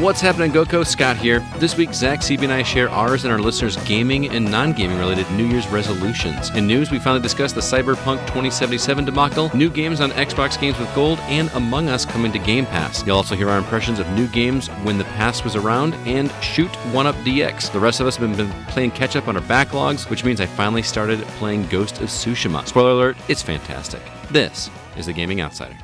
What's happening, GoCo? Scott here. This week, Zack, CB, and I share ours and our listeners' gaming and non-gaming related New Year's resolutions. In news, we finally discussed the Cyberpunk 2077 debacle, new games on Xbox Games with Gold, and Among Us coming to Game Pass. You'll also hear our impressions of new games when the pass was around and Shoot 1-Up DX. The rest of us have been playing catch-up on our backlogs, which means I finally started playing Ghost of Tsushima. Spoiler alert, it's fantastic. This is The Gaming Outsider.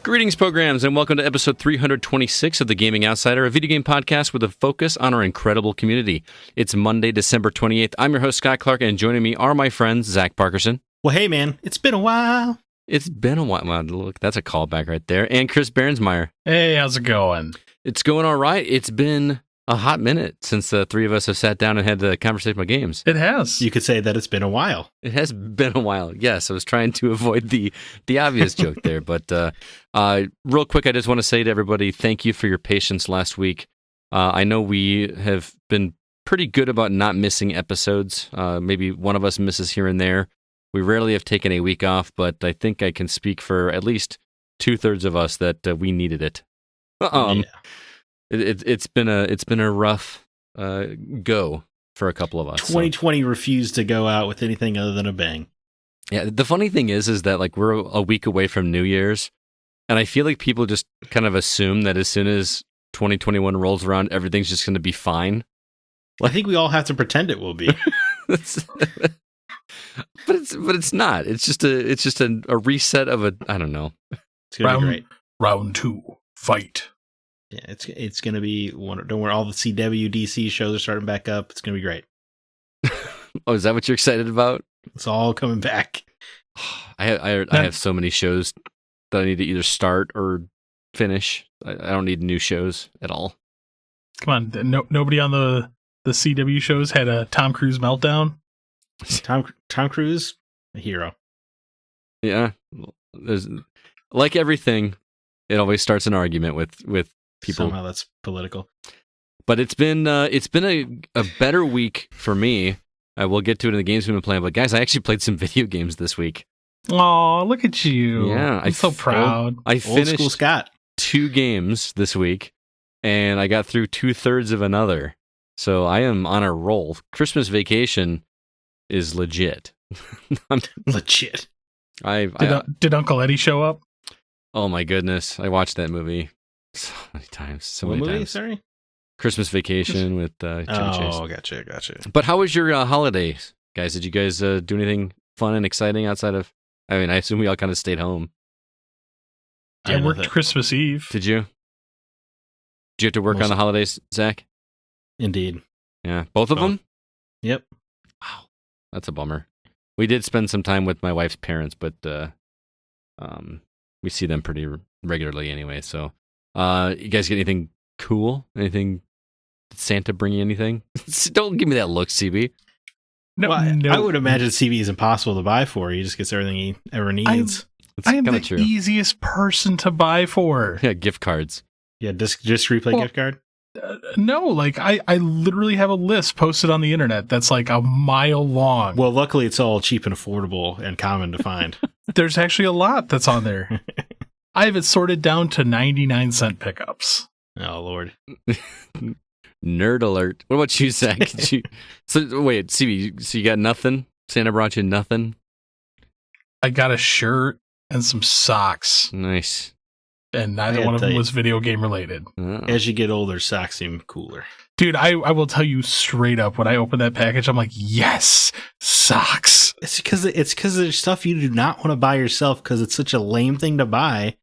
Greetings, programs, and welcome to episode 326 of The Gaming Outsider, a video game podcast with a focus on our incredible community. It's Monday, December 28th. I'm your host, Scott Clark, and joining me are my friends, Zack Parkerson. Well, hey, man, it's been a while. It's been a while. Wow, look, that's a callback right there. And Chris Berensmeyer. Hey, how's it going? It's going all right. It's been a hot minute since the three of us have sat down and had the conversation about games. It has. You could say that it's been a while. It has been a while. Yes, I was trying to avoid the obvious joke there. But real quick, I just want to say to everybody, thank you for your patience last week. I know we have been pretty good about not missing episodes. Maybe one of us misses here and there. We rarely have taken a week off, but I think I can speak for at least 2/3 of us that we needed it. Yeah. It's been a rough go for a couple of us. 2020 refused to go out with anything other than a bang. Yeah, the funny thing is that like we're a week away from New Year's, and I feel like people just kind of assume that as soon as 2021 rolls around, everything's just going to be fine. I think we all have to pretend it will be. but it's not. It's just a reset of a, I don't know. It's gonna be great. Round 2, fight. Yeah, it's gonna be wonderful. Don't worry, all the CWDC shows are starting back up. It's gonna be great. Oh, is that what you're excited about? It's all coming back. I have so many shows that I need to either start or finish. I don't need new shows at all. Come on, nobody on the CW shows had a Tom Cruise meltdown. Tom Cruise, a hero. Yeah, there's like everything. It always starts an argument with people. Somehow that's political. But it's been a better week for me. We'll get to it in the games we've been playing. But guys, I actually played some video games this week. Oh, look at you! Yeah, I'm so proud. I Old finished school Scott. 2 games this week, and I got through 2/3 of another. So I am on a roll. Christmas vacation is legit. Legit. Did Uncle Eddie show up? Oh my goodness! I watched that movie so many times. What movie? Sorry. Christmas Vacation with Chevy Chase. Oh, gotcha. But how was your holidays, guys? Did you guys do anything fun and exciting outside of? I mean, I assume we all kind of stayed home. I worked Christmas Eve. Did you? Did you have to work on the holidays, Zach? Indeed. Yeah, both of them. Yep. Wow, that's a bummer. We did spend some time with my wife's parents, but we see them pretty regularly anyway. So, you guys get anything cool? Anything? Did Santa bring you anything? Don't give me that look, CB. No, I would imagine CB is impossible to buy for. He just gets everything he ever needs. I am the easiest person to buy for. Yeah, gift cards. Yeah, just replay gift card. No, like I literally have a list posted on the internet that's like a mile long. Well, luckily it's all cheap and affordable and common to find. There's actually a lot that's on there. I have it sorted down to 99-cent pickups. Oh, Lord. Nerd alert. What about you, Zach? So wait, CB, so you got nothing? Santa brought you nothing? I got a shirt and some socks. Nice. And neither one of them was video game related. Oh. As you get older, socks seem cooler. Dude, I will tell you straight up, when I open that package, I'm like, yes, socks. It's because there's stuff you do not want to buy yourself because it's such a lame thing to buy.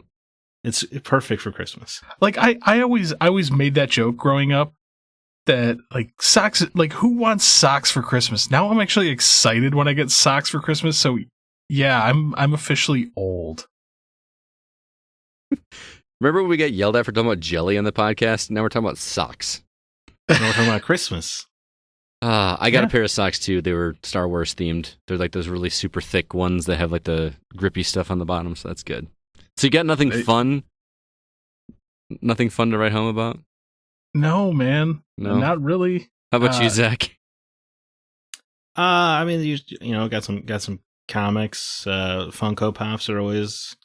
It's perfect for Christmas. Like I always made that joke growing up that like socks, like who wants socks for Christmas? Now I'm actually excited when I get socks for Christmas. So yeah, I'm officially old. Remember when we got yelled at for talking about jelly on the podcast? Now we're talking about socks. Now we're talking about Christmas. I got a pair of socks too. They were Star Wars themed. They're like those really super thick ones that have like the grippy stuff on the bottom, so that's good. So you got nothing fun? Nothing fun to write home about? No, man. No? Not really. How about you, Zach? I mean, you know, got some comics. Funko Pops are always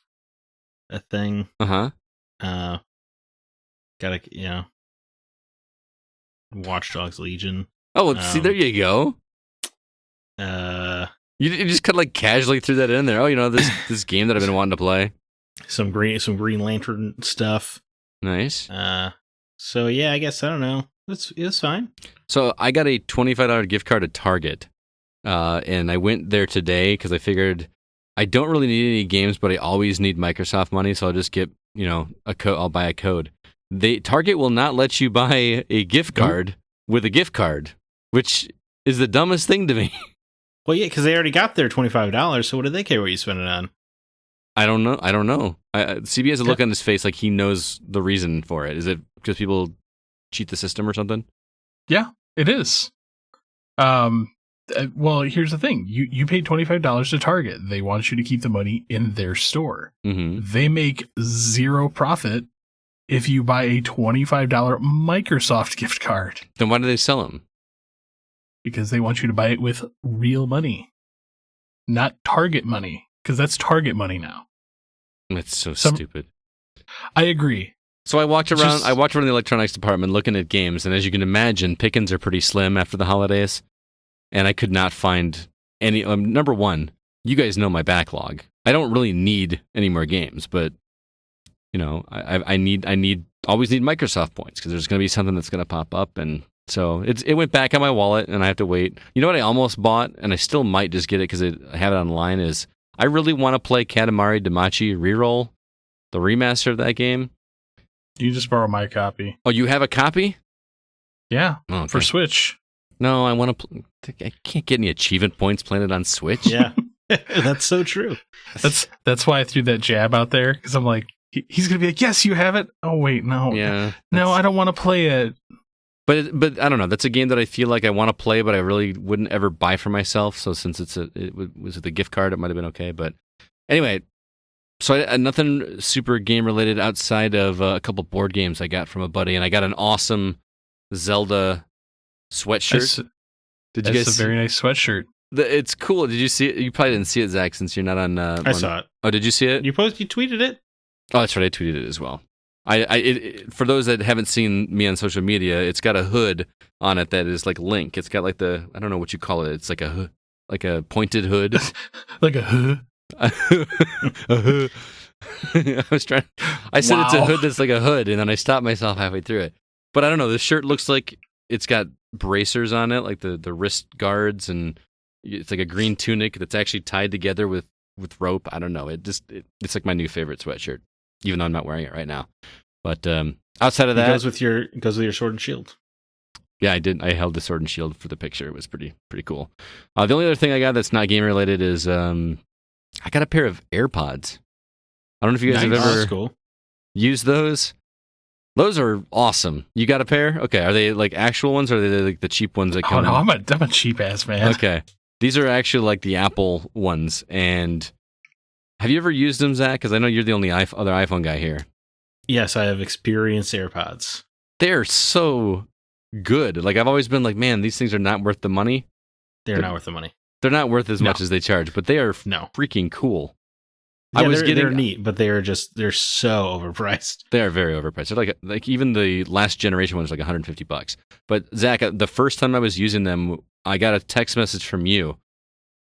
a thing. Uh-huh. Gotta, Watch Dogs Legion. Oh, see, there you go. You just kind of like casually threw that in there. Oh, this game that I've been wanting to play. Some Green Lantern stuff. Nice. So yeah, I guess I don't know. It's fine. So I got a $25 gift card at Target, and I went there today because I figured I don't really need any games, but I always need Microsoft money, so I'll just get a code. I'll buy a code. Target will not let you buy a gift card with a gift card, which is the dumbest thing to me. Well, yeah, because they already got their $25, so what do they care what you spend it on? I don't know. CB has a look on his face like he knows the reason for it. Is it because people cheat the system or something? Yeah, it is. Well, here's the thing. You paid $25 to Target. They want you to keep the money in their store. Mm-hmm. They make zero profit if you buy a $25 Microsoft gift card. Then why do they sell them? Because they want you to buy it with real money, not Target money, because that's Target money now. It's so stupid. I agree. So I walked around the electronics department looking at games, and as you can imagine, pickings are pretty slim after the holidays, and I could not find any. Number one, you guys know my backlog. I don't really need any more games, but I always need Microsoft points because there's going to be something that's going to pop up, and so it went back on my wallet, and I have to wait. You know what I almost bought, and I still might just get it because I have it online, is I really want to play Katamari Damacy Reroll, the remaster of that game. You just borrow my copy. Oh, you have a copy? Yeah, okay. For Switch. No, I want to. I can't get any achievement points planted on Switch. Yeah, that's so true. That's why I threw that jab out there, because I'm like, he's gonna be like, yes, you have it. Oh wait, no, yeah, no, I don't want to play it. But I don't know. That's a game that I feel like I want to play, but I really wouldn't ever buy for myself. So since it was with a gift card, it might have been okay. But anyway, so nothing super game related outside of a couple board games I got from a buddy, and I got an awesome Zelda sweatshirt. That's a very nice sweatshirt. It's cool. Did you see it? You probably didn't see it, Zach, since you're not on. I saw it. Oh, did you see it? You tweeted it. Oh, that's right. I tweeted it as well. For those that haven't seen me on social media, it's got a hood on it that is like Link. It's got like I don't know what you call it. It's like a pointed hood. Like a hood. I said it's a hood that's like a hood, and then I stopped myself halfway through it. But I don't know. This shirt looks like it's got bracers on it, like the wrist guards, and it's like a green tunic that's actually tied together with rope. I don't know. It's like my new favorite sweatshirt, even though I'm not wearing it right now. But outside of that, it goes with your sword and shield. Yeah, I did. I held the sword and shield for the picture. It was pretty cool. The only other thing I got that's not game related is I got a pair of AirPods. I don't know if you guys have ever used those. Those are awesome. You got a pair? Okay. Are they like actual ones, or are they like the cheap ones that come? Oh no, I'm a cheap ass man. Okay. These are actually like the Apple ones. And have you ever used them, Zach? Because I know you're the only other iPhone guy here. Yes, I have experienced AirPods. They're so good. Like I've always been like, man, these things are not worth the money. They're not worth the money. They're not worth as much as they charge, but they are freaking cool. Yeah, they're neat, but they're so overpriced. They are very overpriced. They're like even the last generation one was like $150. But Zach, the first time I was using them, I got a text message from you,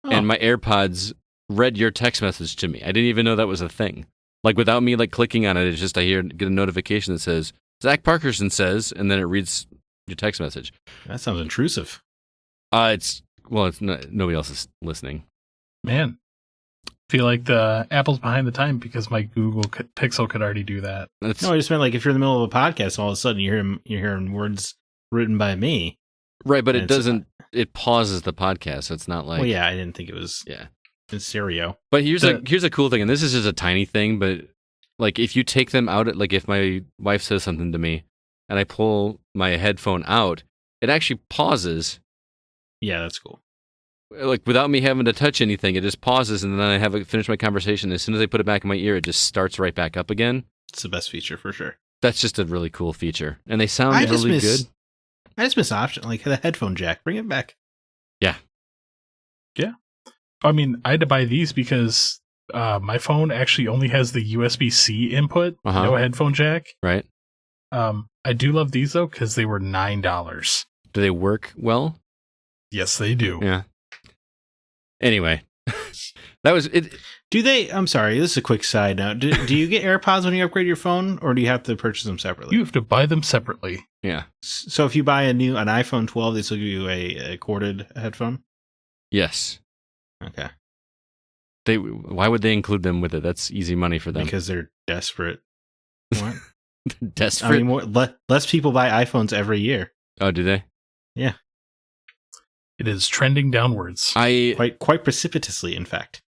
and my AirPods read your text message to me. I didn't even know that was a thing. Like without me like clicking on it, it's just get a notification that says Zach Parkerson says, and then it reads your text message. That sounds intrusive. It's not, nobody else is listening. Man. Feel like the Apple's behind the time because my Google Pixel could already do that. No, I just meant like if you're in the middle of a podcast, all of a sudden you're hearing words written by me. Right, but it doesn't. It pauses the podcast, so it's not like. Well, yeah, I didn't think it was. Yeah, in stereo. But here's a cool thing, and this is just a tiny thing, but like if you take them out, like if my wife says something to me, and I pull my headphone out, it actually pauses. Yeah, that's cool. Like without me having to touch anything, it just pauses, and then I have finish my conversation. As soon as I put it back in my ear, it just starts right back up again. It's the best feature for sure. That's just a really cool feature, and they sound really good. I just miss option like the headphone jack. Bring it back. Yeah. I mean, I had to buy these because my phone actually only has the USB-C input, no headphone jack. Right. I do love these though because they were $9. Do they work well? Yes, they do. Yeah. Anyway, that was it. Do they? I'm sorry. This is a quick side note. Do you get AirPods when you upgrade your phone, or do you have to purchase them separately? You have to buy them separately. Yeah. So if you buy an iPhone 12, they still give you a corded headphone. Yes. Okay. Why would they include them with it? That's easy money for them. Because they're desperate. What? Desperate. I mean, less people buy iPhones every year. Oh, do they? Yeah. It is trending downwards. Quite precipitously, in fact.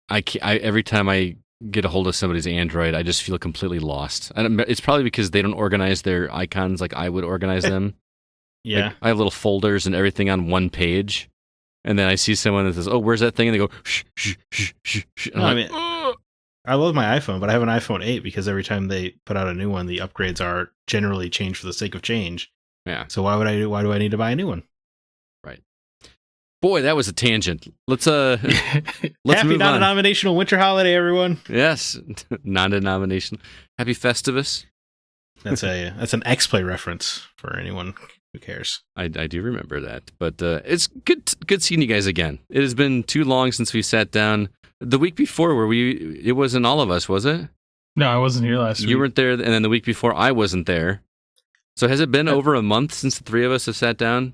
I every time I get a hold of somebody's Android, I just feel completely lost. And it's probably because they don't organize their icons like I would organize them. Yeah. Like, I have little folders and everything on one page. And then I see someone that says, "Oh, where's that thing?" And they go, "Shh, shh, shh, shh, shh." No, I love my iPhone, but I have an iPhone 8 because every time they put out a new one, the upgrades are generally changed for the sake of change. Yeah. So why do I need to buy a new one? Right. Boy, that was a tangent. Let's let's Happy move on. non-denominational winter holiday, everyone. Yes, non-denominational. Happy Festivus. That's an X-Play reference for anyone who cares. I do remember that, but it's good seeing you guys again. It has been too long since we sat down. The week before, it wasn't all of us, was it? No, I wasn't here last week. You weren't there, and then the week before, I wasn't there. So has it been over a month since the three of us have sat down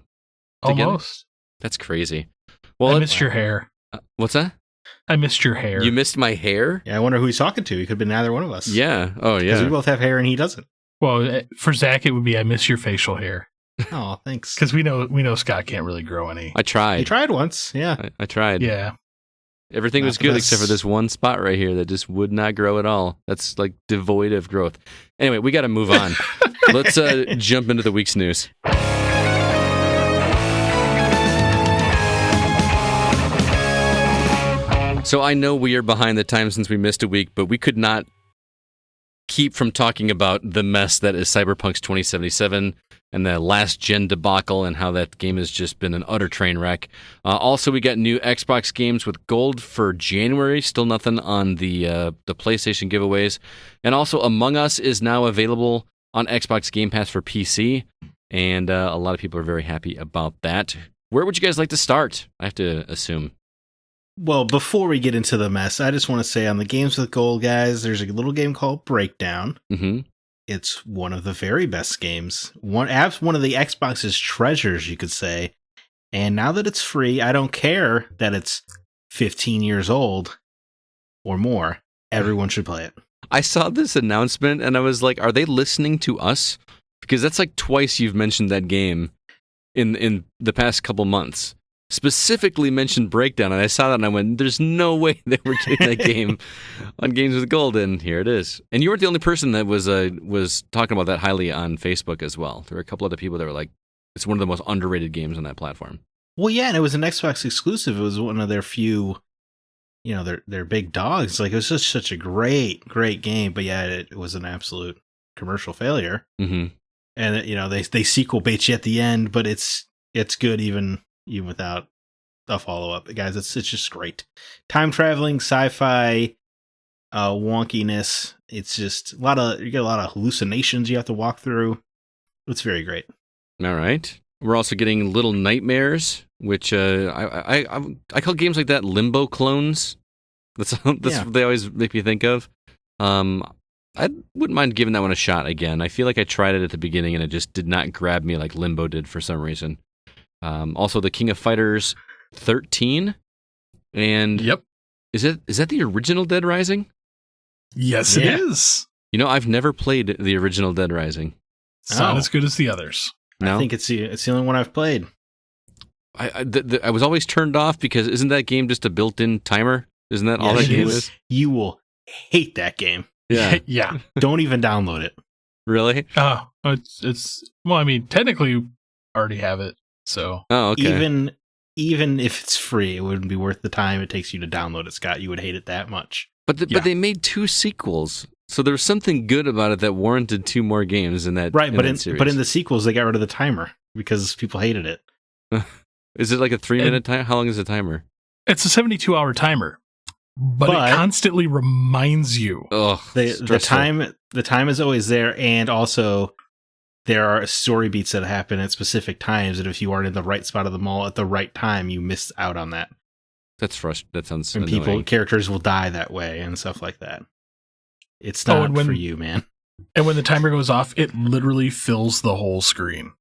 together? Almost. That's crazy. Well, I missed your hair. What's that? I missed your hair. You missed my hair? Yeah, I wonder who he's talking to. He could have been neither one of us. Yeah. Oh, yeah. Because we both have hair and he doesn't. Well, for Zack, it would be I miss your facial hair. Oh, thanks. Because we know Scott can't really grow any. I tried. He tried once, yeah. I tried. Yeah. Everything was good except for this one spot right here that just would not grow at all. That's like devoid of growth. Anyway, we got to move on. Let's jump into the week's news. So I know we are behind the time since we missed a week, but we could not keep from talking about the mess that is Cyberpunk's 2077 and the last gen debacle and how that game has just been an utter train wreck. Also, we got new Xbox games with gold for January. Still nothing on the PlayStation giveaways. And also, Among Us is now available on Xbox Game Pass for PC, and a lot of people are very happy about that. Where would you guys like to start? I have to assume. Well, before we get into the mess, I just want to say on the Games with Gold, guys, there's a little game called Breakdown. Mm-hmm. It's one of the very best games. One of the Xbox's treasures, you could say. And now that it's free, I don't care that it's 15 years old or more. Everyone should play it. I saw this announcement and I was like, are they listening to us? Because that's like twice you've mentioned that game in the past couple months. Specifically mentioned Breakdown, and I saw that and I went, there's no way they were getting that game on Games with Gold, and here it is. And you weren't the only person that was talking about that highly on Facebook as well. There were a couple other people that were like, it's one of the most underrated games on that platform. Well, yeah, and it was an Xbox exclusive. It was one of their few, their big dogs. Like, it was just such a great game, but yeah, it was an absolute commercial failure. Mm-hmm. And, they sequel bait you at the end, but it's good even without a follow-up. Guys, it's just great. Time traveling, sci-fi, wonkiness. It's just you get a lot of hallucinations you have to walk through. It's very great. All right. We're also getting Little Nightmares, which I call games like that Limbo clones. That's what they always make me think of. I wouldn't mind giving that one a shot again. I feel like I tried it at the beginning and it just did not grab me like Limbo did for some reason. Also, the King of Fighters 13, and yep, is that the original Dead Rising? Yes, it is. I've never played the original Dead Rising. It's not as good as the others. No? I think it's the only one I've played. I was always turned off because isn't that game just a built-in timer? Isn't that all that game is? You will hate that game. Yeah, yeah. Don't even download it. Really? Oh, it's well. I mean, technically, you already have it. So, okay. Even if it's free, it wouldn't be worth the time it takes you to download it, Scott. You would hate it that much. But they made 2 sequels, so there was something good about it that warranted 2 more games in that. Right, but in the sequels, they got rid of the timer because people hated it. Is it like a 3-minute time? How long is the timer? It's a 72-hour timer, but it constantly reminds you. Oh, the time is always there, and also there are story beats that happen at specific times, and if you aren't in the right spot of the mall at the right time, you miss out on that. That's frustrating. That sounds And annoying. characters will die that way and stuff like that. It's not for you, man. And when the timer goes off, it literally fills the whole screen.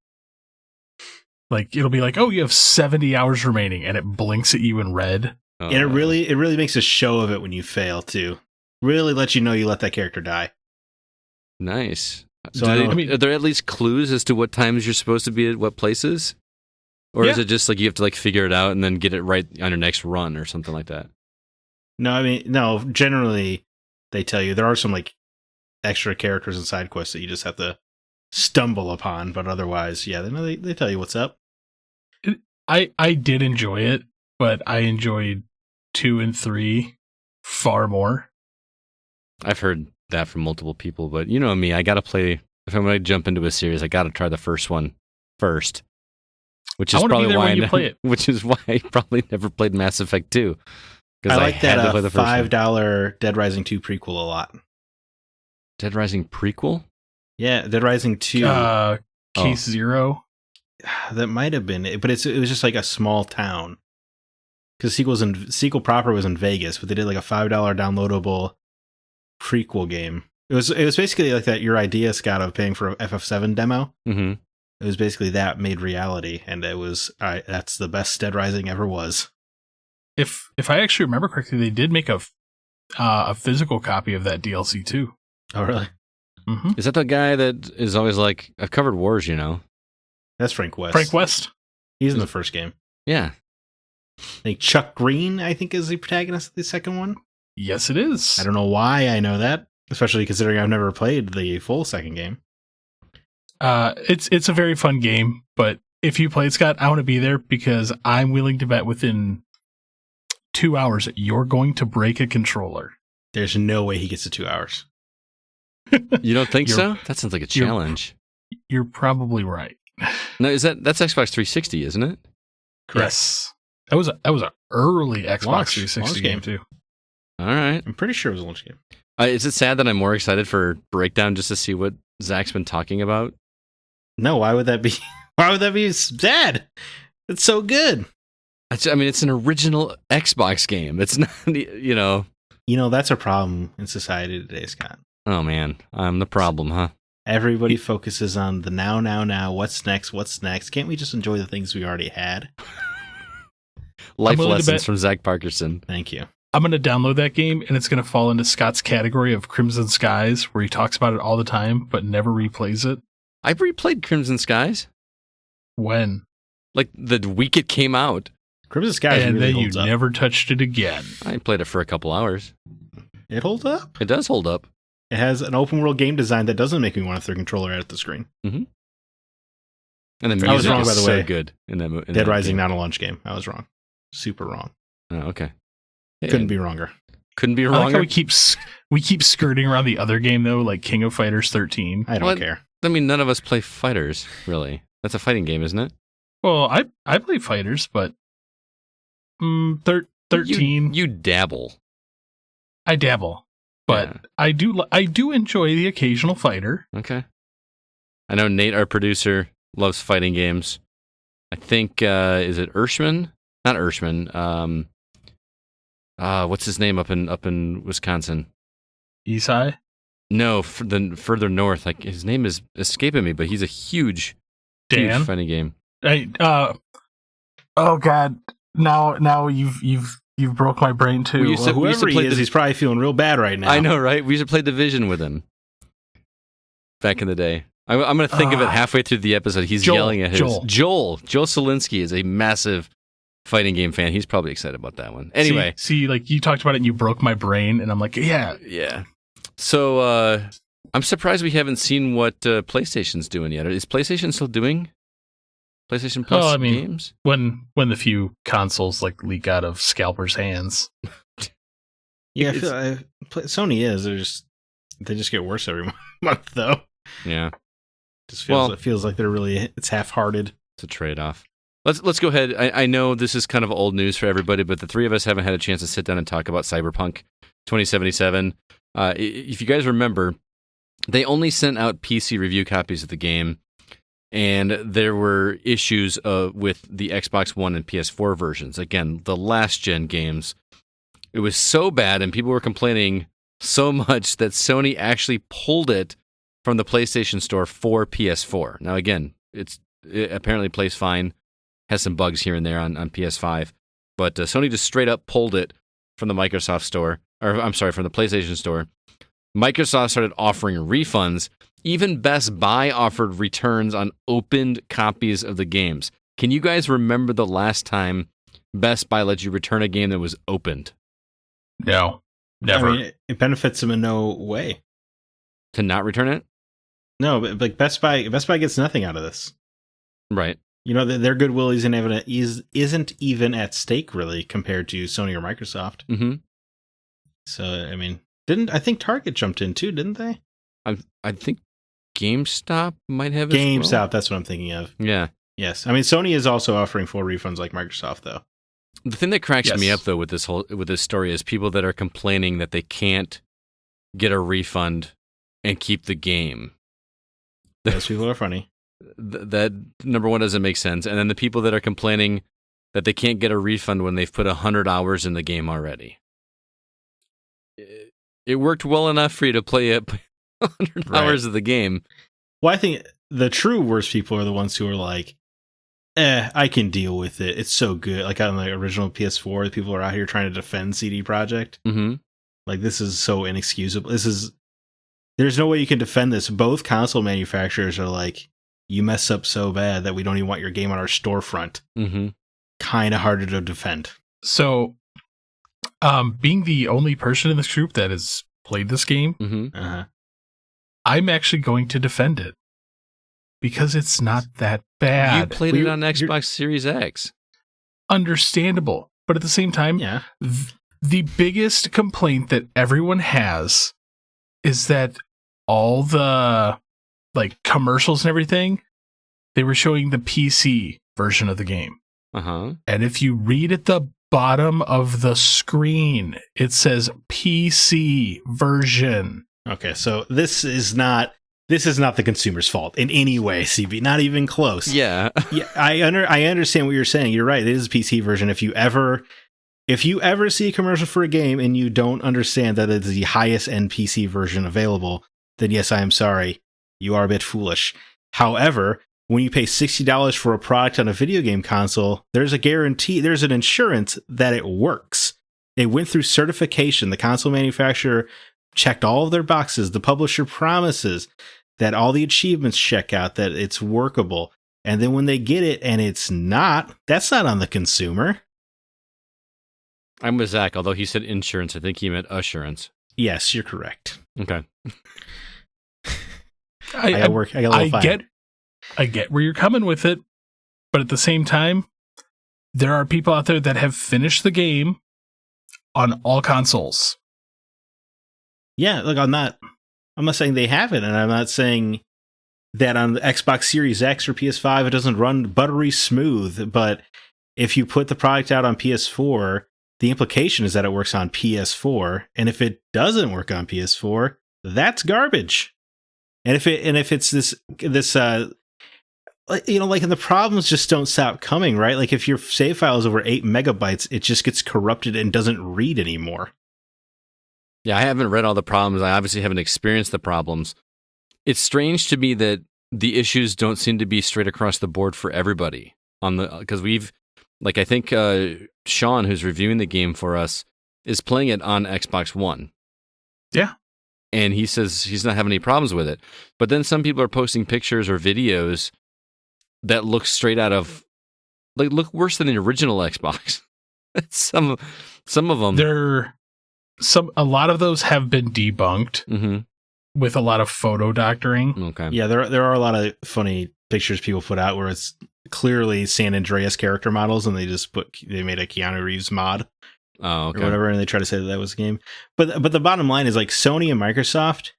Like, it'll be like, oh, you have 70 hours remaining, and it blinks at you in red. And it really makes a show of it when you fail, too. Really lets you know you let that character die. Nice. So are there at least clues as to what times you're supposed to be at what places? Or is it just like you have to like figure it out and then get it right on your next run or something like that? No, generally they tell you. There are some like extra characters and side quests that you just have to stumble upon, but otherwise, yeah, they tell you what's up. I did enjoy it, but I enjoyed 2 and 3 far more. I've heard that from multiple people, but you know me, I gotta play. If I'm gonna jump into a series, I gotta try the first one first. Which is probably why play it. Which is why I probably never played Mass Effect 2. I like that $5 Dead Rising 2 prequel a lot. Dead Rising prequel? Yeah, Dead Rising 2. Case Zero. That might have been it, but it was just like a small town. Because sequel proper was in Vegas, but they did like a $5 downloadable prequel game. It was basically like that. Your idea, Scott, of paying for a FF7 demo. Mm-hmm. It was basically that made reality, and it was that's the best Dead Rising ever was. If I actually remember correctly, they did make a physical copy of that DLC too. Oh, really? Mm-hmm. Is that the guy that is always like, I've covered wars, you know? That's Frank West. Frank West. He's in the first game. Yeah. I think Chuck Green, I think, is the protagonist of the second one. Yes, it is. I don't know why I know that, especially considering I've never played the full second game. It's a very fun game, but if you play it, Scott, I want to be there because I'm willing to bet within 2 hours you're going to break a controller. There's no way he gets to 2 hours. You don't think so? That sounds like a challenge. You're probably right. No, that's Xbox 360, isn't it? Correct. Yes. That was an early Xbox 360 game too. All right. I'm pretty sure it was a launch game. Is it sad that I'm more excited for Breakdown just to see what Zach's been talking about? No, why would that be? Why would that be sad? It's so good. I mean, it's an original Xbox game. It's not, you know. You know, that's a problem in society today, Scott. Oh, man. I'm the problem, huh? Everybody focuses on the now. What's next? Can't we just enjoy the things we already had? Life lessons from Zach Parkerson. Thank you. I'm going to download that game, and it's going to fall into Scott's category of Crimson Skies, where he talks about it all the time, but never replays it. I've replayed Crimson Skies. When? Like the week it came out. Crimson Skies and really then you holds up. never touched it again. I played it for a couple hours. It holds up. It does hold up. It has an open world game design that doesn't make me want to throw a controller at the screen. Mm-hmm. And the music I was wrong, is by the so way. good in that. Dead Rising, not a launch game. I was wrong. Super wrong. Oh, okay. Couldn't be wronger. Couldn't be I like wronger. how we keep skirting around the other game though, like King of Fighters 13. I don't care. I mean, none of us play fighters, really. That's a fighting game, isn't it? Well, I play fighters, but 13. You dabble. I dabble, but yeah. I do enjoy the occasional fighter. Okay. I know Nate, our producer, loves fighting games. I think is it Urshman? Not Urshman. What's his name up in Wisconsin? Isai? No, further north. Like his name is escaping me, but he's a huge fighting game. Oh God! Now you've broke my brain too. Whoever he is, he's probably feeling real bad right now. I know, right? We used to play Division with him back in the day. I'm going to think of it halfway through the episode. He's yelling at his Joel Solinsky is a massive fighting game fan. He's probably excited about that one. Anyway, see, like you talked about it and you broke my brain, and I'm like, yeah. So I'm surprised we haven't seen what PlayStation's doing yet. Is PlayStation still doing PlayStation Plus games? When the few consoles like leak out of scalpers' hands. Yeah, I feel Sony is. They just get worse every month, though. Yeah, it feels like it's half-hearted. It's a trade-off. Let's go ahead. I know this is kind of old news for everybody, but the three of us haven't had a chance to sit down and talk about Cyberpunk 2077. If you guys remember, they only sent out PC review copies of the game And there were issues with the Xbox One and PS4 versions. Again, the last gen games. It was so bad, and people were complaining so much that Sony actually pulled it from the PlayStation Store for PS4. Now, again, it apparently plays fine, has some bugs here and there on PS5, but Sony just straight up pulled it from the Microsoft Store, from the PlayStation Store. Microsoft started offering refunds. Even Best Buy offered returns on opened copies of the games. Can you guys remember the last time Best Buy let you return a game that was opened? No, never. I mean, it benefits them in no way. To not return it? No, but like Best Buy gets nothing out of this. Right. You know, their goodwill isn't even at stake, really, compared to Sony or Microsoft. Mm-hmm. So, I mean, I think Target jumped in too, didn't they? I think GameStop might have GameStop, as well. that's what I'm thinking of. Yeah. Yes. I mean, Sony is also offering full refunds like Microsoft, though. The thing that cracks me up, though, with this story is people that are complaining that they can't get a refund and keep the game. Those people are funny. That, number one, doesn't make sense. And then the people that are complaining that they can't get a refund when they've put 100 hours in the game already. It worked well enough for you to play 100 hours of the game. Well, I think the true worst people are the ones who are like, I can deal with it. It's so good. Like on the original PS4, the people are out here trying to defend CD Projekt. Mm-hmm. Like, this is so inexcusable. There's no way you can defend this. Both console manufacturers are like, you mess up so bad that we don't even want your game on our storefront. Mm-hmm. Kind of harder to defend. So, being the only person in this group that has played this game, Mm-hmm. I'm actually going to defend it because it's not that bad. You played it on Xbox Series X. Understandable. But at the same time, Yeah. The biggest complaint that everyone has is that all the commercials and everything, they were showing the PC version of the game. Uh-huh. And if you read at the bottom of the screen, it says PC version. Okay, so this is not the consumer's fault in any way, CB. Not even close. Yeah. Yeah, I understand what you're saying. You're right. It is a PC version. If you ever see a commercial for a game and you don't understand that it's the highest end PC version available, then yes, I am sorry. You are a bit foolish. However, when you pay $60 for a product on a video game console, there's a guarantee, there's an insurance that it works. It went through certification. The console manufacturer checked all of their boxes. The publisher promises that all the achievements check out, that it's workable. And then when they get it and it's not, that's not on the consumer. I'm with Zach, although he said insurance. I think he meant assurance. Yes, you're correct. Okay. I get where you're coming with it, but at the same time, there are people out there that have finished the game on all consoles. Yeah, look, I'm not saying they haven't, and I'm not saying that on the Xbox Series X or PS5 it doesn't run buttery smooth, but if you put the product out on PS4, the implication is that it works on PS4, and if it doesn't work on PS4, that's garbage. And if it's this and the problems just don't stop coming, right? Like if your save file is over 8 megabytes, it just gets corrupted and doesn't read anymore. Yeah, I haven't read all the problems. I obviously haven't experienced the problems. It's strange to me that the issues don't seem to be straight across the board for everybody. Because I think Sean, who's reviewing the game for us, is playing it on Xbox One. Yeah. And he says he's not having any problems with it. But then some people are posting pictures or videos that look straight out of, look worse than the original Xbox. some of them. A lot of those have been debunked with a lot of photo doctoring. Okay. Yeah, there are a lot of funny pictures people put out where it's clearly San Andreas character models, and they made a Keanu Reeves mod. Oh, okay. Or whatever, and they try to say that was a game. But the bottom line is, like, Sony and Microsoft,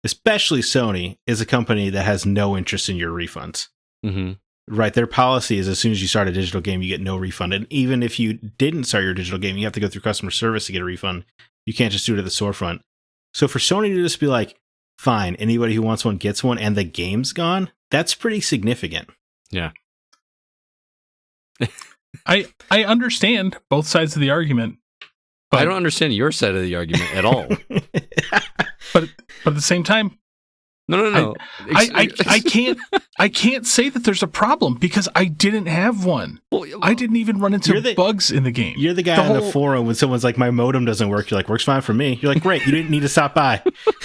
especially Sony, is a company that has no interest in your refunds. Mm-hmm. Right? Their policy is as soon as you start a digital game, you get no refund. And even if you didn't start your digital game, you have to go through customer service to get a refund. You can't just do it at the storefront. So for Sony to just be like, fine, anybody who wants one gets one, and the game's gone, That's pretty significant. Yeah. I understand both sides of the argument. But, I don't understand your side of the argument at all. but at the same time, No. I can't say that there's a problem because I didn't have one. Well, I didn't even run into bugs in the game. You're the guy on the forum when someone's like, my modem doesn't work. You're like, works fine for me. You're like, great. You didn't need to stop by.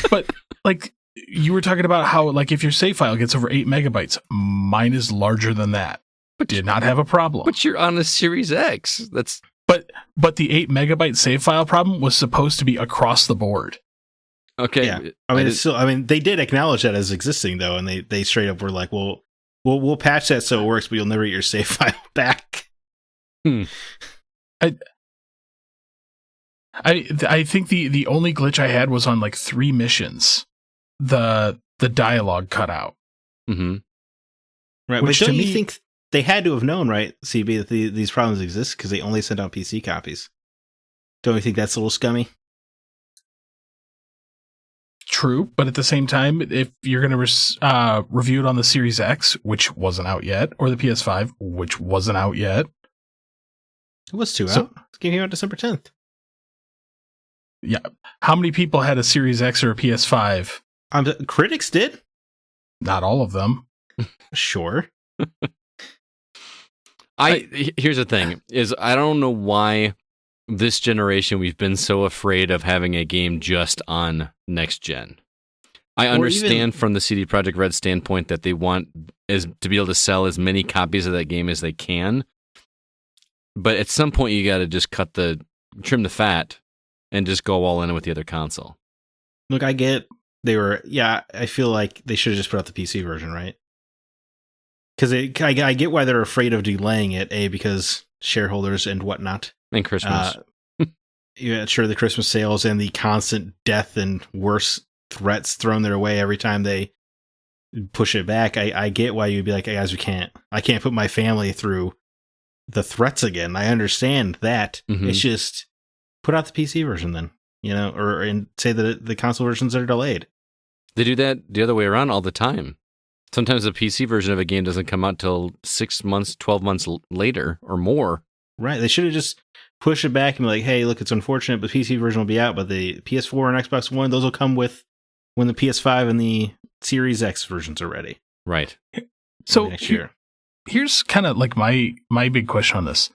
But like you were talking about how like if your save file gets over 8 megabytes, mine is larger than that. But did not have a problem. But you're on a Series X. That's but the 8 megabyte save file problem was supposed to be across the board. okay. Yeah. I mean, they did acknowledge that as existing though, and they straight up were like, well, we'll patch that so it works, but you'll never get your save file back. I think the only glitch I had was on like 3 missions. The dialogue cut out. Mm-hmm. Right. Which but to don't you me- think they had to have known, right, CB, that these problems exist because they only sent out PC copies? Don't you think that's a little scummy? True, but at the same time, if you're going to review it on the Series X, which wasn't out yet, or the PS5, which wasn't out yet. It was out. This game came out December 10th. Yeah. How many people had a Series X or a PS5? Critics did. Not all of them. Sure. Here's the thing, is I don't know why this generation we've been so afraid of having a game just on next gen. I understand from the CD Projekt Red standpoint that they want to be able to sell as many copies of that game as they can. But at some point you got to just trim the fat and just go all in with the other console. Look, I feel like they should have just put out the PC version, right? Because I get why they're afraid of delaying it, because shareholders and whatnot. And Christmas. Yeah, sure, the Christmas sales and the constant death and worse threats thrown their way every time they push it back. I get why you'd be like, hey, guys, I can't put my family through the threats again. I understand that. Mm-hmm. It's just put out the PC version then, and say that the console versions are delayed. They do that the other way around all the time. Sometimes the PC version of a game doesn't come out till 6 months, 12 months later or more. Right. They should have just pushed it back and be like, hey, look, it's unfortunate, but PC version will be out, but the PS4 and Xbox One, those will come with when the PS5 and the Series X versions are ready. Right. So next year. Here's kind of like my big question on this.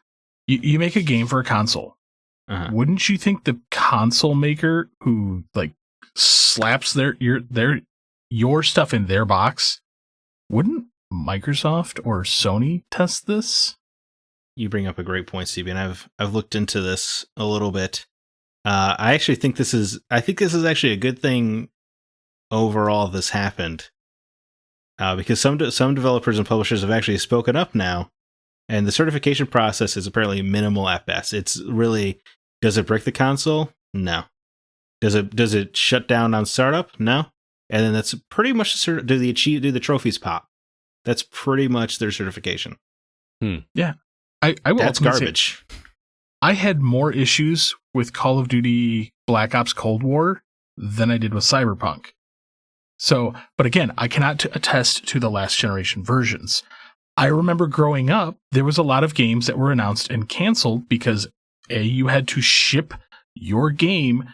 You make a game for a console. Uh-huh. Wouldn't you think the console maker who like slaps your stuff in their box, wouldn't Microsoft or Sony test this? You bring up a great point, CB, and I've looked into this a little bit. I actually think this is actually a good thing overall. This happened because some developers and publishers have actually spoken up now, and the certification process is apparently minimal at best. It's really, does it break the console? No. Does it shut down on startup? No. And then that's pretty much do the trophies pop? That's pretty much their certification. Yeah. I will That's ultimately garbage. say, I had more issues with Call of Duty Black Ops Cold War than I did with Cyberpunk. So, but again, I cannot attest to the last generation versions. I remember growing up, there was a lot of games that were announced and canceled because you had to ship your game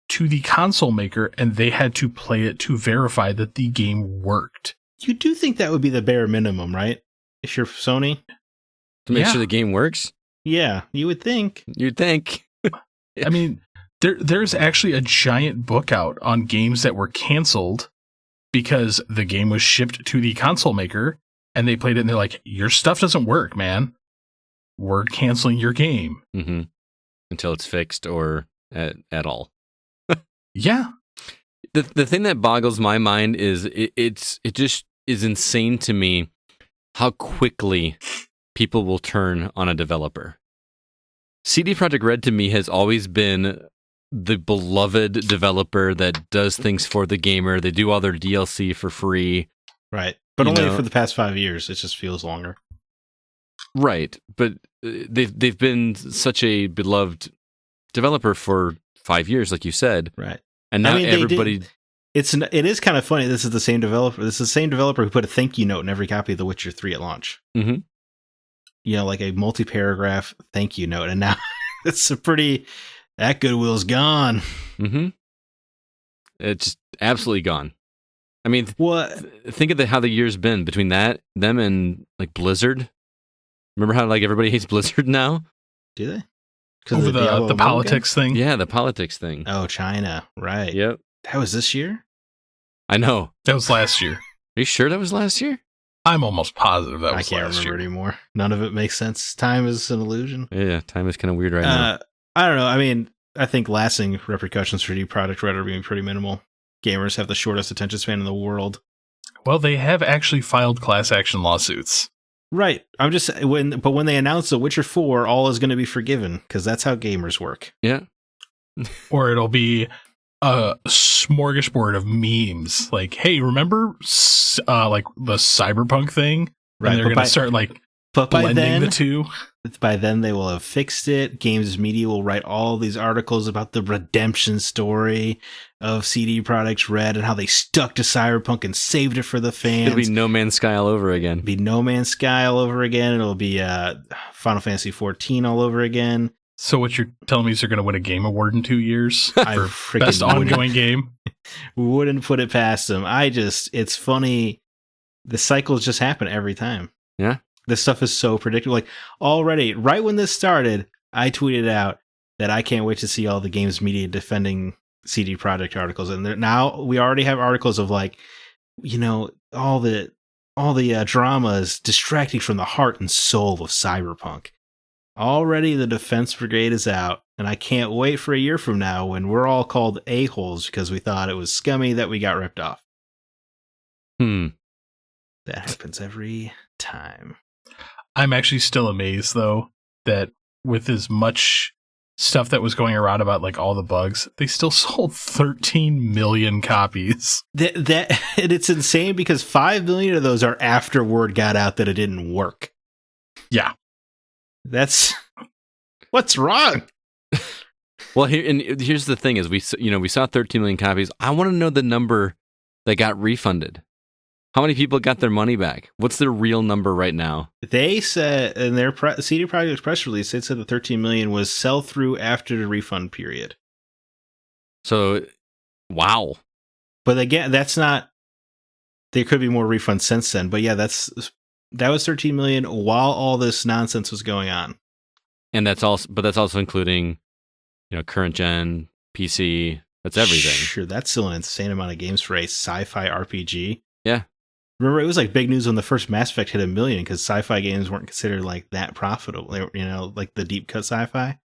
to the console maker and they had to play it to verify that the game worked. You do think that would be the bare minimum, right? If you're Sony? To make sure the game works? Yeah, you would think. You'd think. I mean, there's actually a giant book out on games that were canceled because the game was shipped to the console maker and they played it and they're like, your stuff doesn't work, man. We're canceling your game. Mm-hmm. Until it's fixed or at all. Yeah. The thing that boggles my mind is it just is insane to me how quickly people will turn on a developer. CD Projekt Red to me has always been the beloved developer that does things for the gamer. They do all their DLC for free. Right. But only for the past 5 years. It just feels longer. Right. But they've been such a beloved developer for 5 years, like you said. Right. And now everybody... It is kind of funny. This is the same developer. This is the same developer who put a thank you note in every copy of The Witcher 3 at launch. Mm-hmm. You know, like a multi-paragraph thank you note. And now it's that goodwill's gone. Mm-hmm. It's absolutely gone. I mean, think of how the year's been between them and like Blizzard. Remember how like everybody hates Blizzard now? Do they? Over the politics thing? Yeah, the politics thing. Oh, China. Right. Yep. That was this year? I know. That was last year. Are you sure that was last year? I'm almost positive that was last year. I can't remember anymore. None of it makes sense. Time is an illusion. Yeah, time is kind of weird right now. I don't know. I mean, I think lasting repercussions for CD Projekt Red are being pretty minimal. Gamers have the shortest attention span in the world. Well, they have actually filed class action lawsuits. Right. But when they announce The Witcher 4, all is going to be forgiven because that's how gamers work. Yeah. Or it'll be a smorgasbord of memes. Like, hey, remember like the Cyberpunk thing? Right. And they're going to start like blending the two. By then they will have fixed it. Games Media will write all these articles about the redemption story of CD Projekt Red and how they stuck to Cyberpunk and saved it for the fans. It'll be No Man's Sky all over again. It'll be No Man's Sky all over again. It'll be Final Fantasy 14 all over again. So what you're telling me is they're going to win a game award in 2 years for best ongoing game? Wouldn't put it past them. It's funny. The cycles just happen every time. Yeah. This stuff is so predictable. Like already, right when this started, I tweeted out that I can't wait to see all the Games Media defending CD Projekt articles. And now we already have articles of like, you know, all the drama is distracting from the heart and soul of Cyberpunk. Already the defense brigade is out, and I can't wait for a year from now when we're all called a-holes because we thought it was scummy that we got ripped off. That happens every time. I'm actually still amazed, though, that with as much stuff that was going around about like all the bugs, they still sold 13 million copies. And it's insane because 5 million of those are after word got out that it didn't work. Yeah. That's what's wrong. Well, here's the thing: is we saw 13 million copies. I want to know the number that got refunded. How many people got their money back? What's the real number right now? They said in their CD Projekt press release, they said the 13 million was sell through after the refund period. So, wow. But again, that's not. There could be more refunds since then. But yeah, that was 13 million while all this nonsense was going on. And that's also including, current gen PC. That's everything. Sure, that's still an insane amount of games for a sci-fi RPG. Yeah. Remember, it was like big news when the first Mass Effect hit 1 million because sci-fi games weren't considered like that profitable. Like the deep cut sci-fi.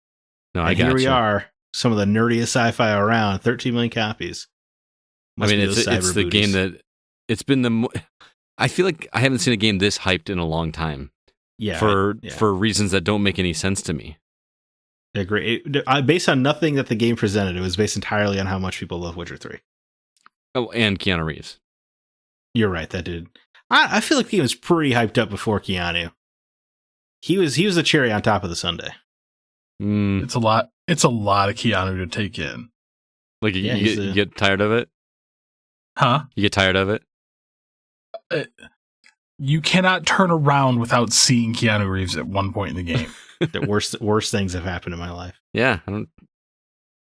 No, I got here we are, some of the nerdiest sci-fi around. 13 million copies. It's the game that it's been I feel like I haven't seen a game this hyped in a long time. Yeah, for reasons that don't make any sense to me. They're great. Based on nothing that the game presented, it was based entirely on how much people love Witcher 3. Oh, and Keanu Reeves. You're right, that did. I feel like the game was pretty hyped up before Keanu. He was the cherry on top of the sundae. It's a lot of Keanu to take in. Like you get tired of it? Huh? You get tired of it? You cannot turn around without seeing Keanu Reeves at one point in the game. The worst things have happened in my life. Yeah.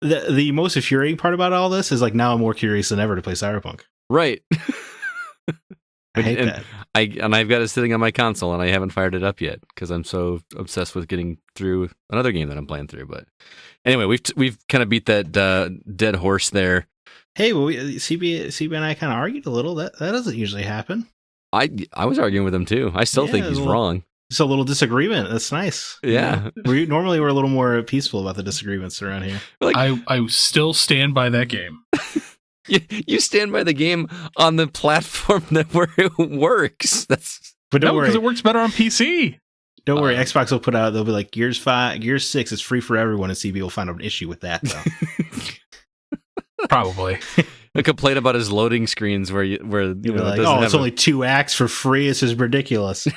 The most infuriating part about all this is like now I'm more curious than ever to play Cyberpunk. Right. I hate that. I've got it sitting on my console and I haven't fired it up yet because I'm so obsessed with getting through another game that I'm playing through. But anyway, we've kind of beat that dead horse there. Hey, well, CB and I kind of argued a little. That doesn't usually happen. I was arguing with him too. I still think he's wrong. It's a little disagreement. That's nice. Yeah. Normally we're a little more peaceful about the disagreements around here. Like, I still stand by that game. You stand by the game on the platform where it works. But don't worry, because it works better on PC. Don't worry, Xbox will put out. They'll be like Gears 6 is free for everyone, and CB will find an issue with that. Though. Probably. A complaint about his loading screens where like, it's only 2 acts for free. This is ridiculous.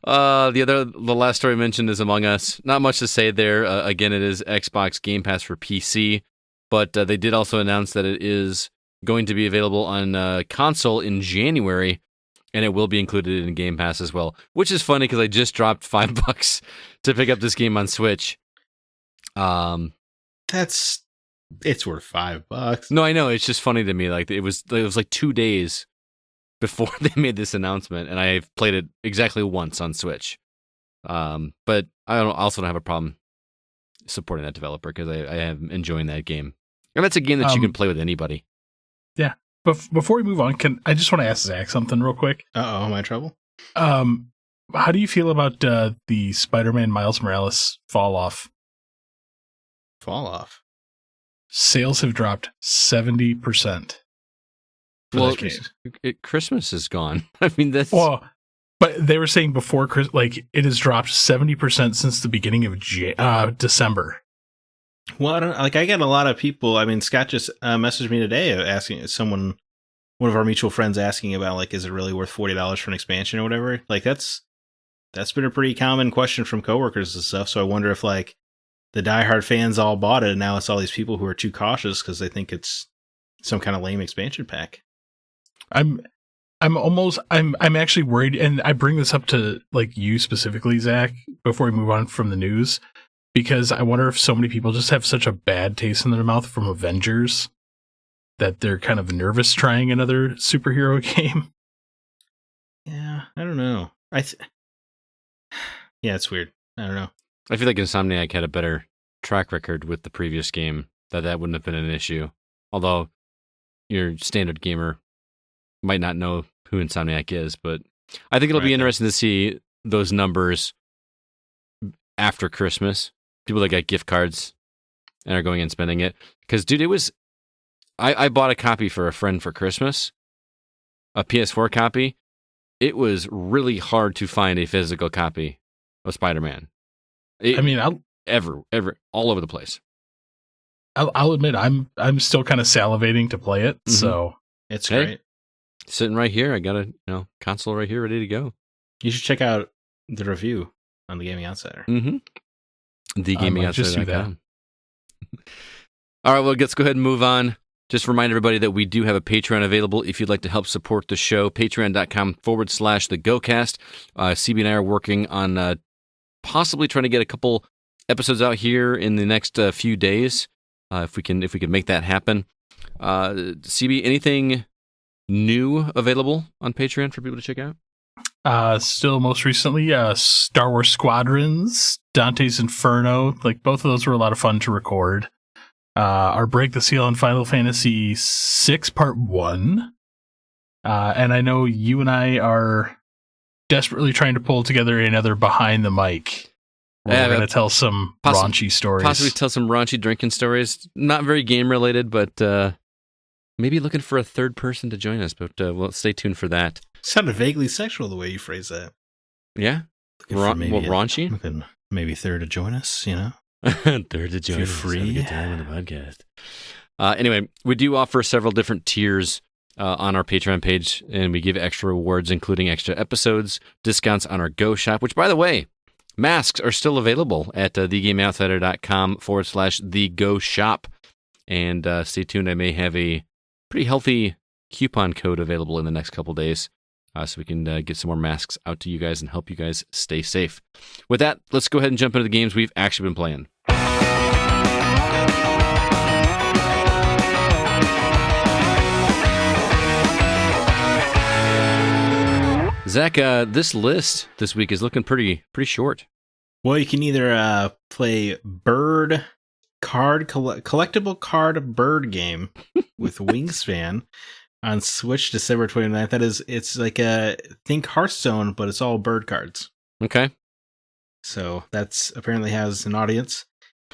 The last story mentioned is Among Us. Not much to say there. Again, it is Xbox Game Pass for PC. but they did also announce that it is going to be available on console in January, and it will be included in Game Pass as well, which is funny because I just dropped $5 to pick up this game on Switch. It's worth $5. No, I know. It's just funny to me. Like it was like 2 days before they made this announcement, and I've played it exactly once on Switch. But I also don't have a problem supporting that developer because I am enjoying that game, and that's a game that you can play with anybody. Yeah. But before we move on, I just want to ask Zach something real quick. Am I in trouble? How do you feel about the Spider-Man Miles Morales fall off? Fall off. Sales have dropped 70%. Well, Christmas is gone. I mean, that's but they were saying before it has dropped 70% since the beginning of December. Well, I get a lot of people. I mean, Scott just messaged me today asking one of our mutual friends asking about is it really worth $40 for an expansion or whatever? That's been a pretty common question from coworkers and stuff. So I wonder if the diehard fans all bought it, and now it's all these people who are too cautious because they think it's some kind of lame expansion pack. I'm actually worried, and I bring this up to you specifically, Zach, before we move on from the news, because I wonder if so many people just have such a bad taste in their mouth from Avengers that they're kind of nervous trying another superhero game. Yeah, I don't know. Yeah, it's weird. I don't know. I feel like Insomniac had a better track record with the previous game, that wouldn't have been an issue. Although your standard gamer might not know who Insomniac is, but I think it'll be interesting to see those numbers after Christmas. People that got gift cards and are going and spending it. Because, dude, it was... I bought a copy for a friend for Christmas, a PS4 copy. It was really hard to find a physical copy of Spider-Man. All over the place. I'll admit, I'm still kind of salivating to play it, so it's great. Sitting right here, I got a console right here, ready to go. You should check out the review on the Gaming Outsider. TheGamingOutsider.com. All right, well, let's go ahead and move on. Just remind everybody that we do have a Patreon available if you'd like to help support the show. Patreon.com/thegocast. CB and I are working on possibly trying to get a couple episodes out here in the next few days, if we can make that happen. CB, anything new available on Patreon for people to check out? Still most recently, Star Wars Squadrons, Dante's Inferno. Both of those were a lot of fun to record. Our Break the Seal on Final Fantasy VI Part 1. And I know you and I are desperately trying to pull together another Behind the Mic. We're going to tell some raunchy stories. Possibly tell some raunchy drinking stories. Not very game related, but maybe looking for a third person to join us. But we'll stay tuned for that. Sounded vaguely sexual the way you phrase that. Yeah? Raunchy? Maybe third to join us, Third to join us. Free. Have a good time on the podcast. Anyway, we do offer several different tiers on our Patreon page, and we give extra rewards, including extra episodes, discounts on our Go Shop, which, by the way, masks are still available at thegameoutsider.com/thego-shop. And stay tuned. I may have a pretty healthy coupon code available in the next couple days, so we can get some more masks out to you guys and help you guys stay safe. With that, let's go ahead and jump into the games we've actually been playing. Zach, this list this week is looking pretty short. Well, you can either play collectible card bird game with Wingspan on Switch December 29th. It's like think Hearthstone, but it's all bird cards. Okay. So that's apparently has an audience.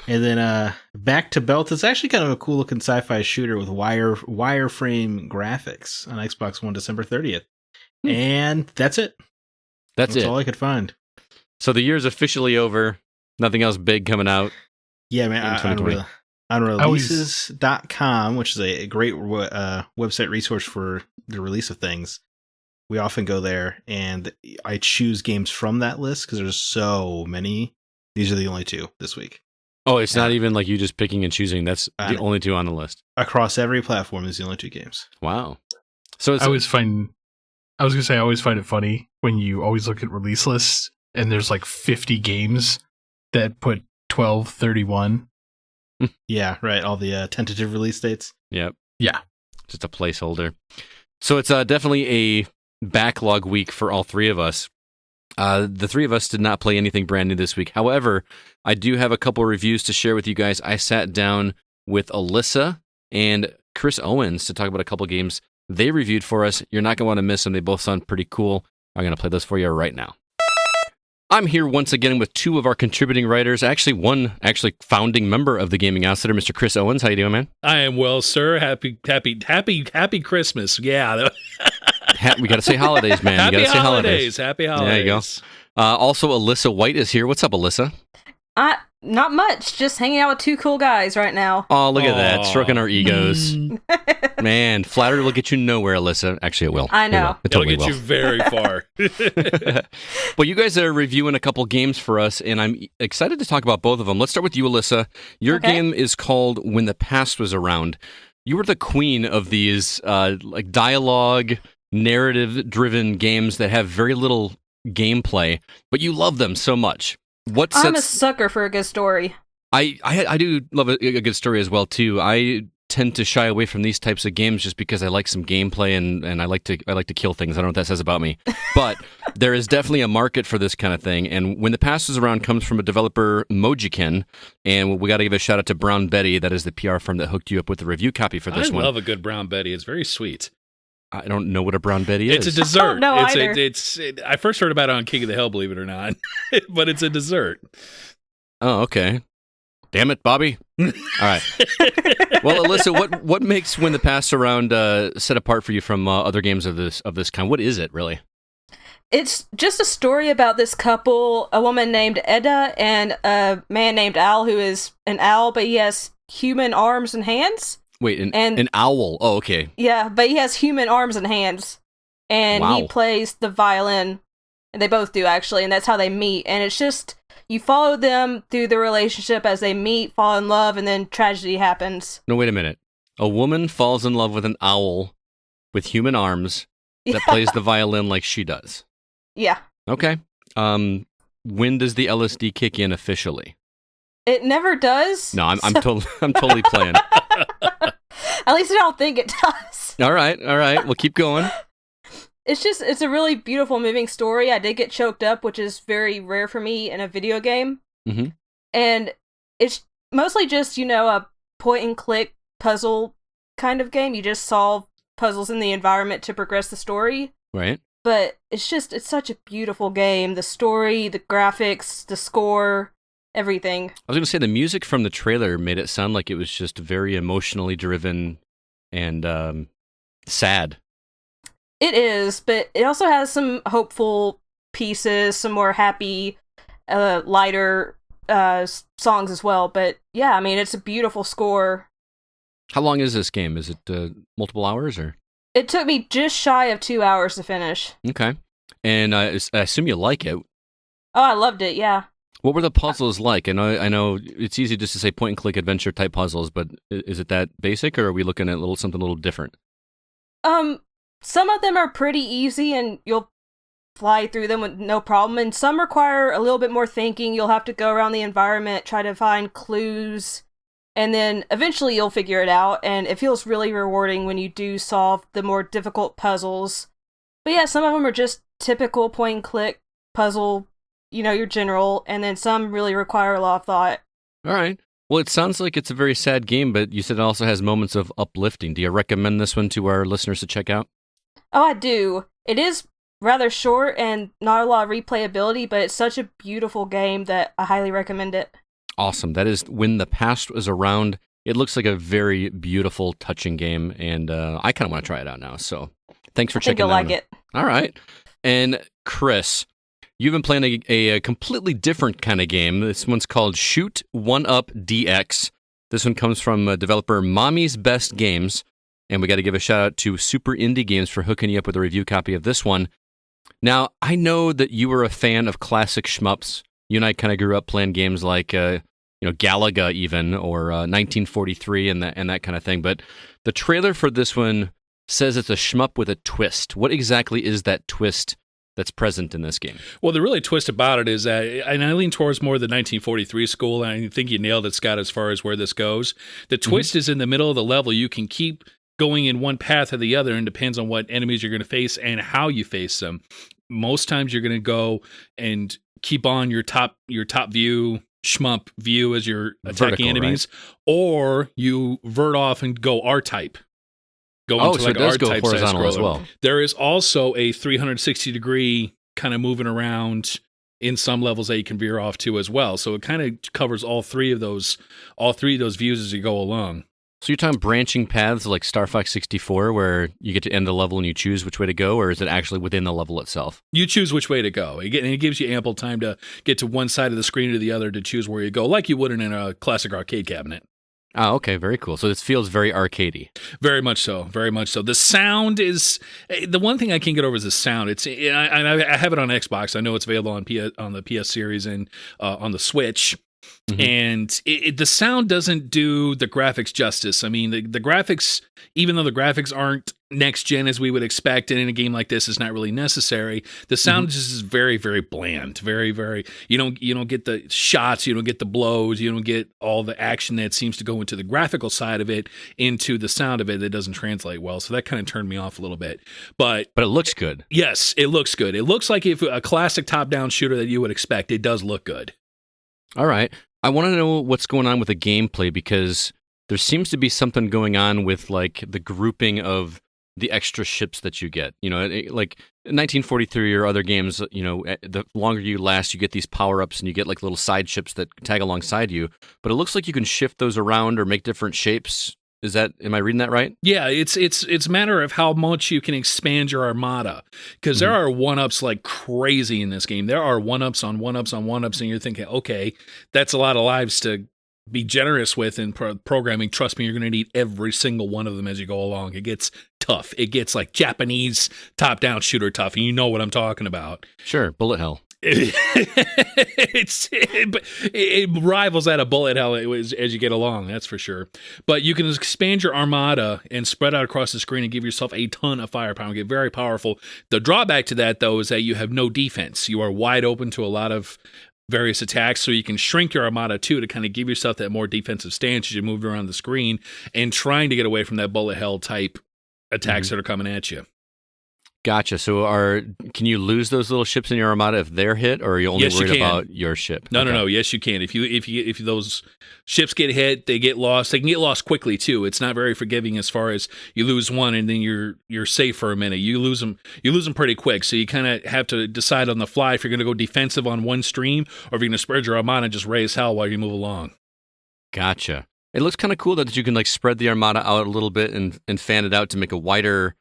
And then Back to Belt is actually kind of a cool looking sci-fi shooter with wireframe graphics on Xbox One December 30th. And that's it. That's all I could find. So the year's officially over. Nothing else big coming out. Yeah, man. On releases.com, which is a great website resource for the release of things, we often go there, and I choose games from that list because there's so many. These are the only two this week. Oh, it's not even like you just picking and choosing. That's the only two on the list. Across every platform is the only 2 games. Wow. So it's, I always find it funny when you always look at release lists and there's like 50 games that put 12/31. Yeah, right. All the tentative release dates. Yep. Yeah. Just a placeholder. So it's definitely a backlog week for all 3 of us. The 3 of us did not play anything brand new this week. However, I do have a couple reviews to share with you guys. I sat down with Alyssa and Chris Owens to talk about a couple games they reviewed for us. You're not going to want to miss them. They both sound pretty cool. I'm going to play those for you right now. I'm here once again with 2 of our contributing writers. Actually, one founding member of the Gaming Outsider, Mr. Chris Owens. How you doing, man? I am well, sir. Happy Christmas. Yeah. We got to say holidays, man. Happy you got to say holidays. Happy holidays. There you go. Also, Alyssa White is here. What's up, Alyssa? Not much. Just hanging out with 2 cool guys right now. Oh, look at that. Stroking our egos. Man, flattery will get you nowhere, Alyssa. Actually, it will. I know. It totally It'll get you very far. Well, you guys are reviewing a couple games for us, and I'm excited to talk about both of them. Let's start with you, Alyssa. Your game is called When the Past Was Around. You were the queen of these like dialogue, narrative-driven games that have very little gameplay, but you love them so much. I'm a sucker for a good story. I do love a good story as well too. I tend to shy away from these types of games just because I like some gameplay and I like to kill things. I don't know what that says about me, but there is definitely a market for this kind of thing. And When the Past Is Around comes from a developer, Mojiken, and we got to give a shout out to Brown Betty. That is the PR firm that hooked you up with the review copy for this one. I love a good Brown Betty. It's very sweet. I don't know what a Brown Betty is. It's a dessert. No, I first heard about it on King of the Hill, believe it or not, but it's a dessert. Oh, okay. Damn it, Bobby. All right. Well, Alyssa, what makes When the Past Around set apart for you from other games of this kind? What is it, really? It's just a story about this couple, a woman named Edda and a man named Al, who is an owl, but he has human arms and hands. Wait, an owl. Oh, okay. Yeah, but he has human arms and hands. And he plays the violin. And they both do, actually, and that's how they meet. And it's just, you follow them through the relationship as they meet, fall in love, and then tragedy happens. No, wait a minute. A woman falls in love with an owl with human arms that plays the violin like she does. Yeah. Okay. When does the LSD kick in officially? It never does. No, I'm totally playing. At least I don't think it does. All right. Well, keep going. It's a really beautiful, moving story. I did get choked up, which is very rare for me in a video game. Mm-hmm. And it's mostly just, a point-and-click puzzle kind of game. You just solve puzzles in the environment to progress the story. Right. But it's such a beautiful game. The story, the graphics, the score, everything. I was going to say the music from the trailer made it sound like it was just very emotionally driven and sad. It is, but it also has some hopeful pieces, some more happy, lighter songs as well. But yeah, I mean, it's a beautiful score. How long is this game? Is it multiple hours or? It took me just shy of 2 hours to finish. Okay. And I assume you like it. Oh, I loved it, yeah. What were the puzzles like? I know it's easy just to say point-and-click adventure type puzzles, but is it that basic, or are we looking at something a little different? Some of them are pretty easy, and you'll fly through them with no problem, and some require a little bit more thinking. You'll have to go around the environment, try to find clues, and then eventually you'll figure it out, and it feels really rewarding when you do solve the more difficult puzzles. But yeah, some of them are just typical point-and-click puzzle, your general, and then some really require a lot of thought. All right. Well, it sounds like it's a very sad game, but you said it also has moments of uplifting. Do you recommend this one to our listeners to check out? Oh, I do. It is rather short and not a lot of replayability, but it's such a beautiful game that I highly recommend it. Awesome. That is When the Past Was Around. It looks like a very beautiful, touching game, and I kind of want to try it out now. So thanks for checking it out. I think you'll like it. All right. And Chris, you've been playing a completely different kind of game. This one's called Shoot 1 Up DX. This one comes from developer Mommy's Best Games. And we got to give a shout out to Super Indie Games for hooking you up with a review copy of this one. Now, I know that you were a fan of classic shmups. You and I kind of grew up playing games like, Galaga even, or 1943 and that kind of thing. But the trailer for this one says it's a shmup with a twist. What exactly is that twist that's present in this game? Well, the really twist about it is that, and I lean towards more the 1943 school, and I think you nailed it, Scott, as far as where this goes. The twist is in the middle of the level. You can keep going in one path or the other, and depends on what enemies you're going to face and how you face them. Most times you're going to go and keep on your top view, shmup view as you're attacking Vertical, enemies, or you vert off and go R-type. Go into so it does go R-type horizontal side-scroller. as well. There is also a 360-degree kind of moving around in some levels that you can veer off to as well. So it kind of covers all three of those views as you go along. So you're talking branching paths like Star Fox 64, where you get to end the level and you choose which way to go, or is it actually within the level itself? You choose which way to go. And it gives you ample time to get to one side of the screen or the other to choose where you go, like you would in a classic arcade cabinet. Oh, okay, very cool. So this feels very arcadey. Very much so, very much so. The sound is the one thing I can't get over is the sound. I have it on Xbox. I know it's available on the PS series and on the Switch. And the sound doesn't do the graphics justice. I mean, the graphics, even though the graphics aren't next gen as we would expect, and in a game like this is not really necessary, the sound just is very, very bland. Very, very. You don't get the shots, you don't get the blows, you don't get all the action that seems to go into the graphical side of it into the sound of it that doesn't translate well. So that kind of turned me off a little bit. But it looks good. Yes, it looks good. It looks like if a classic top-down shooter that you would expect. It does look good. All right. I want to know what's going on with the gameplay, because there seems to be something going on with like the grouping of the extra ships that you get. Like 1943 or other games, the longer you last, you get these power-ups and you get like little side ships that tag alongside you. But it looks like you can shift those around or make different shapes. Am I reading that right? Yeah, it's a matter of how much you can expand your armada, because there are one-ups like crazy in this game. There are one-ups on one-ups on one-ups, and you're thinking, okay, that's a lot of lives to be generous with in programming. Trust me, you're going to need every single one of them as you go along. It gets tough. It gets like Japanese top-down shooter tough, and you know what I'm talking about. Sure, bullet hell. It rivals that of bullet hell as you get along, that's for sure. But you can expand your armada and spread out across the screen and give yourself a ton of firepower and get very powerful. The drawback to that, though, is that you have no defense. You are wide open to a lot of various attacks, so you can shrink your armada too to kind of give yourself that more defensive stance as you move around the screen and trying to get away from that bullet hell type attacks that are coming at you. Gotcha. So can you lose those little ships in your armada if they're hit, or are you only worried about your ship? No. Yes, you can. If those ships get hit, they get lost. They can get lost quickly too. It's not very forgiving as far as you lose one and then you're safe for a minute. You lose them pretty quick. So you kind of have to decide on the fly if you're going to go defensive on one stream or if you're going to spread your armada and just raise hell while you move along. Gotcha. It looks kind of cool that you can like spread the armada out a little bit and fan it out to make a wider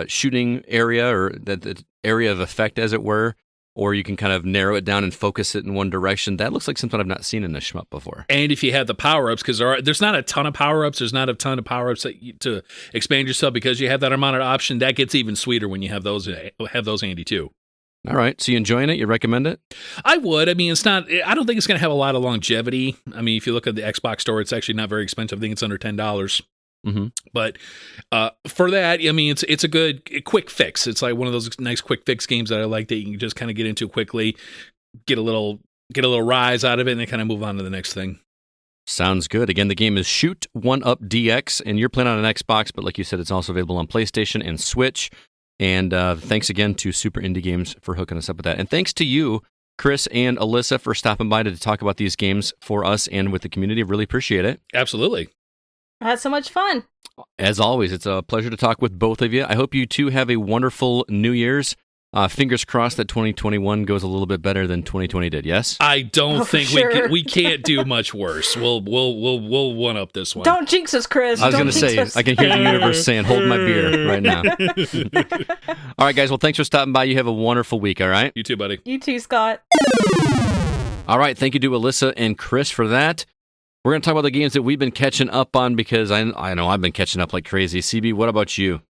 shooting area, or the area of effect, as it were, or you can kind of narrow it down and focus it in one direction. That looks like something I've not seen in a shmup before. And if you have the power-ups, because there's not a ton of power-ups, to expand yourself, because you have that armada option, that gets even sweeter when you have those handy too. All right, so you enjoying it? You recommend it? I would. I mean, I don't think it's going to have a lot of longevity. I mean, if you look at the Xbox store, it's actually not very expensive. I think it's under $10. But for that, I mean, it's a good quick fix. It's like one of those nice quick fix games that I like that you can just kind of get into quickly, get a little rise out of it, and then kind of move on to the next thing. Sounds good. Again, the game is Shoot 1 Up DX, and you're playing on an Xbox, but like you said, it's also available on PlayStation and Switch. And thanks again to Super Indie Games for hooking us up with that. And thanks to you, Chris and Alyssa, for stopping by to talk about these games for us and with the community. Really appreciate it. Absolutely. I had so much fun. As always, it's a pleasure to talk with both of you. I hope you two have a wonderful New Year's. Fingers crossed that 2021 goes a little bit better than 2020 did. Yes. I don't think we can't do much worse. We'll one up this one. Don't jinx us, Chris. I was going to say, I can hear the universe saying, "Hold my beer" right now. All right, guys. Well, thanks for stopping by. You have a wonderful week. All right. You too, buddy. You too, Scott. All right. Thank you to Alyssa and Chris for that. We're going to talk about the games that we've been catching up on, because I know I've been catching up like crazy. CB, what about you?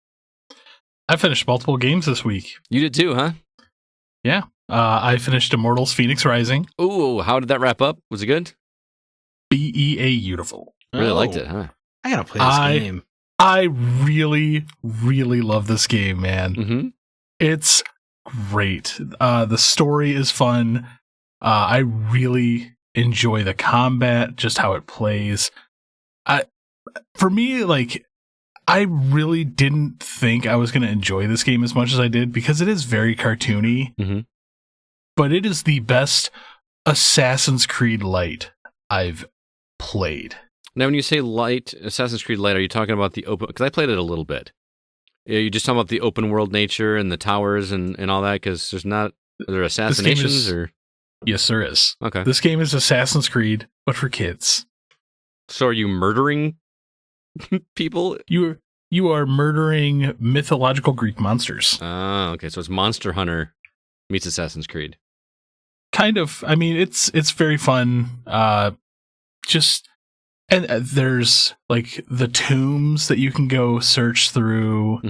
I finished multiple games this week. You did too, huh? Yeah. I finished Immortals Phoenix Rising. Ooh, how did that wrap up? Was it good? beautiful. Really liked it, huh? I gotta play this game. I really, really love this game, man. Mm-hmm. It's great. The story is fun. I really enjoy the combat, just how it plays. For me, like, I really didn't think I was going to enjoy this game as much as I did because it is very cartoony. Mm-hmm. But it is the best Assassin's Creed Light I've played. Now, when you say light, Assassin's Creed Light, are you talking about the open? Because I played it a little bit. Are you just talking about the open world nature and the towers and all that? Because are there assassinations or? Yes, there is. Okay. This game is Assassin's Creed, but for kids. So are you murdering people? You are murdering mythological Greek monsters. Oh, okay. So it's Monster Hunter meets Assassin's Creed. Kind of. I mean, it's very fun. And there's like the tombs that you can go search through,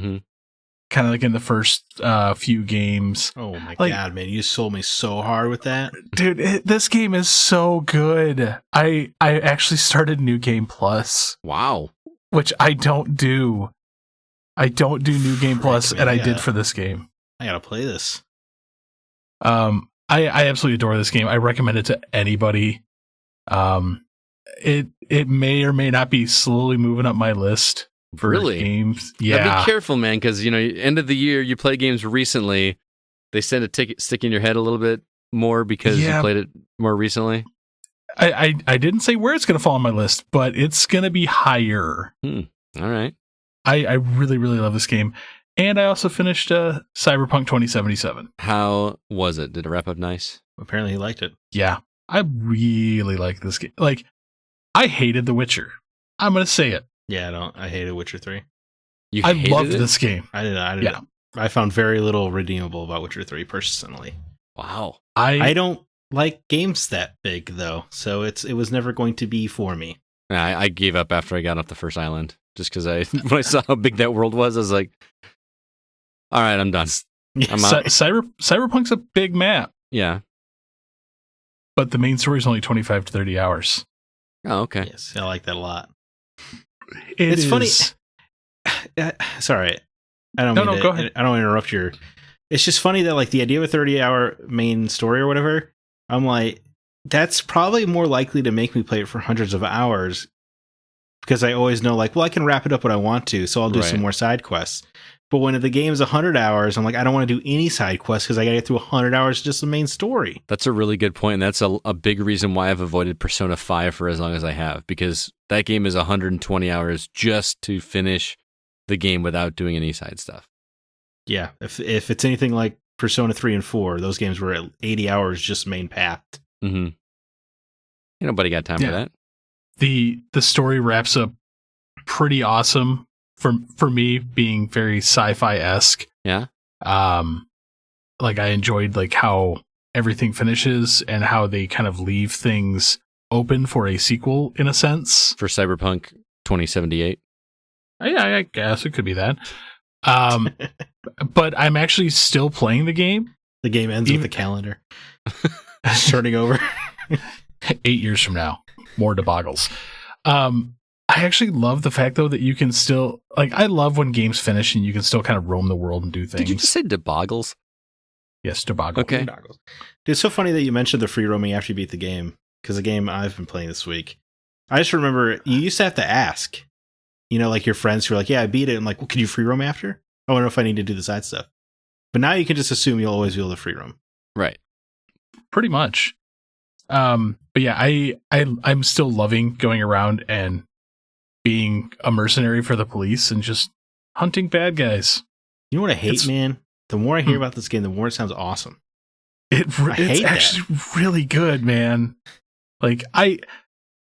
kind of like in the first few games. Oh my god, man! You sold me so hard with that, dude. This game is so good. I actually started New Game Plus. Wow. Which I don't do. I don't do New Game Plus, and I did for this game. I gotta play this. I absolutely adore this game. I recommend it to anybody. It may or may not be slowly moving up my list for games. Yeah. Now be careful, man, because end of the year you play games recently, they send a stick in your head a little bit more because you played it more recently. I didn't say where it's going to fall on my list, but it's going to be higher. All right. I really, really love this game. And I also finished Cyberpunk 2077. How was it? Did it wrap up nice? Apparently he liked it. Yeah. I really like this game. Like, I hated The Witcher. I'm going to say it. Yeah, I hated Witcher 3. I loved this game. I did. Yeah. I found very little redeemable about Witcher 3 personally. Wow. I don't like games that big though, so it was never going to be for me. I gave up after I got off the first island, just because when I saw how big that world was, I was like, all right, I'm done. I'm out. Cyberpunk's a big map. Yeah. But the main story is only 25 to 30 hours. Oh, okay. Yes, I like that a lot. It's funny. Sorry. I don't mean go ahead. I don't interrupt your. It's just funny that like the idea of a 30-hour main story or whatever, I'm like, that's probably more likely to make me play it for hundreds of hours because I always know like, well, I can wrap it up when I want to, so I'll do some more side quests. But when the game is 100 hours, I'm like, I don't want to do any side quests because I got to get through 100 hours just the main story. That's a really good point, and that's a big reason why I've avoided Persona 5 for as long as I have, because that game is 120 hours just to finish the game without doing any side stuff. Yeah, if it's anything like Persona 3 and 4, those games were at 80 hours just main path. Mm-hmm. Ain't nobody got time for that. The story wraps up pretty awesome. For me, being very sci-fi-esque. Yeah. Like I enjoyed like how everything finishes and how they kind of leave things open for a sequel in a sense. For Cyberpunk 2078. Yeah, I guess it could be that. But I'm actually still playing the game. The game ends with the calendar turning over. 8 years from now, more debaggles. I actually love the fact, though, that you can still... Like, I love when games finish and you can still kind of roam the world and do things. Did you just say debaggles? Yes, debaggles. Okay. Dude, it's so funny that you mentioned the free roaming after you beat the game, because the game I've been playing this week, I just remember you used to have to ask, like your friends who were like, yeah, I beat it. I'm like, well, can you free roam after? I wonder if I need to do the side stuff. But now you can just assume you'll always be able to free roam. Right. Pretty much. But yeah, I'm still loving going around and being a mercenary for the police and just hunting bad guys. You know what I hate, man? The more I hear about this game, the more it sounds awesome. It's actually really good, man. Like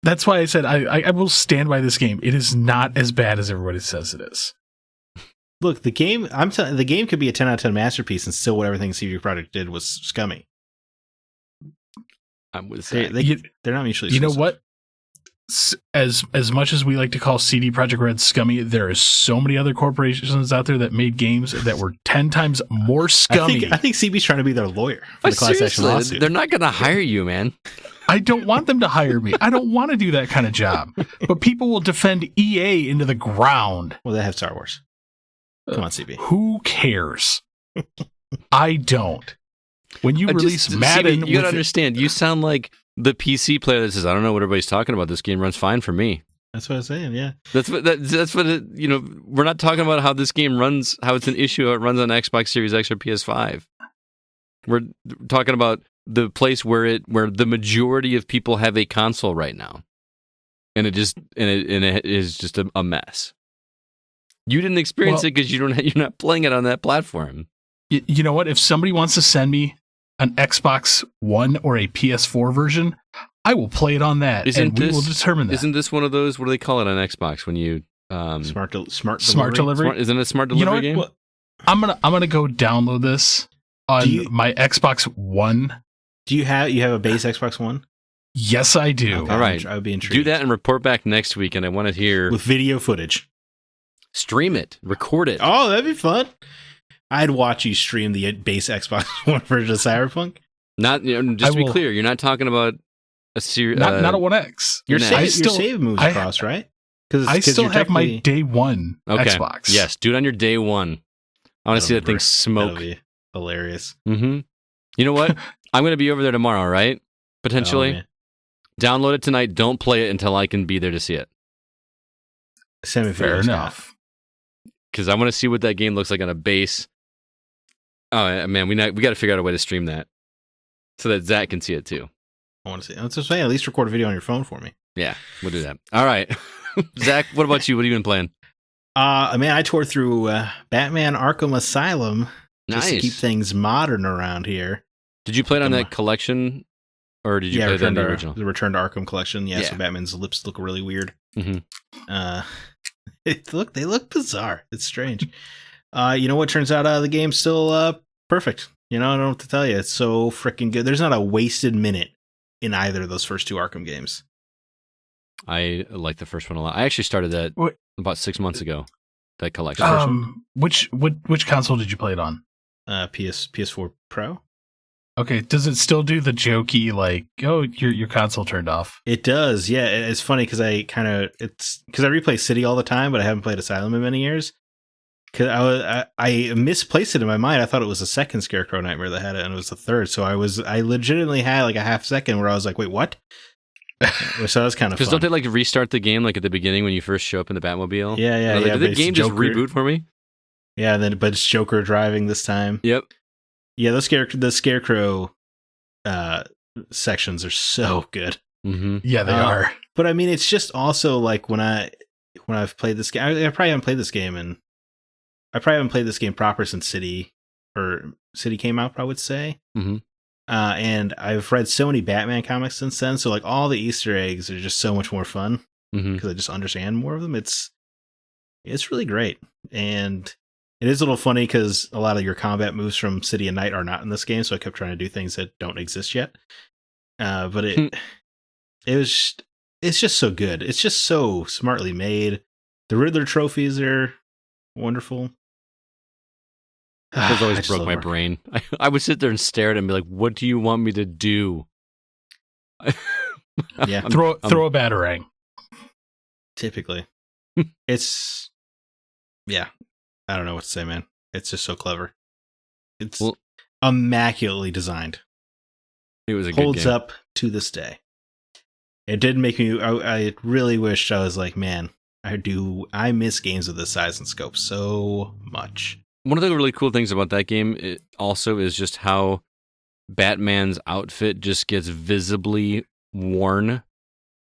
that's why I said I will stand by this game. It is not as bad as everybody says it is. Look, the game, the game could be a 10 out of 10 masterpiece and still what everything CD Projekt did was scummy. I'm with Zack. They're not mutually exclusive. You know what? as much as we like to call CD Projekt Red scummy, there is so many other corporations out there that made games that were 10 times more scummy. I think CB's trying to be their lawyer for the class action lawsuit. They're not going to hire you, man. I don't want them to hire me. I don't want to do that kind of job. But people will defend EA into the ground. Well, they have Star Wars. Come on, CB. Who cares? I don't. When you release Madden, CB, you got to understand. You sound like the PC player that says, "I don't know what everybody's talking about. This game runs fine for me." That's what I'm saying. Yeah, that's what it, we're not talking about how this game runs, how it's an issue, how it runs on Xbox Series X or PS5. We're talking about the place where the majority of people have a console right now, and it is just a mess. You didn't experience it because you're not playing it on that platform. You know what? If somebody wants to send me an Xbox One or a PS4 version, I will play it on that, we will determine that. Isn't this one of those? What do they call it on Xbox when you smart delivery? Isn't it a smart delivery game? Well, I'm gonna go download this on my Xbox One. Do you have a base Xbox One? Yes, I do. Okay, all right, I would be intrigued. Do that and report back next week, and I want to hear with video footage. Stream it, record it. Oh, that'd be fun. I'd watch you stream the base Xbox One version of Cyberpunk. Not, just to be clear, you're not talking about a series. Not a One X. Your save moves across, right? Because I still have my day one Xbox. Yes, do it on your day one. I want to see that thing smoke. That'll be hilarious. Mm-hmm. You know what? I'm going to be over there tomorrow, right? Potentially. Download it tonight. Don't play it until I can be there to see it. Fair enough. Because I want to see what that game looks like on a base. Oh man, we got to figure out a way to stream that so that Zack can see it too. I want to see. Let's just say at least record a video on your phone for me. Yeah, we'll do that. All right, Zack. What about you? What have you been playing? Man, I tore through Batman: Arkham Asylum just to keep things modern around here. Did you play it on that collection, or did you play it on the original? The Return to Arkham collection. Yeah, so Batman's lips look really weird. Mm-hmm. They look bizarre. It's strange. You know what? Turns out the game's still perfect. I don't know what to tell you. It's so freaking good. There's not a wasted minute in either of those first two Arkham games. I like the first one a lot. I actually started that about 6 months ago. That collection. Which console did you play it on? PS4 Pro. Okay. Does it still do the jokey your console turned off? It does. Yeah, it's funny because I replay City all the time, but I haven't played Asylum in many years. Because I misplaced it in my mind. I thought it was the second Scarecrow Nightmare that had it, and it was the third. So I legitimately had like a half second where I was like, "Wait, what?" So that was kind of fun. Because don't they restart the game at the beginning when you first show up in the Batmobile? Yeah. Did the game just reboot for me? Yeah, but it's Joker driving this time. Yep. Yeah, the Scarecrow sections are so good. Mm-hmm. Yeah, they are. But I mean, it's just also like when I've played this game, I probably haven't played this game proper since City came out, I would say. Mm-hmm. And I've read so many Batman comics since then, so like all the Easter eggs are just so much more fun because I just understand more of them. It's really great, and it is a little funny because a lot of your combat moves from City and Night are not in this game, so I kept trying to do things that don't exist yet. But it's just so good. It's just so smartly made. The Riddler trophies are wonderful. Those always broke my brain. I would sit there and stare at it and be like, "What do you want me to do?" Yeah, throw a batarang. Typically, it's I don't know what to say, man. It's just so clever. It's immaculately designed. It was a good game. Holds up to this day. It did make me. I really wished I was like, man. I miss games of this size and scope so much. One of the really cool things about that game also is just how Batman's outfit just gets visibly worn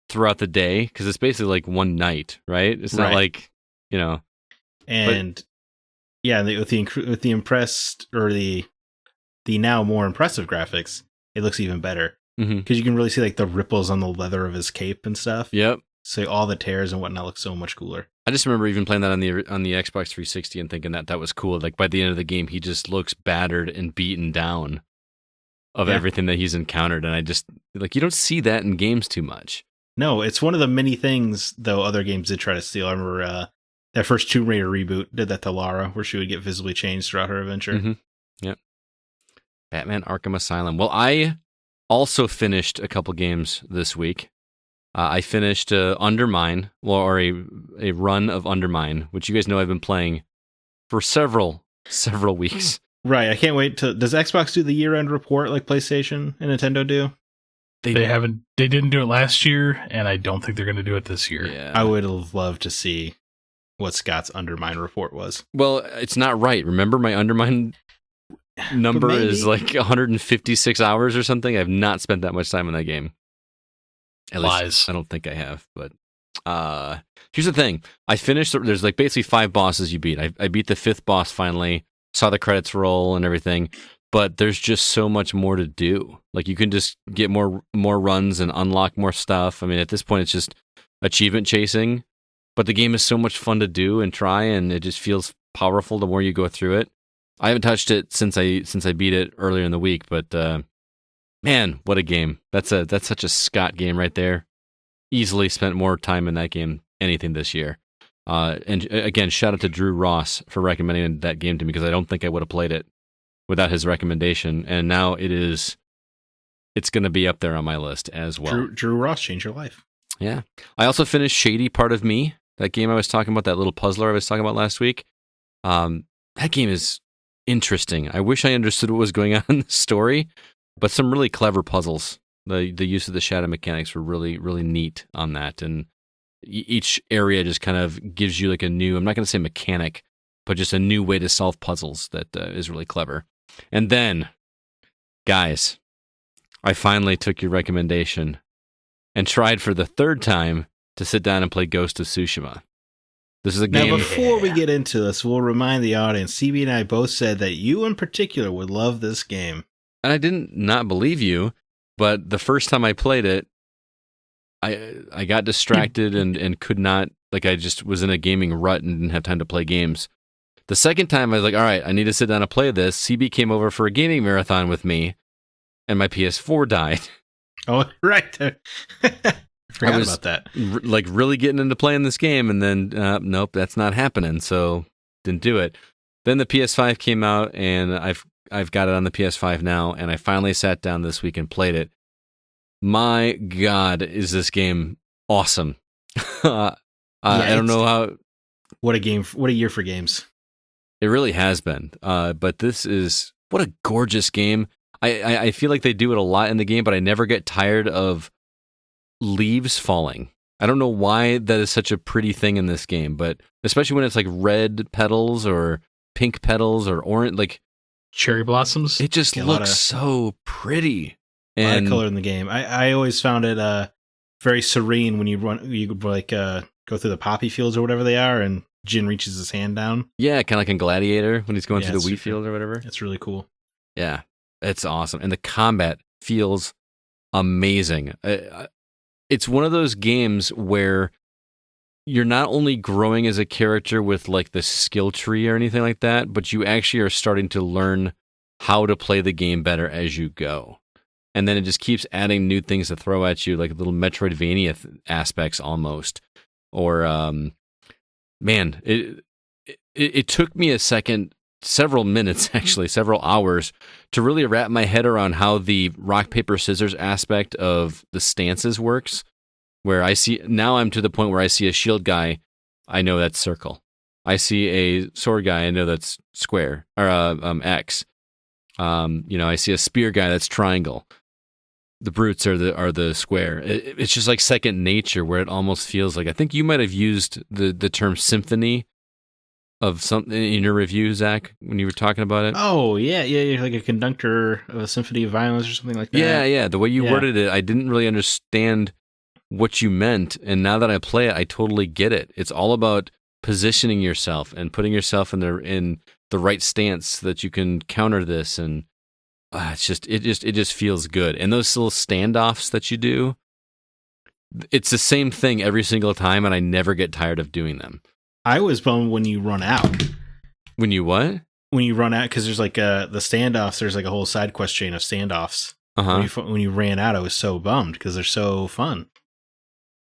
throughout the day because it's basically like one night, right? It's not like, And with the impressed or the now more impressive graphics, it looks even better because you can really see like the ripples on the leather of his cape and stuff. Yep. So all the tears and whatnot look so much cooler. I just remember even playing that on the Xbox 360 and thinking that was cool. Like by the end of the game, he just looks battered and beaten down of everything that he's encountered, and I just you don't see that in games too much. No, it's one of the many things, though, other games did try to steal. I remember that first Tomb Raider reboot did that to Lara, where she would get visibly changed throughout her adventure. Mm-hmm. Yep. Batman Arkham Asylum. Well, I also finished a couple games this week. I finished Undermine, or a run of Undermine, which you guys know I've been playing for several weeks. Right, I can't wait to... Does Xbox do the year-end report like PlayStation and Nintendo do? They haven't. They didn't do it last year, and I don't think they're going to do it this year. Yeah. I would have loved to see what Scott's Undermine report was. Well, it's not right. Remember, my Undermine number is like 156 hours or something. I've not spent that much time in that game. At Lies. least I don't think I have. But here's the thing. I finished. There's like basically 5 bosses you beat. I beat the 5th boss finally. Saw the credits roll and everything. But there's just so much more to do. Like you can just get more runs and unlock more stuff. I mean, at this point, it's just achievement chasing. But the game is so much fun to do and try, and it just feels powerful the more you go through it. I haven't touched it since I beat it earlier in the week, but man, what a game! That's such a Scott game right there. Easily spent more time in that game anything this year. And again, shout out to Drew Ross for recommending that game to me, because I don't think I would have played it without his recommendation. And now it's going to be up there on my list as well. Drew Ross changed your life. Yeah. I also finished Shady Part of Me, that game I was talking about, that little puzzler I was talking about last week. That game is interesting. I wish I understood what was going on in the story, but some really clever puzzles. The use of the shadow mechanics were really, really neat on that. And each area just kind of gives you like a new, I'm not going to say mechanic, but just a new way to solve puzzles that is really clever. And then, guys, I finally took your recommendation and tried for the 3rd time to sit down and play Ghost of Tsushima. This is a game. Now, before we get into this, we'll remind the audience, CB and I both said that you in particular would love this game. And I didn't not believe you, but the first time I played it, I got distracted and could not, like I just was in a gaming rut and didn't have time to play games. The second time I was like, all right, I need to sit down and play this. CB came over for a gaming marathon with me, and my PS4 died. Oh, right. I was about that. Like really getting into playing this game, and then nope, that's not happening. So didn't do it. Then the PS5 came out, and I've got it on the PS5 now, and I finally sat down this week and played it. My God, is this game awesome? I don't know how. What a game! What a year for games! It really has been. But this is what a gorgeous game. I feel like they do it a lot in the game, but I never get tired of leaves falling. I don't know why that is such a pretty thing in this game, but especially when it's like red petals or pink petals or orange, like cherry blossoms. It just looks so pretty. A lot of color in the game. I always found it very serene when you go through the poppy fields or whatever they are, and Jin reaches his hand down. Yeah, kind of like in Gladiator when he's going through the wheat field or whatever. It's really cool. Yeah, it's awesome. And the combat feels amazing. It's one of those games where you're not only growing as a character with like the skill tree or anything like that, but you actually are starting to learn how to play the game better as you go. And then it just keeps adding new things to throw at you, like little Metroidvania aspects almost. Or, man, it took me several minutes actually, several hours to really wrap my head around how the rock, paper, scissors aspect of the stances works. Where now I'm to the point where I see a shield guy, I know that's circle. I see a sword guy, I know that's square, or X. I see a spear guy, that's triangle. The brutes are the square. It's just like second nature, where it almost feels like, I think you might have used the term symphony of something in your review, Zach, when you were talking about it. Oh yeah, like a conductor of a symphony of violence or something like that. Yeah. The way you worded it, I didn't really understand what you meant, and now that I play it, I totally get it. It's all about positioning yourself and putting yourself in the right stance so that you can counter this, and it just feels good. And those little standoffs that you do, it's the same thing every single time, and I never get tired of doing them. I was bummed when you run out. When you what? When you run out, because there's like the standoffs. There's like a whole side quest chain of standoffs. Uh-huh. When you ran out, I was so bummed because they're so fun.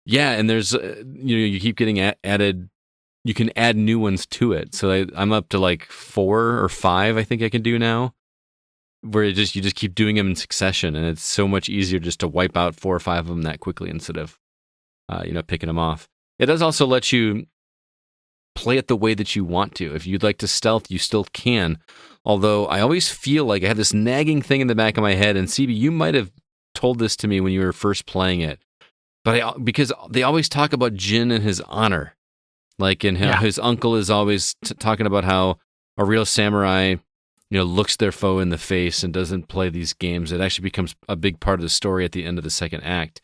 Yeah, and there's you keep getting added. You can add new ones to it. So I'm up to like 4 or 5. I think I can do now. Where you just keep doing them in succession, and it's so much easier just to wipe out 4 or 5 of them that quickly instead of picking them off. It does also let you play it the way that you want to. If you'd like to stealth, you still can. Although I always feel like I have this nagging thing in the back of my head, and CB, you might have told this to me when you were first playing it, but because they always talk about Jin and his honor, like, and how his uncle is always talking about how a real samurai, looks their foe in the face and doesn't play these games. It actually becomes a big part of the story at the end of the second act,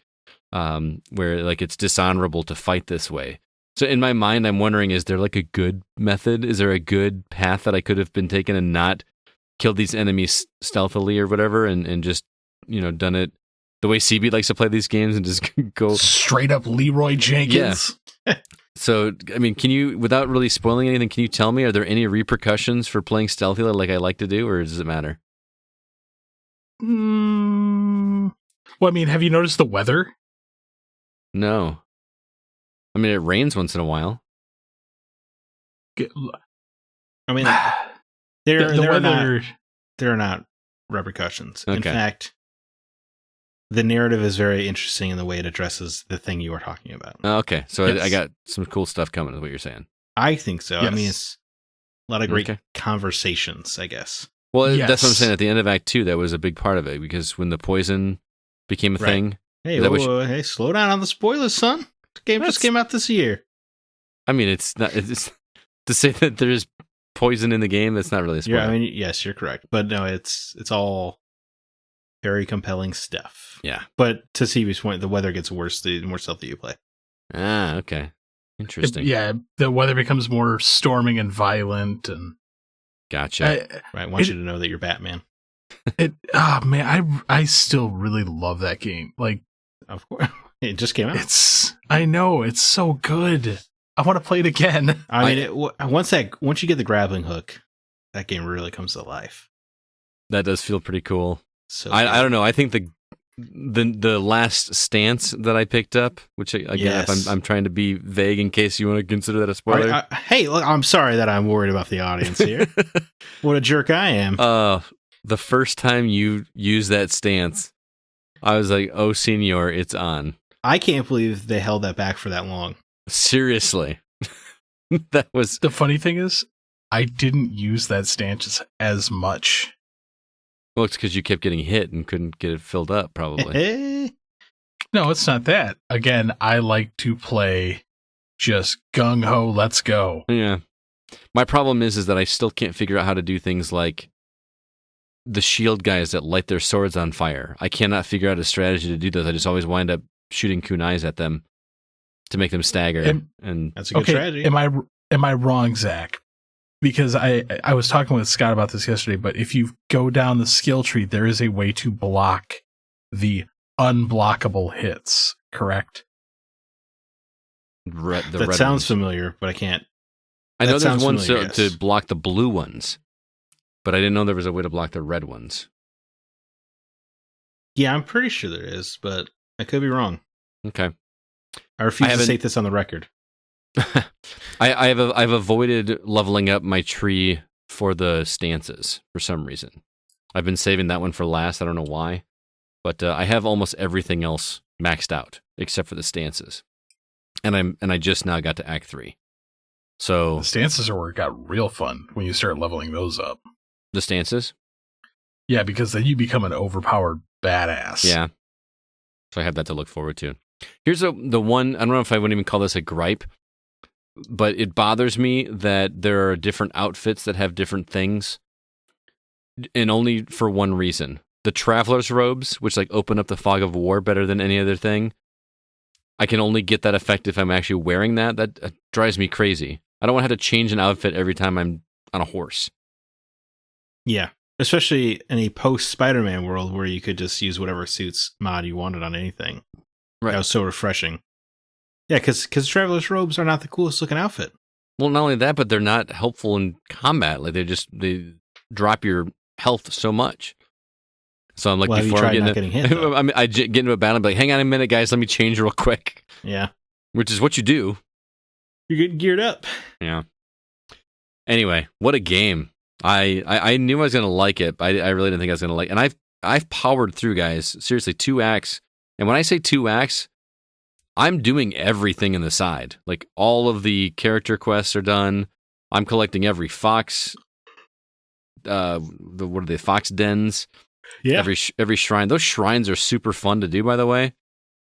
where like it's dishonorable to fight this way. So in my mind, I'm wondering, is there like a good method? Is there a good path that I could have been taken and not killed these enemies stealthily or whatever, and just, done it the way CB likes to play these games and just go straight up Leroy Jenkins? Yeah. So, I mean, can you, without really spoiling anything, can you tell me, are there any repercussions for playing stealthily like I like to do, or does it matter? Well, I mean, have you noticed the weather? No. I mean, it rains once in a while. I mean, there are not repercussions. Okay. In fact, the narrative is very interesting in the way it addresses the thing you were talking about. Okay, so Yes. I got some cool stuff coming, is what you're saying. I think so. Yes. I mean, it's a lot of great Okay. conversations, I guess. Well, Yes. that's what I'm saying. At the end of Act 2, that was a big part of it, because when the poison became a Right. thing, Hey, Is that what you- hey, slow down on the spoilers, son. The game just came out this year. I mean, it's not, it's to say that there's poison in the game, that's not really a spoiler. Yeah, I mean, yes, you're correct. But no, it's all very compelling stuff. Yeah. But to CB's point, the weather gets worse the more stealthy you play. Ah, okay. Interesting. The weather becomes more storming and violent, and Gotcha. Right? I want you to know that you're Batman. I still really love that game. Like, Of course. It just came out. I know it's so good. I want to play it again. I mean, once you get the grappling hook, that game really comes to life. That does feel pretty cool. So I don't know. I think the last stance that I picked up, which again, Yes. if I'm trying to be vague in case you want to consider that a spoiler. Hey, look, I'm sorry that I'm worried about the audience here. What a jerk I am. The first time you used that stance, I was like, "Oh, senor, it's on." I can't believe they held that back for that long. Seriously, that was The funny thing is, I didn't use that stance as much. well. It's because you kept getting hit and couldn't get it filled up, probably. No, it's not that. Again, I like to play just gung ho, let's go. Yeah. My problem is that I still can't figure out how to do things like the shield guys that light their swords on fire. I cannot figure out a strategy to do those. I just always wind up shooting kunais at them to make them stagger. And That's a good strategy. Am I wrong, Zach? Because I was talking with Scott about this yesterday, but if you go down the skill tree, there is a way to block the unblockable hits, correct? the That red sounds ones. familiar, but I can't. I know that there's sounds one familiar, to yes. block the blue ones, but I didn't know there was a way to block the red ones. Yeah, I'm pretty sure there is, but I could be wrong. Okay. I refuse to haven't- state this on the record. I've avoided leveling up my tree for the stances for some reason. I've been saving that one for last. I don't know why, but I have almost everything else maxed out except for the stances, and I just now got to Act 3. So The stances are where it got real fun when you start leveling those up. the stances, Yeah, because then you become an overpowered badass. yeah. So I have that to look forward to. Here's the one. I don't know if I would even call this a gripe, but it bothers me that there are different outfits that have different things, and only for one reason. The traveler's robes, which like open up the fog of war better than any other thing. I can only get that effect if I'm actually wearing that. That drives me crazy. I don't want to have to change an outfit every time I'm on a horse. Yeah, especially in a post Spider-Man world where you could just use whatever suits mod you wanted on anything. Right. That was so refreshing. Yeah, because Traveler's robes are not the coolest looking outfit. Well, not only that, but they're not helpful in combat. Like they drop your health so much. So I'm like, Well, have you before I'm tried getting, not getting hit, though? I get into a battle, I'm like, hang on a minute, guys, let me change real quick. Yeah. which is what you do. You're getting geared up. Yeah. Anyway, what a game. I knew I was going to like it, but I really didn't think I was going to like it. And I've powered through, guys. Seriously, 2 acts. And when I say 2 acts, I'm doing everything in the side. Like, all of the character quests are done. I'm collecting every fox. What are they? Fox dens. Yeah. Every shrine. Those shrines are super fun to do, by the way.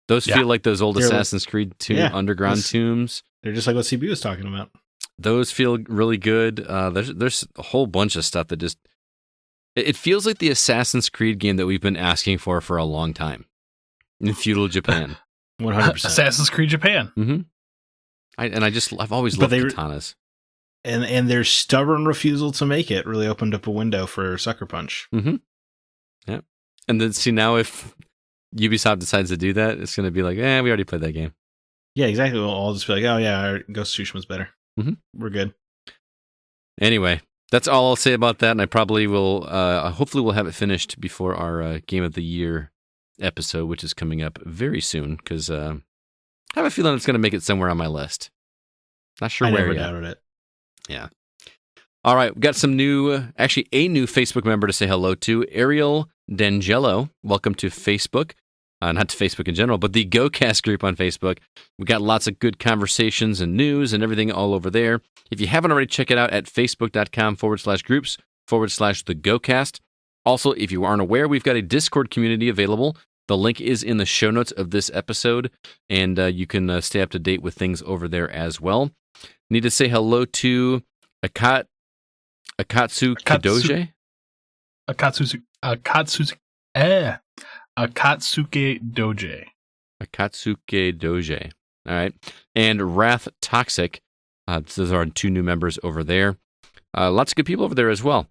Those feel like those old They're Assassin's Creed underground tombs. They're just like what CB was talking about. Those feel really good. There's a whole bunch of stuff that just... It feels like the Assassin's Creed game that we've been asking for a long time in feudal Japan. 100%. Assassin's Creed Japan. Mm-hmm. I've always loved katanas. And their stubborn refusal to make it really opened up a window for Sucker Punch. Mm-hmm. Yeah. And then see, now if Ubisoft decides to do that, it's going to be like, we already played that game. Yeah, exactly. We'll all just be like, oh yeah, Ghost of Tsushima's better. Mm-hmm. We're good. Anyway, that's all I'll say about that, and I probably will, hopefully we'll have it finished before our Game of the Year episode, which is coming up very soon, because I have a feeling it's going to make it somewhere on my list. Not sure where yet. I never doubted it. Yeah. All right, we got some a new Facebook member to say hello to, Ariel D'Angelo. Welcome to Facebook. Not to Facebook in general, but the GoCast group on Facebook. We got lots of good conversations and news and everything all over there. If you haven't already, check it out at facebook.com/groups/the GoCast. Also, if you aren't aware, we've got a Discord community available. The link is in the show notes of this episode, and you can stay up to date with things over there as well. Need to say hello to Akatsu Kidoge? Akatsuke Doge. Akatsuke Doge. All right. And Wrath Toxic. Those are 2 new members over there. Lots of good people over there as well.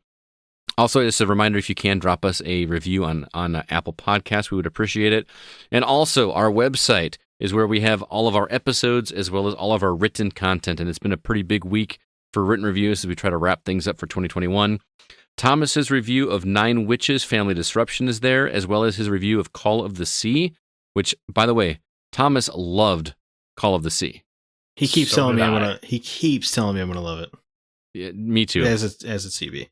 Also, just a reminder, if you can, drop us a review on Apple Podcasts. We would appreciate it. And also, our website is where we have all of our episodes as well as all of our written content. And it's been a pretty big week for written reviews as we try to wrap things up for 2021. Thomas's review of 9 Witches Family Disruption is there, as well as his review of Call of the Sea, which, by the way, Thomas loved Call of the Sea. He keeps telling me I'm gonna love it. Yeah, me too. As it's CB.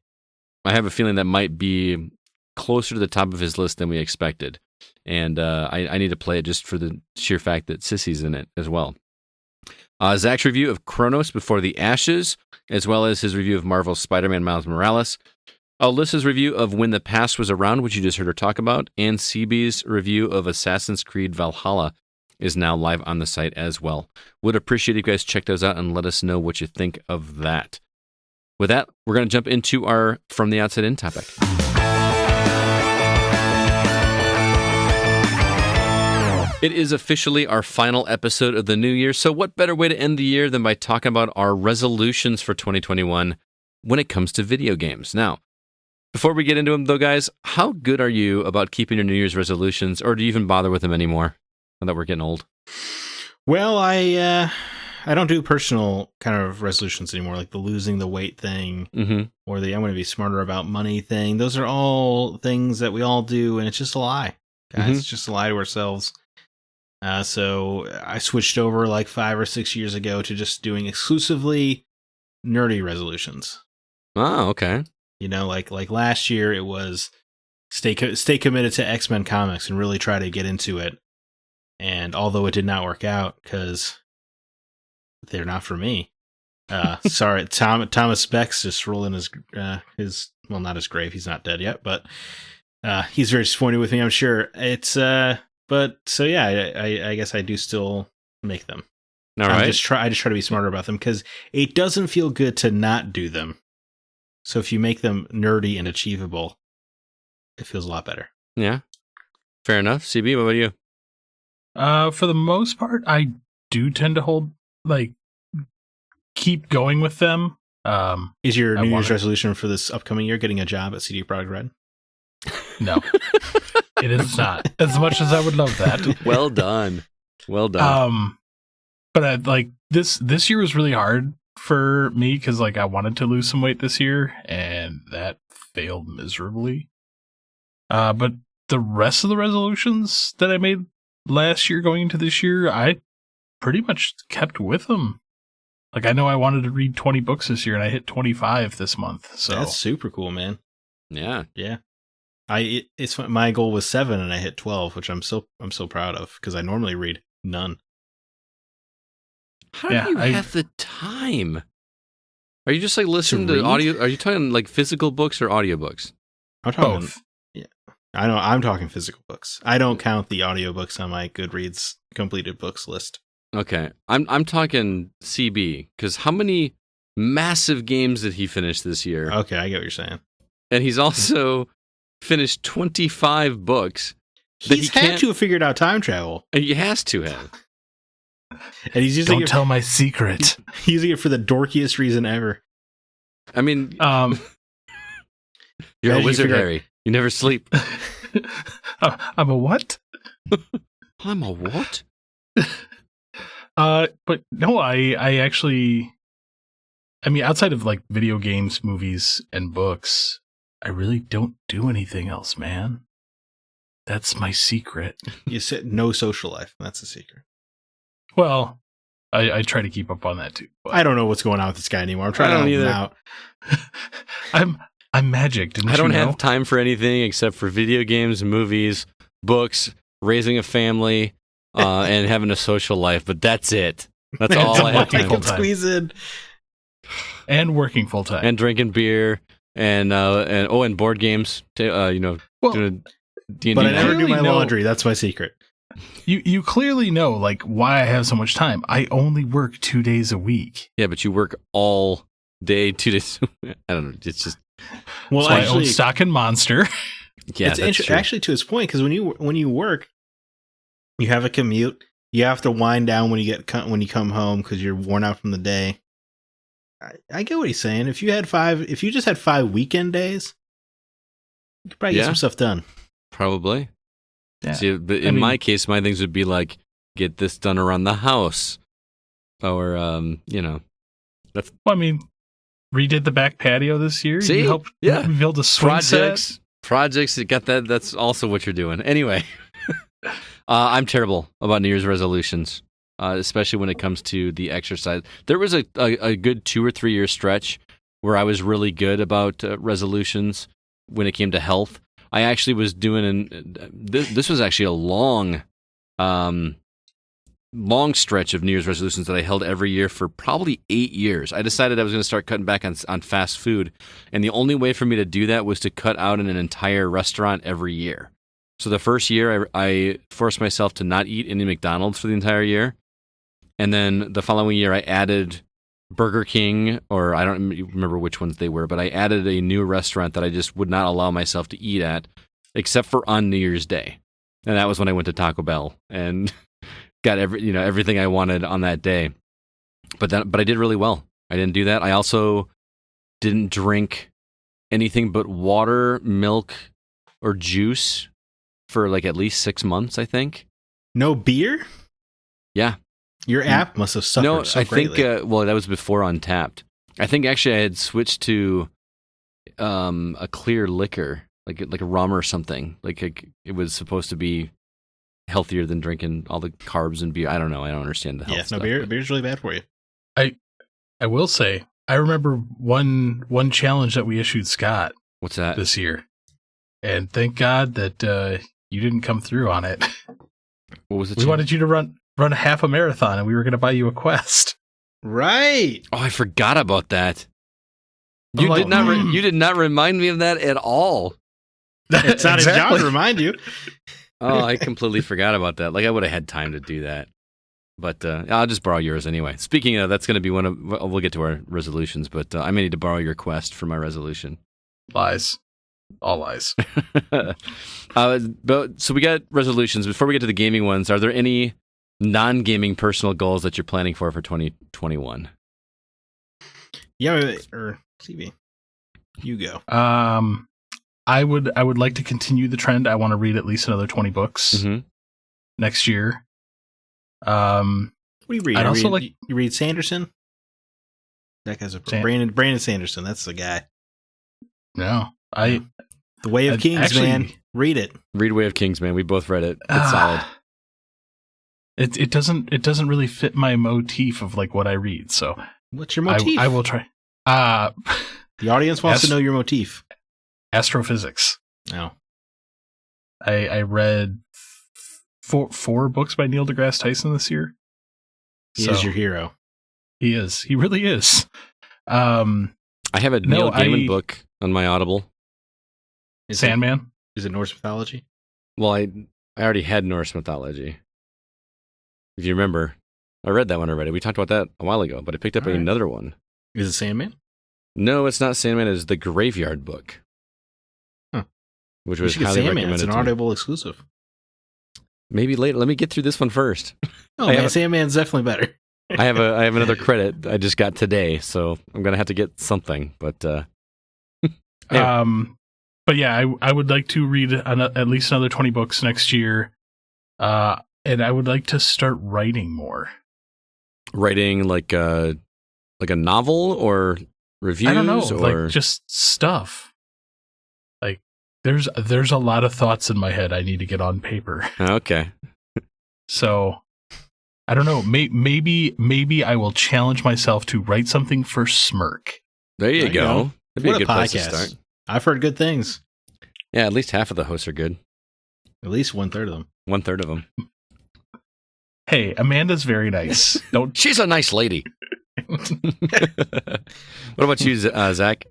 I have a feeling that might be closer to the top of his list than we expected. And I need to play it just for the sheer fact that Sissy's in it as well. Zach's review of Chronos Before the Ashes, as well as his review of Marvel's Spider-Man Miles Morales. Alyssa's review of When the Past Was Around, which you just heard her talk about. And CB's review of Assassin's Creed Valhalla is now live on the site as well. Would appreciate if you guys check those out and let us know what you think of that. With that, we're going to jump into our From the Outside In topic. It is officially our final episode of the new year, so what better way to end the year than by talking about our resolutions for 2021 when it comes to video games. Now, before we get into them, though, guys, how good are you about keeping your New Year's resolutions, or do you even bother with them anymore now that we're getting old? Well, I don't do personal kind of resolutions anymore, like the losing the weight thing, or the I'm going to be smarter about money thing. Those are all things that we all do, and it's just a lie, guys. It's just a lie to ourselves. So I switched over like 5 or 6 years ago to just doing exclusively nerdy resolutions. Oh, okay. You know, like last year it was stay committed to X-Men comics and really try to get into it. And although it did not work out because they're not for me. Sorry, Thomas Beck's just rolling his well, not his grave. He's not dead yet, but he's very disappointed with me, I'm sure. It's but so yeah, I guess I do still make them. All right. I just try to be smarter about them because it doesn't feel good to not do them. So if you make them nerdy and achievable, it feels a lot better. Yeah. Fair enough. CB, what about you? For the most part, I do tend to keep going with them. Is your New Year's resolution for this upcoming year getting a job at CD Projekt Red? No, it is not. As much as I would love that. Well done. Well done. But this year was really hard for me because I wanted to lose some weight this year, and that failed miserably. But the rest of the resolutions that I made last year going into this year, I pretty much kept with them. Like, I know I wanted to read 20 books this year, and I hit 25 this month. So That's super cool, man. Yeah. Yeah. It's my goal was 7 and I hit 12, which I'm so proud of because I normally read none. How do you have the time? Are you just like listening to read? audio? Are you talking like physical books or audiobooks? I'm talking, both. yeah. I know I'm talking physical books. I don't count the audiobooks on my Goodreads completed books list. Okay. I'm talking CB, because how many massive games did he finish this year? Okay, I get what you're saying. And he's also finished 25 books. He's had to have figured out time travel. And he has to have. And he's using Don't tell my secret. He's using it for the dorkiest reason ever. I mean, you're How a did you wizard, figure out- Harry. You never sleep. I'm a what? I'm a what? But no, I actually, I mean, outside of like video games, movies, and books, I really don't do anything else, man. That's my secret. You said no social life. That's the secret. Well, I try to keep up on that too. But I don't know what's going on with this guy anymore. I'm trying I to don't help him either. out. I'm magic. Didn't I don't you know? have time for anything except for video games, movies, books, raising a family, and having a social life. But that's it. That's all I have I time can full for. time. squeeze in. And working full time. And drinking beer and board games. Well, doing D&D. But I never do clearly my know- laundry. That's my secret. you clearly know like why I have so much time. I only work 2 days a week. Yeah, but you work all day, 2 days. I don't know. It's just Well, So I own actually, stock in Monster. yeah. it's That's true. actually to his point because when you work, you have a commute. You have to wind down when you come home because you're worn out from the day. I get what he's saying. If you just had 5 weekend days, you could probably get Yeah. some stuff done. Probably. Yeah. See, but I in mean- my case, my things would be like get this done around the house, or Well, I mean, redid the back patio this year. See? You helped Yeah. build a swing set. projects. You got that. That's also what you're doing. Anyway, I'm terrible about New Year's resolutions, especially when it comes to the exercise. There was a good 2 or 3 year stretch where I was really good about resolutions when it came to health. I actually was doing, this was actually a long stretch of New Year's resolutions that I held every year for probably 8 years. I decided I was going to start cutting back on fast food, and the only way for me to do that was to cut out in an entire restaurant every year. So the first year, I forced myself to not eat any McDonald's for the entire year, and then the following year, I added Burger King, or I don't remember which ones they were, but I added a new restaurant that I just would not allow myself to eat at, except for on New Year's Day. And that was when I went to Taco Bell and got everything I wanted on that day. But I did really well. I didn't do that. I also didn't drink anything but water, milk, or juice for like at least 6 months, I think. No beer? Yeah. Your app must have suffered No, so I think greatly. that was before Untapped. I think actually I had switched to a clear liquor, like a rum or something. It was supposed to be healthier than drinking all the carbs and beer. I don't know. I don't understand the health no stuff. beer's really bad for you. I will say, I remember one challenge that we issued Scott What's that? this year, and thank God that you didn't come through on it. What was it? We wanted you to run a half a marathon, and we were going to buy you a Quest. Right. Oh, I forgot about that. I'm You like, did not. You did not remind me of that at all. It's not his job Exactly. to remind you. Oh, I completely forgot about that. Like I would have had time to do that. But I'll just borrow yours anyway. Speaking of, that's going to be one of. We'll get to our resolutions, but I may need to borrow your Quest for my resolution. Lies. All lies. But so we got resolutions. Before we get to the gaming ones, are there any non-gaming personal goals that you're planning for 2021? Yeah, or CB. You go. I would like to continue the trend. I want to read at least another 20 books Mm-hmm. next year. What do you read? I'd also You read Sanderson? That guy's Brandon Sanderson. That's the guy. No, The Way of Kings, actually- man. Read it. Read Way of Kings, man. We both read it. It's solid. It doesn't really fit my motif of like what I read. So What's your motif? I will try. The audience wants to know your motif. Astrophysics. No. I read four books by Neil deGrasse Tyson this year. He is your hero. He is. He really is. I have a Neil Gaiman book on my Audible. Sandman? Is it Norse mythology? Well, I already had Norse mythology. If you remember, I read that one already. We talked about that a while ago, but I picked up another one. Is it Sandman? No, it's not Sandman. It's the Graveyard book. Huh. Which was highly Sandman. recommended. It's an Audible exclusive. Maybe later. Let me get through this one first. Oh, man, Sandman's definitely better. I have another credit I just got today, so I'm gonna have to get something. But anyway. But yeah, I would like to read at least another 20 books next year, and I would like to start writing more. Writing like a novel or reviews? I don't know, or like just stuff. Like there's a lot of thoughts in my head I need to get on paper. Okay. So I don't know. Maybe I will challenge myself to write something for Smirk. There you go. That'd be What a good podcast. place to start. I've heard good things. Yeah, at least half of the hosts are good. At least 1/3 of them. 1/3 of them. Hey, Amanda's very nice. Don't. She's a nice lady. What about you, Zach?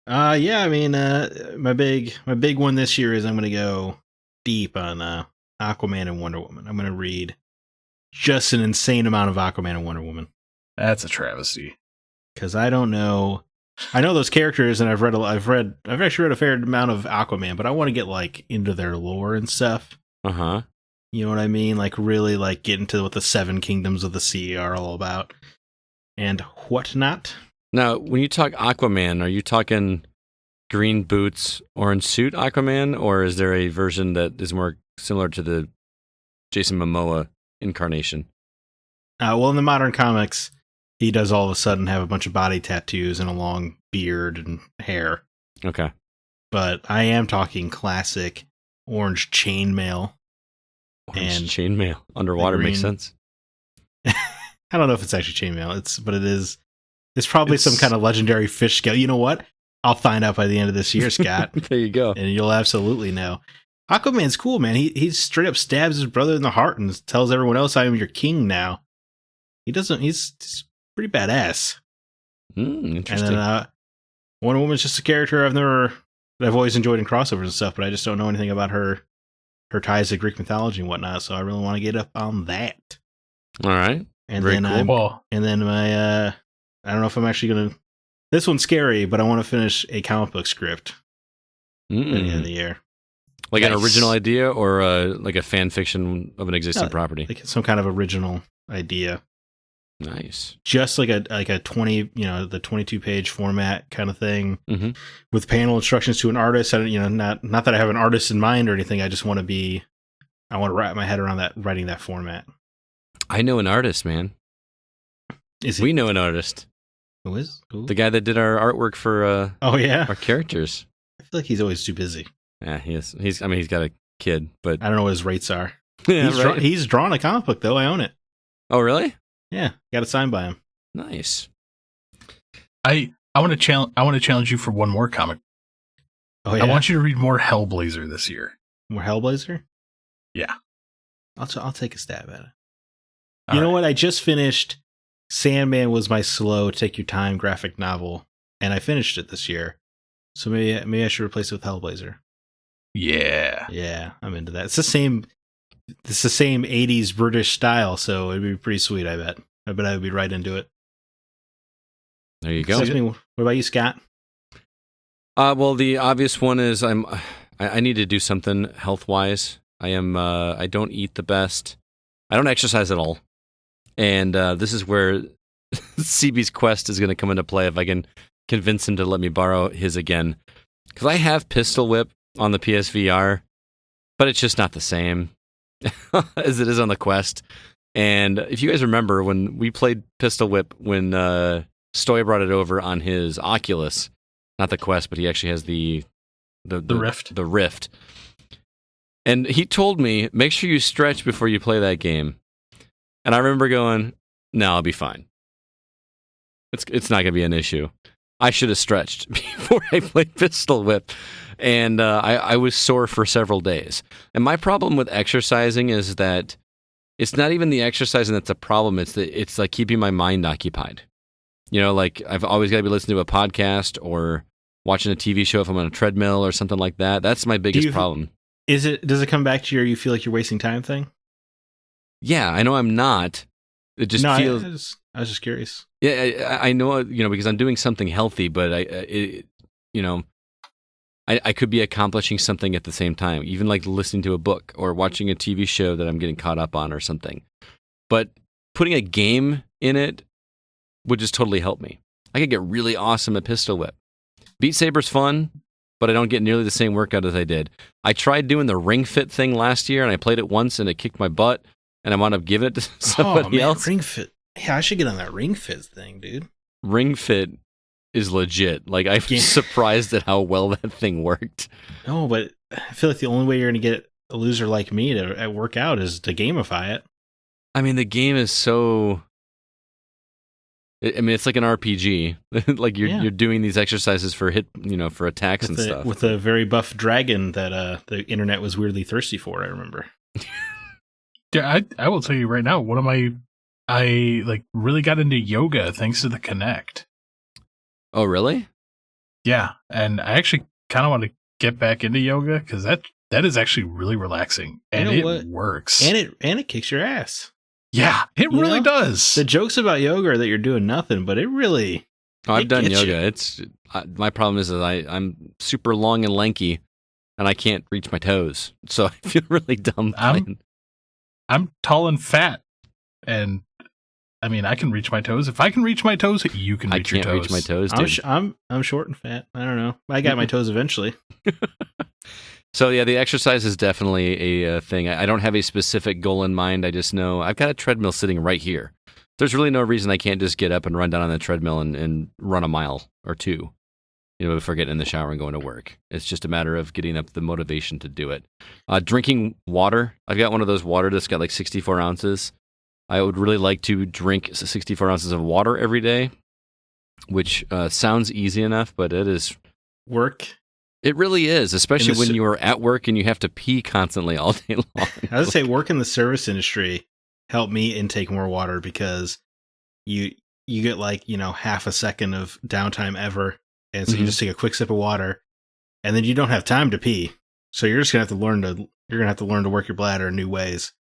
Yeah, I mean, my big one this year is I'm going to go deep on Aquaman and Wonder Woman. I'm going to read just an insane amount of Aquaman and Wonder Woman. That's a travesty. Because I don't know. I know those characters, and I've actually read a fair amount of Aquaman, but I want to get like into their lore and stuff. Uh-huh. You know what I mean? Like really like get into what the 7 kingdoms of the sea are all about and whatnot. Now, when you talk Aquaman, are you talking green boots, orange suit Aquaman, or is there a version that is more similar to the Jason Momoa incarnation? Well, in the modern comics, he does all of a sudden have a bunch of body tattoos and a long beard and hair. Okay. But I am talking classic orange chainmail. And chainmail underwater makes sense. I don't know if it's actually chainmail. But it is. It's probably some kind of legendary fish scale. You know what? I'll find out by the end of this year, Scott. There you go. And you'll absolutely know. Aquaman's cool, man. He straight up stabs his brother in the heart and tells everyone else, "I am your king now." He doesn't. He's pretty badass. Interesting. And then Wonder Woman's just a character I've always enjoyed in crossovers and stuff, but I just don't know anything about her ties to Greek mythology and whatnot. So I really want to get up on that. All right. And Very then cool. and then my I don't know if I'm actually gonna. This one's scary, but I want to finish a comic book script by the end of the year. Like an original idea, or like a fan fiction of an existing property. Like some kind of original idea. Nice. Just like a 20, the 22-page format kind of thing, with panel instructions to an artist. I don't, not that I have an artist in mind or anything. I just want to wrap my head around that, writing that format. I know an artist, man. We know an artist. Who is? Who? The guy that did our artwork for our characters. I feel like he's always too busy. Yeah, he is. He's got a kid, but I don't know what his rates are. Yeah, he's drawn a comic book though. I own it. Oh, really? Yeah, got it signed by him. Nice. I want to challenge you for one more comic. Oh yeah. I want you to read more Hellblazer this year. More Hellblazer? Yeah. I'll take a stab at it. You know what? I just finished Sandman was my slow take your time graphic novel, and I finished it this year. So maybe I should replace it with Hellblazer. Yeah. Yeah, I'm into that. It's the same 80s British style, so it'd be pretty sweet, I bet. I bet I would be right into it. There you go. What about you, Scott? Well, the obvious one is I need to do something health-wise. I don't eat the best. I don't exercise at all. And this is where CB's Quest is going to come into play if I can convince him to let me borrow his again. Because I have Pistol Whip on the PSVR, but it's just not the same as it is on the Quest. And if you guys remember when we played Pistol Whip, when Stoy brought it over on his Oculus, not the Quest, but he actually has the Rift. The Rift. And he told me, make sure you stretch before you play that game. And I remember going, no, I'll be fine. It's not going to be an issue. I should have stretched before I played Pistol Whip. And I was sore for several days. And my problem with exercising is that it's not even the exercising that's a problem. It's like keeping my mind occupied. Like I've always got to be listening to a podcast or watching a TV show if I'm on a treadmill or something like that. That's my biggest problem. Does it come back to you feel like you're wasting time thing? Yeah, I know I'm not. It just feels. I was just curious. Yeah, I know, because I'm doing something healthy, but I could be accomplishing something at the same time, even like listening to a book or watching a TV show that I'm getting caught up on or something. But putting a game in it would just totally help me. I could get really awesome at Pistol Whip. Beat Saber's fun, but I don't get nearly the same workout as I did. I tried doing the Ring Fit thing last year, and I played it once, and it kicked my butt, and I wound up giving it to somebody else. Ring Fit. Yeah, I should get on that Ring Fit thing, dude. Ring Fit is legit. Like, I'm surprised at how well that thing worked. No, but I feel like the only way you're going to get a loser like me to work out is to gamify it. I mean, the game is so... it's like an RPG. Like you're doing these exercises for for attacks and stuff. With a very buff dragon that the internet was weirdly thirsty for, I remember. Yeah, I will tell you right now, I like really got into yoga thanks to the Kinect. Oh, really? Yeah, and I actually kind of want to get back into yoga because that is actually really relaxing and it works. And it kicks your ass. Yeah, it really does. The jokes about yoga are that you're doing nothing, but it really... Oh, I've done yoga. My problem is that I'm super long and lanky, and I can't reach my toes. So I feel really dumb playing. I'm tall and fat, and I mean, I can reach my toes. If I can reach my toes, you can reach your toes. I can't reach my toes, dude. I'm short and fat. I don't know. I got my toes eventually. So yeah, the exercise is definitely a thing. I don't have a specific goal in mind. I just know I've got a treadmill sitting right here. There's really no reason I can't just get up and run down on the treadmill and run a mile or two, before getting in the shower and going to work. It's just a matter of getting up the motivation to do it. Drinking water. I've got one of those water that's got like 64 ounces. I would really like to drink 64 ounces of water every day, which sounds easy enough, but it is work. It really is, especially when you are at work and you have to pee constantly all day long. I would say work in the service industry helped me intake more water because you get like, half a second of downtime ever. And so you just take a quick sip of water and then you don't have time to pee. So you're just going to have to learn to work your bladder in new ways.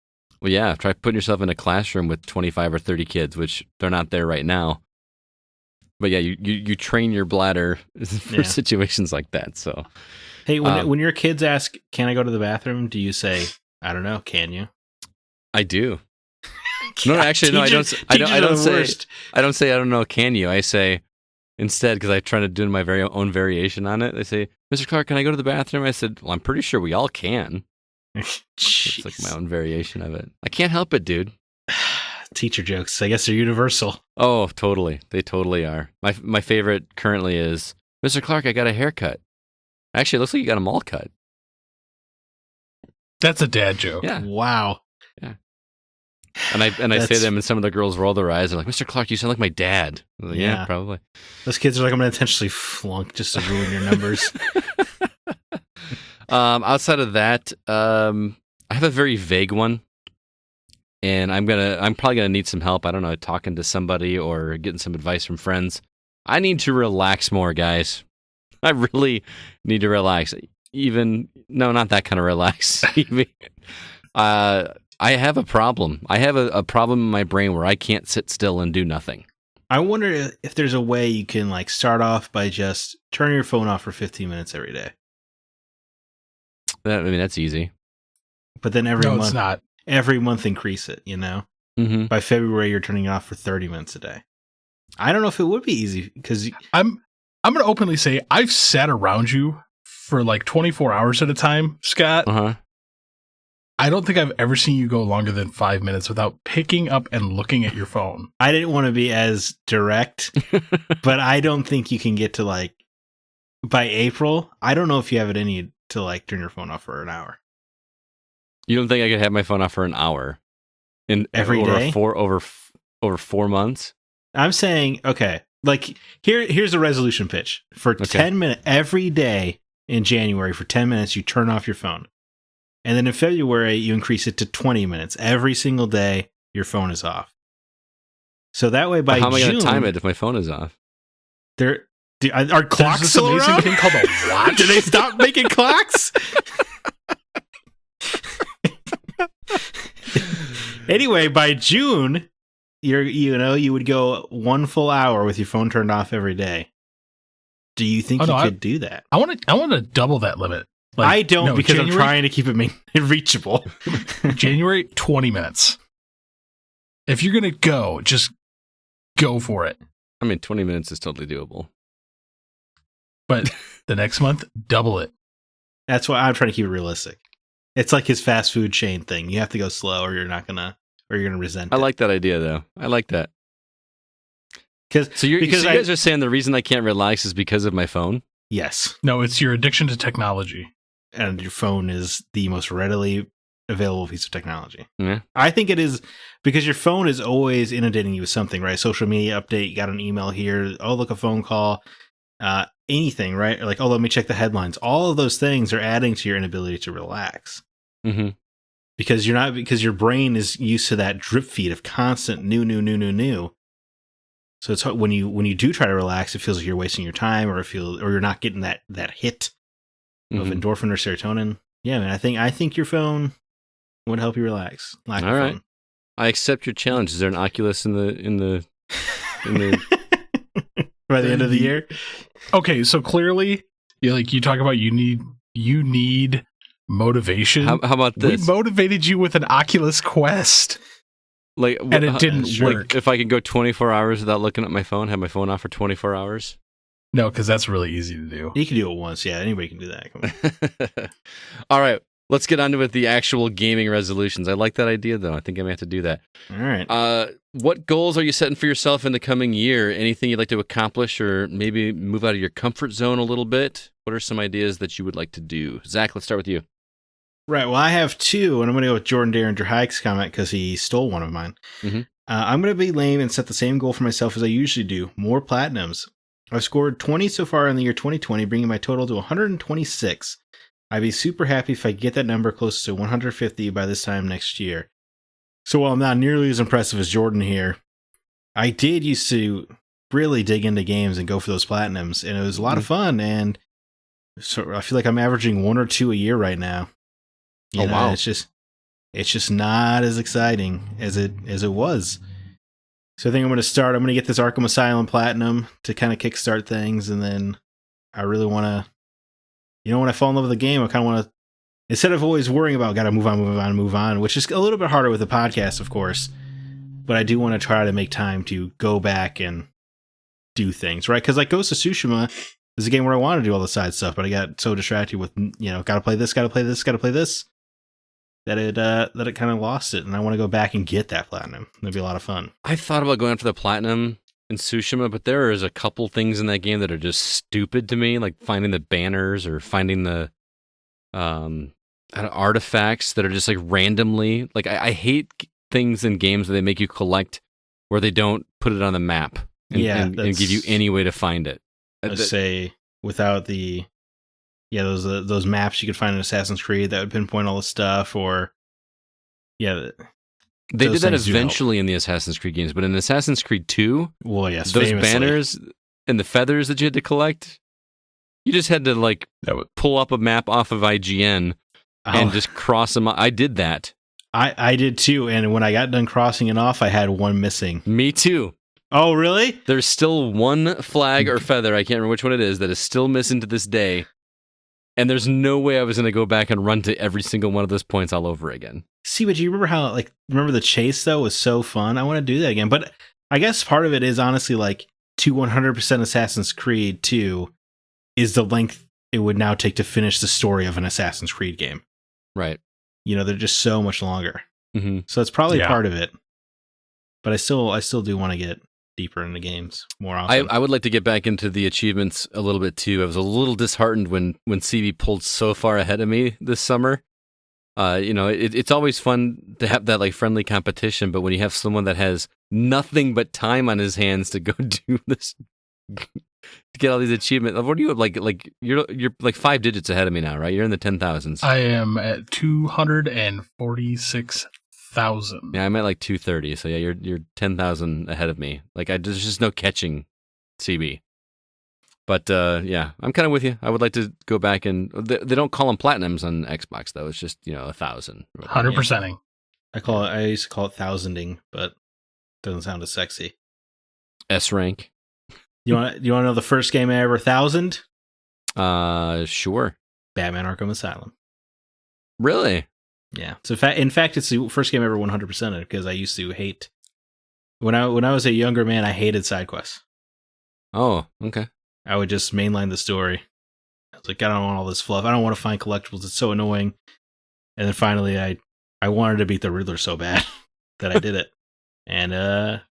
Well, yeah, try putting yourself in a classroom with 25 or 30 kids, which they're not there right now. But yeah, you train your bladder for situations like that. So, hey, when your kids ask, "Can I go to the bathroom?" do you say, "I don't know, can you?" I do. No, actually, no, I don't. I don't say I don't know, can you? I say instead, because I try to do my very own variation on it. They say, "Mr. Clark, can I go to the bathroom?" I said, "Well, I'm pretty sure we all can." It's like my own variation of it. I can't help it, dude. Teacher jokes. I guess they're universal. Oh, totally. They totally are. My favorite currently is, Mr. Clark, I got a haircut. Actually, it looks like you got them all cut. That's a dad joke. Yeah. Wow. Yeah. And I say them, and some of the girls roll their eyes. They're like, Mr. Clark, you sound like my dad. Like, yeah, probably. Those kids are like, I'm going to intentionally flunk just to ruin your numbers. Outside of that, I have a very vague one. And I'm probably gonna need some help. I don't know, talking to somebody or getting some advice from friends. I need to relax more, guys. I really need to relax. Not that kind of relax. I have a problem. I have a problem in my brain where I can't sit still and do nothing. I wonder if there's a way you can like start off by just turning your phone off for 15 minutes every day. That's easy. But then every month, it's not. Every month increase it, Mm-hmm. By February, you're turning it off for 30 minutes a day. I don't know if it would be easy because I'm going to openly say I've sat around you for like 24 hours at a time, Scott. Uh-huh. I don't think I've ever seen you go longer than 5 minutes without picking up and looking at your phone. I didn't want to be as direct, but I don't think you can get to like by April. I don't know if you have it in you to like turn your phone off for an hour. You don't think I could have my phone off for an hour? in Every over day? over 4 months. I'm saying, okay, like here's a resolution pitch. For 10 minutes every day in January, for 10 minutes, you turn off your phone. And then in February, you increase it to 20 minutes. Every single day, your phone is off. So that way, by But how am I June, going to time it if my phone is off? Are clocks this still amazing around? thing called a watch. Did they stop making clocks? Anyway, by June, you would go 1 full hour with your phone turned off every day. Do you think you could do that? I want to double that limit. I don't, because January, I'm trying to keep it reachable. January, 20 minutes. If you're gonna go, just go for it. I mean, 20 minutes is totally doable. But the next month, double it. That's why I'm trying to keep it realistic. It's like his fast food chain thing. You have to go slow, or you're gonna resent it. I like that idea, though. I like that. So you guys are saying the reason I can't relax is because of my phone? Yes. No, it's your addiction to technology. And your phone is the most readily available piece of technology. Yeah. I think it is, because your phone is always inundating you with something, right? Social media update, you got an email here, oh, look, a phone call, anything, right? Like, oh, let me check the headlines. All of those things are adding to your inability to relax. Mm-hmm. Because your brain is used to that drip feed of constant new. So it's when you do try to relax, it feels like you're wasting your time, or you're not getting that hit of endorphin or serotonin. Yeah, man, I think your phone would help you relax. All right, phone. I accept your challenge. Is there an Oculus in the by the end of the year? Okay, so clearly, you talk about you need motivation. How about this? We motivated you with an Oculus Quest. And it didn't work. Like, if I could go 24 hours without looking at my phone, have my phone off for 24 hours? No, because that's really easy to do. You can do it once. Yeah, anybody can do that. Come on. All right, let's get on to the actual gaming resolutions. I like that idea, though. I think I may have to do that. All right. What goals are you setting for yourself in the coming year? Anything you'd like to accomplish, or maybe move out of your comfort zone a little bit? What are some ideas that you would like to do? Zach, let's start with you. Right. Well, I have two, and I'm going to go with Jordan Derringer Hike's comment because he stole one of mine. Mm-hmm. I'm going to be lame and set the same goal for myself as I usually do: more platinums. I've scored 20 so far in the year 2020, bringing my total to 126. I'd be super happy if I get that number close to 150 by this time next year. So while I'm not nearly as impressive as Jordan here, I did used to really dig into games and go for those platinums, and it was a lot of fun. And so I feel like I'm averaging 1 or 2 a year right now. Wow! It's just not as exciting as it was. So I think I'm going to get this Arkham Asylum Platinum to kind of kickstart things, and then I really want to, when I fall in love with the game, I kind of want to, instead of always worrying about gotta move on, which is a little bit harder with the podcast, of course, but I do want to try to make time to go back and do things, right? Because like Ghost of Tsushima is a game where I want to do all the side stuff, but I got so distracted with, gotta play this, that it kind of lost it, and I want to go back and get that platinum. It'd be a lot of fun. I thought about going for the platinum in Tsushima, but there is a couple things in that game that are just stupid to me, like finding the banners or finding the artifacts that are just like randomly. Like I hate things in games that they make you collect where they don't put it on the map and give you any way to find it. Let's say without the those maps you could find in Assassin's Creed that would pinpoint all the stuff, or they did that eventually in the Assassin's Creed games, but in Assassin's Creed 2, well, yes, those famously. banners and the feathers that you had to collect, you just had to pull up a map off of IGN and just cross them. I did that. I did too, and when I got done crossing it off, I had one missing. Me too. Oh, really? There's still one flag or feather, I can't remember which one it is, that is still missing to this day. And there's no way I was going to go back and run to every single one of those points all over again. See, but you remember remember the chase, though, was so fun? I want to do that again. But I guess part of it is honestly to 100% Assassin's Creed 2 is the length it would now take to finish the story of an Assassin's Creed game. Right. They're just so much longer. Mm-hmm. So it's probably part of it. But I still do want to get deeper into games more often. I would like to get back into the achievements a little bit too. I was a little disheartened when CB pulled so far ahead of me this summer. It's always fun to have that like friendly competition, but when you have someone that has nothing but time on his hands to go do this, to get all these achievements, what are you like you're like 5 digits ahead of me now, right? You're in the 10,000s. I am at 246,000. Yeah, I'm at like 230. So yeah, you're 10,000 ahead of me. Like there's just no catching CB. But yeah, I'm kind of with you. I would like to go back and they don't call them platinums on Xbox though. It's just 1,000. 100%ing. I used to call it thousanding, but it doesn't sound as sexy. S rank. You want to know the first game I ever thousand? Sure. Batman: Arkham Asylum. Really? Yeah. So in fact, it's the first game I ever 100%ed because I used to hate when I was a younger man. I hated side quests. Oh, okay. I would just mainline the story. I was like, I don't want all this fluff. I don't want to find collectibles. It's so annoying. And then finally, I wanted to beat the Riddler so bad that I did it. And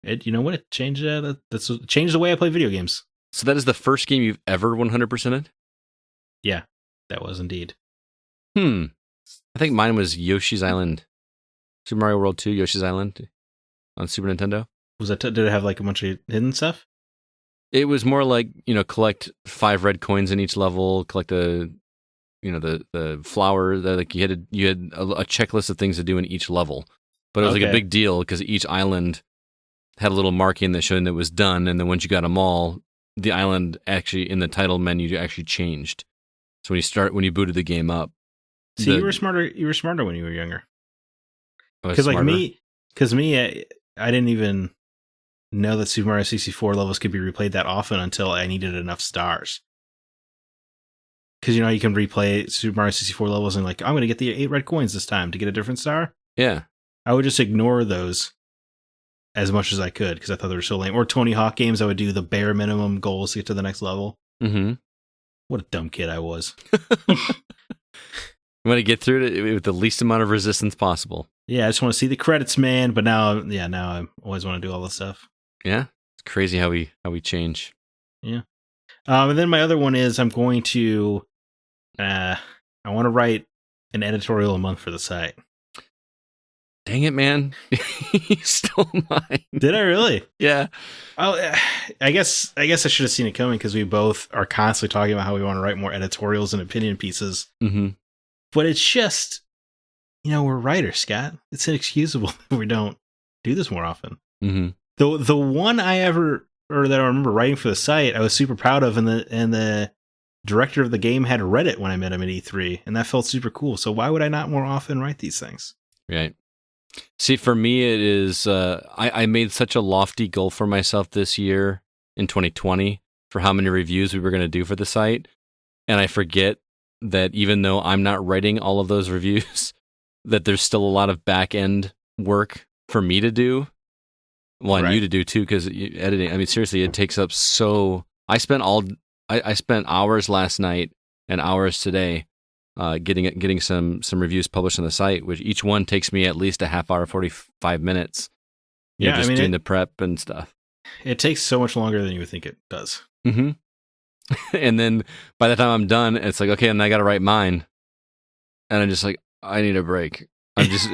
it, you know what? It changed. That's changed the way I play video games. So that is the first game you've ever 100%ed? Yeah, that was indeed. I think mine was Yoshi's Island, Super Mario World 2, Yoshi's Island on Super Nintendo. Was that? Did it have like a bunch of hidden stuff? It was more like, collect 5 red coins in each level, collect the flower. Like you had a checklist of things to do in each level. But it was like a big deal because each island had a little marking that showed that it was done. And then once you got them all, the island actually in the title menu actually changed. So when you booted the game up. See, you were smarter. You were smarter when you were younger. Because I didn't even know that Super Mario 64 levels could be replayed that often until I needed enough stars. Because you can replay Super Mario 64 levels and like, I'm going to get the 8 red coins this time to get a different star. Yeah. I would just ignore those as much as I could because I thought they were so lame. Or Tony Hawk games, I would do the bare minimum goals to get to the next level. Mm-hmm. What a dumb kid I was. You want to get through it with the least amount of resistance possible. Yeah, I just want to see the credits, man. But now I always want to do all this stuff. Yeah, it's crazy how we change. Yeah. And then my other one is I'm going to, I want to write an editorial a month for the site. Dang it, man! You stole mine. Did I really? Yeah. Oh, I guess I should have seen it coming because we both are constantly talking about how we want to write more editorials and opinion pieces. Mm-hmm. But it's just, we're writers, Scott. It's inexcusable that we don't do this more often. Mm-hmm. The one that I remember writing for the site, I was super proud of, and the director of the game had read it when I met him at E3, and that felt super cool. So why would I not more often write these things? Right. See, for me, it is, I made such a lofty goal for myself this year in 2020 for how many reviews we were going to do for the site. And I forget that even though I'm not writing all of those reviews, that there's still a lot of back end work for me to do. Well, and you to do too, because editing, I mean, seriously, it takes up so, I spent hours last night and hours today getting some reviews published on the site, which each one takes me at least a half hour, 45 minutes. Just doing the prep and stuff. It takes so much longer than you would think it does. Mm-hmm. And then by the time I'm done, it's like, okay, and I got to write mine. And I'm just like, I need a break. I'm just,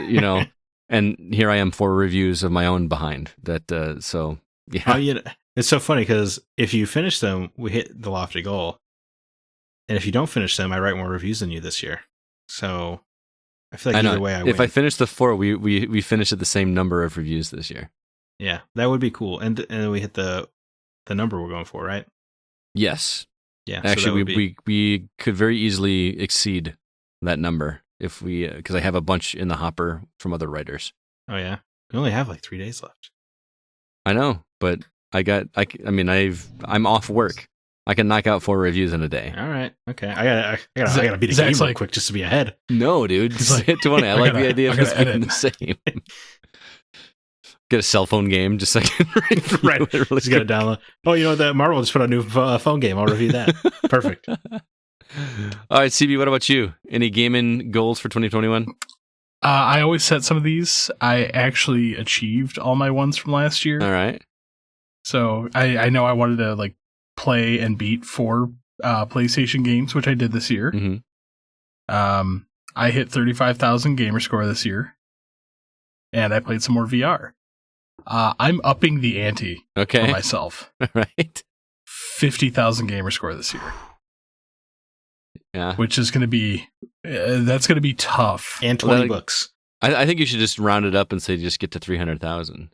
and here I am 4 reviews of my own behind that. So yeah. It's so funny because if you finish them, we hit the lofty goal. And if you don't finish them, I write more reviews than you this year. So I feel like either way I win. If I finish the 4, we finish at the same number of reviews this year. Yeah, that would be cool. And then we hit the number we're going for, right? Yes. Yeah. Actually, we could very easily exceed that number if we, because I have a bunch in the hopper from other writers. Oh yeah, we only have like 3 days left. I know, but I'm off work. I can knock out 4 reviews in a day. All right. Okay. I gotta beat the game real quick just to be ahead. No, dude. Just hit 20. I like the idea of us being the same. Get a cell phone game just so I can right. Just gotta download. Oh, that Marvel just put out a new phone game. I'll review that. Perfect. All right, CB, what about you? Any gaming goals for 2021? I always set some of these. I actually achieved all my ones from last year. All right. So I know I wanted to play and beat 4 PlayStation games, which I did this year. Mm-hmm. I hit 35,000 gamer score this year, and I played some more VR. I'm upping the ante for myself. Right. 50,000 gamer score this year. Yeah. Which is going to be, that's going to be tough. And 20 books. I think you should just round it up and say just get to 300,000.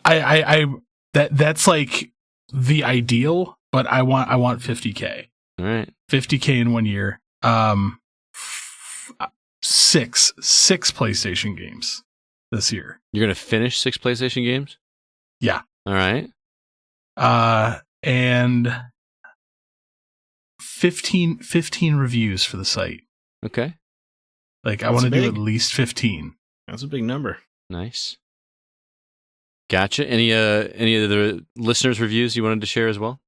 That's like the ideal, but I want 50K. All right. 50K in 1 year. Six PlayStation games this year. You're going to finish 6 PlayStation games? Yeah. All right. And 15 reviews for the site. Okay. Like, I want to do at least 15. That's a big number. Nice. Gotcha. Any of the listeners' reviews you wanted to share as well?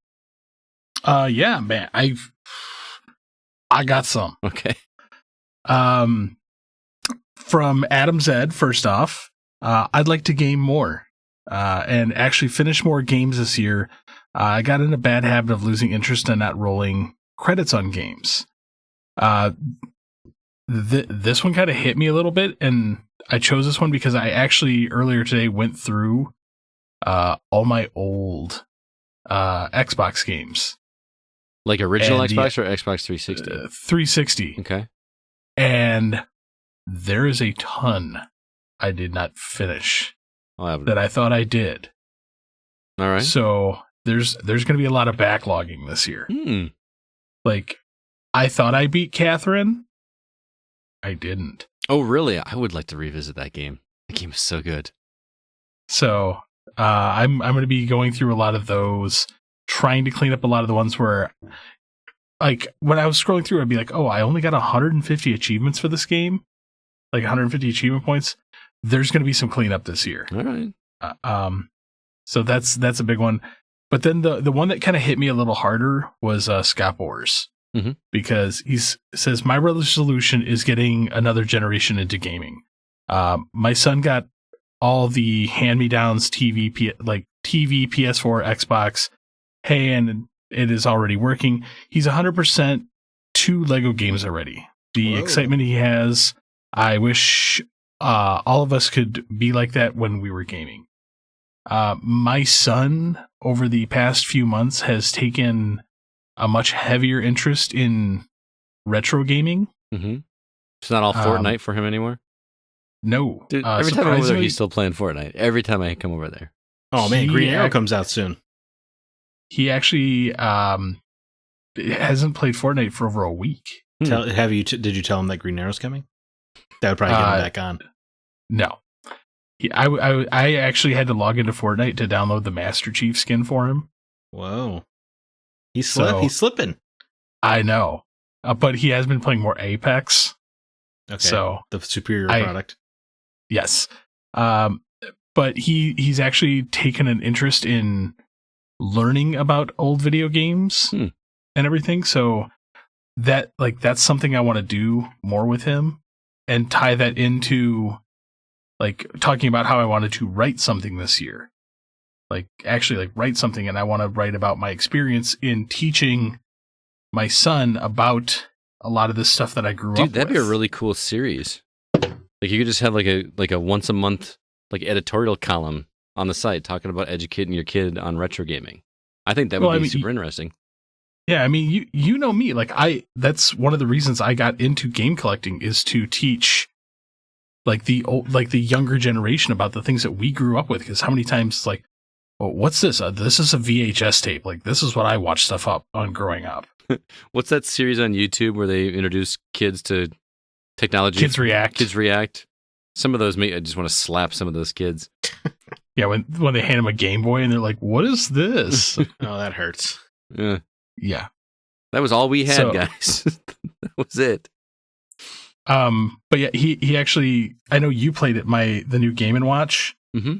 Yeah, man. I got some. Okay. From Adam Zed, first off, I'd like to game more, and actually finish more games this year. I got in a bad habit of losing interest and not rolling credits on games. This one kind of hit me a little bit, and I chose this one because I actually earlier today went through all my old Xbox games. Like original Xbox or Xbox 360? 360. Okay. And there is a ton I did not finish that I thought I did. All right. So there's going to be a lot of backlogging this year. Like, I thought I beat Catherine. I didn't. Oh, really? I would like to revisit that game. The game is so good. So I'm going to be going through a lot of those, trying to clean up a lot of the ones where, like, when I was scrolling through, I'd be like, oh, I only got 150 achievements for this game. Like 150 achievement points. There's going to be some cleanup this year. All right. So that's a big one. But then the one that kind of hit me a little harder was Scott Wars. Mm-hmm. Because he says, my resolution is getting another generation into gaming. My son got all the hand-me-downs, TV, PS4, Xbox. Hey, and it is already working. He's 100% 2 Lego games already. The excitement he has, I wish all of us could be like that when we were gaming. My son, over the past few months, has taken a much heavier interest in retro gaming. Mm-hmm. It's not all Fortnite for him anymore? No. Dude, every time I'm over there, he's still playing Fortnite. Every time I come over there. Oh, man, Green Arrow comes out soon. He actually hasn't played Fortnite for over a week. Did you tell him that Green Arrow's coming? That would probably get him back on. No. I actually had to log into Fortnite to download the Master Chief skin for him. Whoa. He's slipping. I know. But he has been playing more Apex. Okay. So the superior product. Yes. But he's actually taken an interest in learning about old video games and everything. So that's something I want to do more with him and tie that into, like, talking about how I wanted to write something this year. Like, actually, like, write something, and I want to write about my experience in teaching my son about a lot of this stuff that I grew up with. Dude, that'd be a really cool series. Like, you could just have like a once a month like editorial column on the site talking about educating your kid on retro gaming. I think that would be super interesting. Yeah, I mean, you know me, like, that's one of the reasons I got into game collecting is to teach like the younger generation about the things that we grew up with. Because how many times, like, oh, what's this? This is a VHS tape. Like, this is what I watched stuff up on growing up. What's that series on YouTube where they introduce kids to technology? Kids React. Some of those I just want to slap some of those kids. Yeah, when they hand them a Game Boy and they're like, "What is this?" Oh, that hurts. Yeah. That was all we had, guys. That was it. But yeah, he actually, I know you played it, the new Game & Watch. Mm-hmm.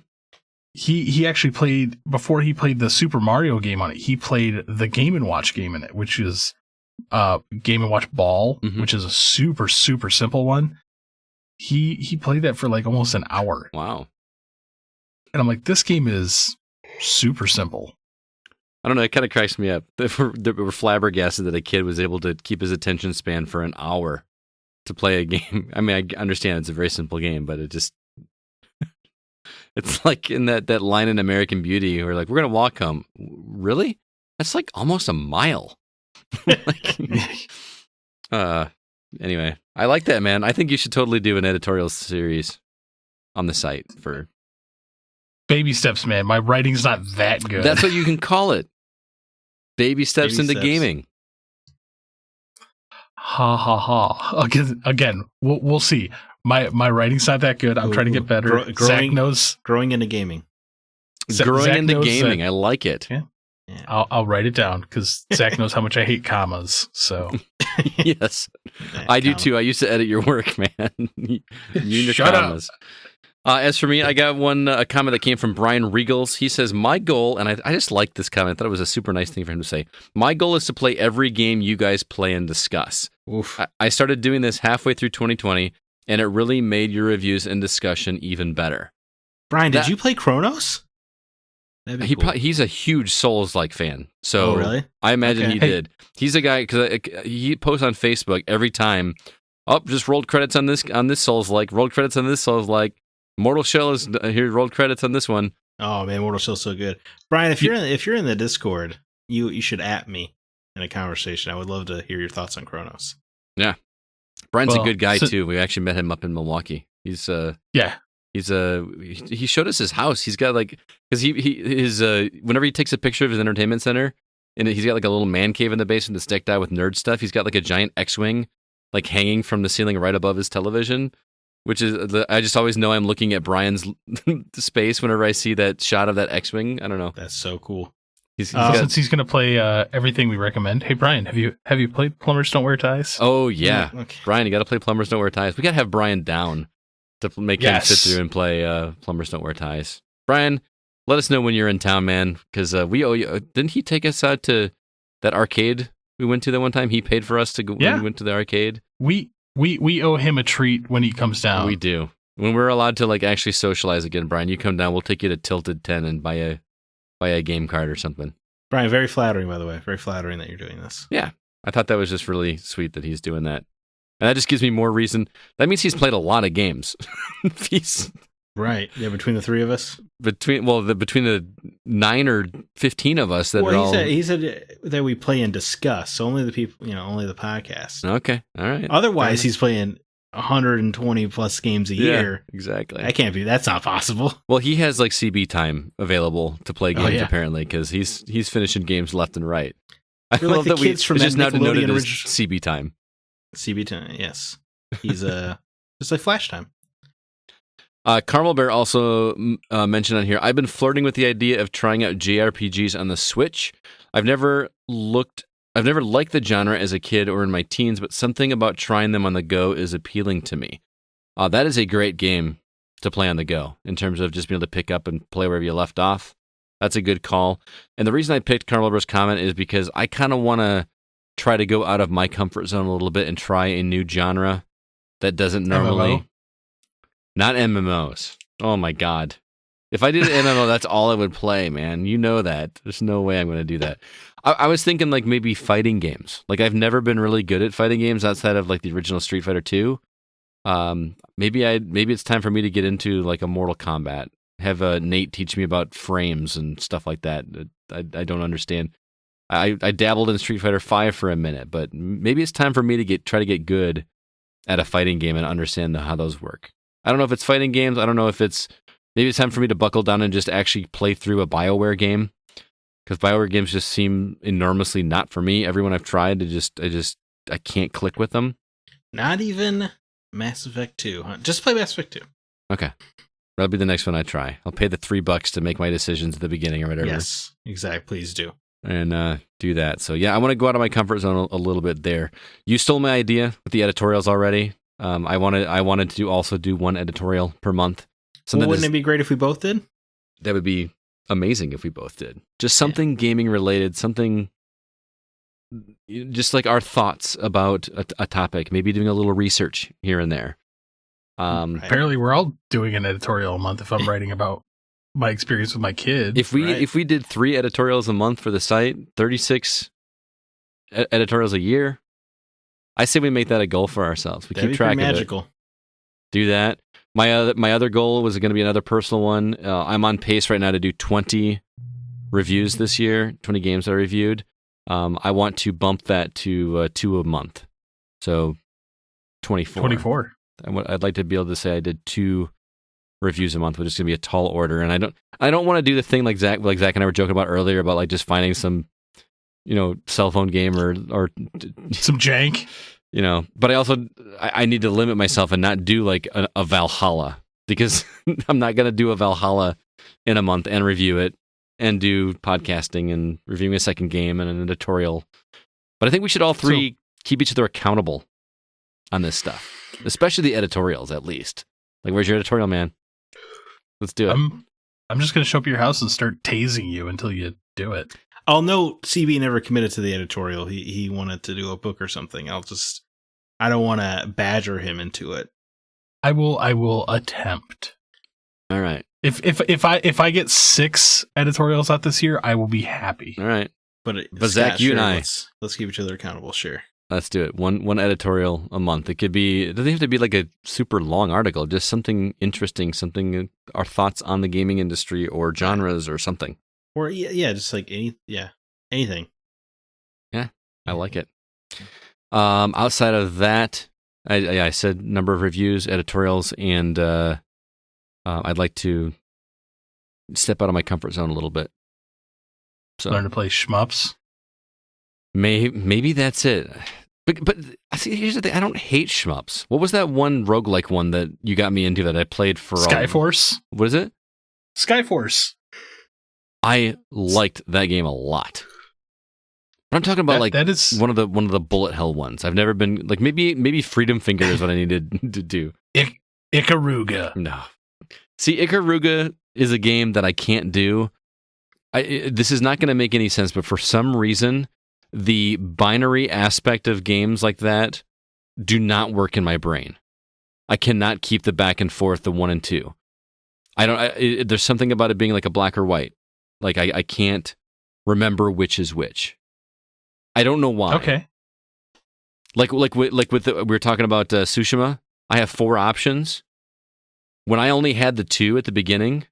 He actually played, before he played the Super Mario game on it, he played the Game & Watch game in it, which is Game & Watch Ball, which is a super, super simple one. He played that for like almost an hour. Wow. And I'm like, this game is super simple. I don't know, it kind of cracks me up. They were flabbergasted that a kid was able to keep his attention span for an hour to play a game. I mean, I understand it's a very simple game, but it just it's like in that line in American Beauty where like we're gonna walk home. Really? That's like almost a mile. Like, anyway, I like that, man. I think you should totally do an editorial series on the site for Baby steps, man. My writing's not that good. That's what you can call it. Baby steps Baby into steps. gaming. Ha ha ha. Again, we'll see. My writing's not that good. I'm trying to get better. Zach knows. Growing into gaming. Growing Zach into knows gaming. that- I like it. Yeah. Yeah. I'll write it down because Zach knows how much I hate commas. So Yes. I do too. I used to edit your work, man. You and your Shut up. commas. As for me, I got a comment that came from Brian Regals. He says, my goal, and I just liked this comment. I thought it was a super nice thing for him to say. My goal is to play every game you guys play and discuss. Oof. I started doing this halfway through 2020, and it really made your reviews and discussion even better. Brian, did that- you play Chronos? That'd be cool. He's a huge Souls-like fan. So Oh, really? I imagine Okay. he Hey. did. He's a guy, because he posts on Facebook every time, just rolled credits on this Souls-like, rolled credits on this Souls-like. Mortal Shell is here. Rolled credits on this one. Oh man, Mortal Shell's so good. Brian, if you're in the Discord, you should at me in a conversation. I would love to hear your thoughts on Chronos. Brian's a Well, good guy so- too. We actually met him up in Milwaukee. He showed us his house. He's got like because his whenever he takes a picture of his entertainment center, and he's got like a little man cave in the basement that's decked out with nerd stuff. He's got like a giant X-wing like hanging from the ceiling right above his television. Which is, I just always know I'm looking at Brian's space whenever I see that shot of that X-wing. I don't know. That's so cool. He's got, since he's going to play everything we recommend. Hey Brian, have you played Plumbers Don't Wear Ties? oh yeah, Okay. Brian, you got to play Plumbers Don't Wear Ties. We got to have Brian down to make him Yes. sit through and play Plumbers Don't Wear Ties. Brian, let us know when you're in town, man, because we owe you. Didn't he take us out to that arcade we went to that one time? He paid for us to go. Yeah. When we went to the arcade. We owe him a treat when he comes down. We do. When we're allowed to like actually socialize again, Brian, you come down. We'll take you to Tilted 10 and buy a game card or something. Brian, very flattering, by the way. Very flattering that you're doing this. Yeah, I thought that was just really sweet that he's doing that. And that just gives me more reason. That means he's played a lot of games. He's Right. Yeah, between the three of us. between the 9 or 15 of us that are all he said that we play and discuss. So only the people, only the podcast. okay. All right. Otherwise, he's playing 120 plus games a year. Exactly. That's not possible. Well, he has like CB time available to play Oh, games yeah. apparently because he's finishing games left and right. I You're like love the that kids from it's that just now denoted Nickelodeon as original- CB time. CB time, yes. He's just like Flash time. Carmel Bear also mentioned on here, I've been flirting with the idea of trying out JRPGs on the Switch. I've never liked the genre as a kid or in my teens, but something about trying them on the go is appealing to me. That is a great game to play on the go in terms of just being able to pick up and play wherever you left off. That's a good call. And the reason I picked Carmel Bear's comment is because I kind of want to try to go out of my comfort zone a little bit and try a new genre that doesn't normally... MMO? Not MMOs. Oh my god. If I did an MMO, that's all I would play, man. You know that. There's no way I'm going to do that. I was thinking like maybe fighting games. Like I've never been really good at fighting games outside of like the original Street Fighter 2. Maybe it's time for me to get into like a Mortal Kombat. Have Nate teach me about frames and stuff like that. I don't understand. I dabbled in Street Fighter 5 for a minute, but maybe it's time for me to try to get good at a fighting game and understand how those work. I don't know if it's fighting games. I don't know if maybe it's time for me to buckle down and just actually play through a BioWare game, because BioWare games just seem enormously not for me. Everyone I've tried, I can't click with them. Not even Mass Effect 2. Huh? Just play Mass Effect 2. Okay. That'll be the next one I try. I'll pay the $3 to make my decisions at the beginning or whatever. Yes, exactly. Please do. And do that. So yeah, I want to go out of my comfort zone a little bit there. You stole my idea with the editorials already. I wanted to also do one editorial per month. Well, wouldn't it be great if we both did? That would be amazing if we both did. Just something gaming related, something just like our thoughts about a topic, maybe doing a little research here and there. Right. Apparently, we're all doing an editorial a month if I'm writing about my experience with my kid. If we did 3 editorials a month for the site, 36 editorials a year, I say we make that a goal for ourselves. We That'd keep be track pretty of magical. it. Do that. My other goal was going to be another personal one. I'm on pace right now to do 20 reviews this year, 20 games that I reviewed. I want to bump that to 2 a month. So 24. 24. I'd like to be able to say I did 2 reviews a month, which is going to be a tall order. And I don't want to do the thing like Zack and I were joking about earlier about like just finding some, cell phone game or Some jank. But I need to limit myself and not do like a Valhalla, because I'm not going to do a Valhalla in a month and review it and do podcasting and reviewing a second game and an editorial. But I think we should all three keep each other accountable on this stuff, especially the editorials, at least. Like, where's your editorial, man? Let's do it. I'm just going to show up at your house and start tasing you until you do it. I'll know CB never committed to the editorial. He wanted to do a book or something. I don't want to badger him into it. I will attempt. All right. If I get 6 editorials out this year, I will be happy. All right. But Zach, you and I, let's keep each other accountable. Sure. Let's do it. One editorial a month. It doesn't have to be like a super long article, just something interesting, something, our thoughts on the gaming industry or genres or something. Or just like anything. Yeah, I like it. Outside of that, I said number of reviews, editorials, and I'd like to step out of my comfort zone a little bit. So Learn to play shmups. Maybe that's it. But see, here's the thing. I don't hate shmups. What was that one roguelike one that you got me into that I played for? Skyforce. What is it? Skyforce. I liked that game a lot. But I'm talking about that is one of the bullet hell ones. I've never been like maybe Freedom Finger is what I needed to do. Ikaruga. No. See, Ikaruga is a game that I can't do. This is not going to make any sense, but for some reason, the binary aspect of games like that do not work in my brain. I cannot keep the back and forth, the 1 and 2. There's something about it being like a black or white. Like I can't remember which is which. I don't know why. Okay. Like with we were talking about Tsushima. I have 4 options. When I only had the 2 at the beginning,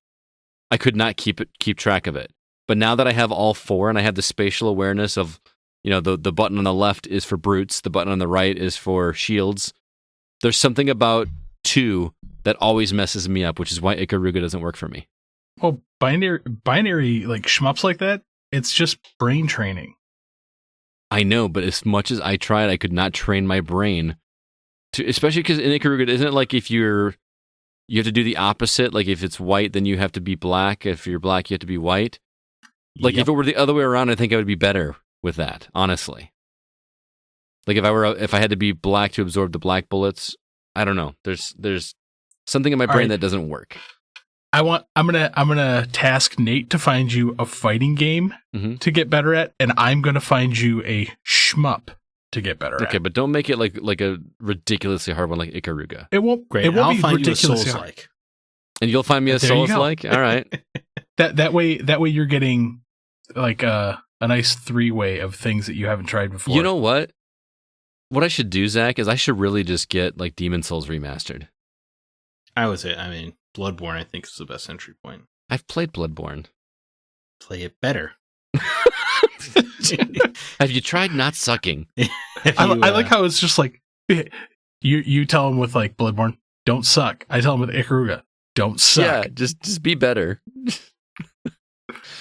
I could not keep track of it. But now that I have all 4 and I have the spatial awareness of, the button on the left is for brutes, the button on the right is for shields. There's something about 2 that always messes me up, which is why Ikaruga doesn't work for me. Well, binary like shmups like that, it's just brain training. I know, but as much as I tried, I could not train my brain to, especially because in Ikaruga, isn't it like if you have to do the opposite? Like if it's white, then you have to be black. If you're black, you have to be white. Like if it were the other way around, I think I would be better with that, honestly. Like if I had to be black to absorb the black bullets, I don't know. There's something in my brain that doesn't work. I'm gonna task Nate to find you a fighting game to get better at, and I'm gonna find you a shmup to get better at. Okay, but don't make it like a ridiculously hard one like Ikaruga. It won't. Great. It won't I'll be find you a ridiculously hard. Souls-like. And you'll find me a There you go. Souls-like? All right. That way you're getting like a nice 3-way of things that you haven't tried before. You know what? What I should do, Zach, is I should really just get like Demon Souls remastered. I would say, Bloodborne, I think, is the best entry point. I've played Bloodborne. Play it better. Have you tried not sucking? I like how it's just like you tell him with like Bloodborne, don't suck. I tell him with Ikaruga, don't suck. Yeah, just be better.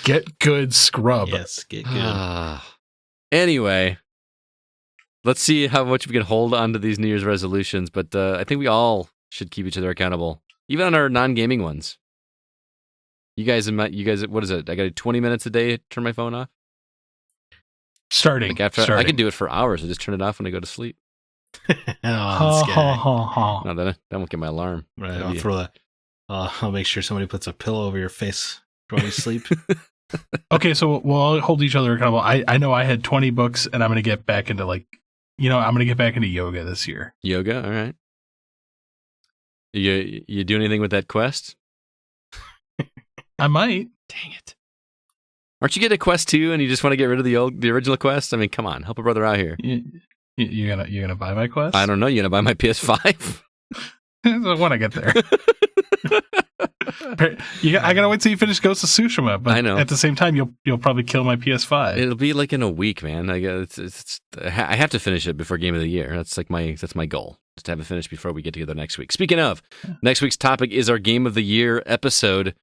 Get good, scrub. Yes, get good. Anyway, let's see how much we can hold on to these New Year's resolutions. But I think we all should keep each other accountable, even on our non-gaming ones. You guys, what is it? I got to do 20 minutes a day to turn my phone off. Starting. Like I can do it for hours. I just turn it off when I go to sleep. No, that won't get my alarm. Right, I'll make sure somebody puts a pillow over your face while you sleep. Okay, so we'll all hold each other accountable. I know I had 20 books, and I'm going to get back into I'm going to get back into yoga this year. Yoga, all right. You do anything with that quest? I might. Dang it! Aren't you getting a quest too, and you just want to get rid of the original quest? I mean, come on, help a brother out here. You're gonna buy my Quest? I don't know. You gonna buy my PS5? When I get there. I gotta wait till you finish Ghost of Tsushima, but I know. at the same time, you'll probably kill my PS5. It'll be like in a week, man. I have to finish it before Game of the Year. That's my goal, just to have it finished before we get together next week. Speaking of, next week's topic is our Game of the Year episode,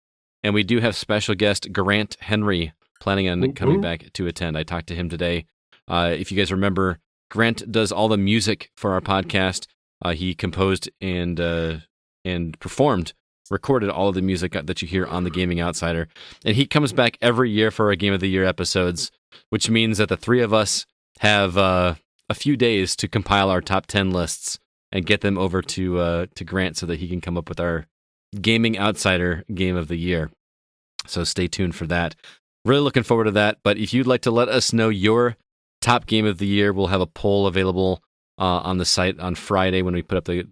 and we do have special guest Grant Henry planning on coming back to attend. I talked to him today. If you guys remember, Grant does all the music for our podcast. He composed and recorded all of the music that you hear on The Gaming Outsider. And he comes back every year for our Game of the Year episodes, which means that the three of us have a few days to compile our top 10 lists and get them over to Grant so that he can come up with our Gaming Outsider Game of the Year. So stay tuned for that. Really looking forward to that. But if you'd like to let us know your top game of the year, we'll have a poll available on the site on Friday when we put up the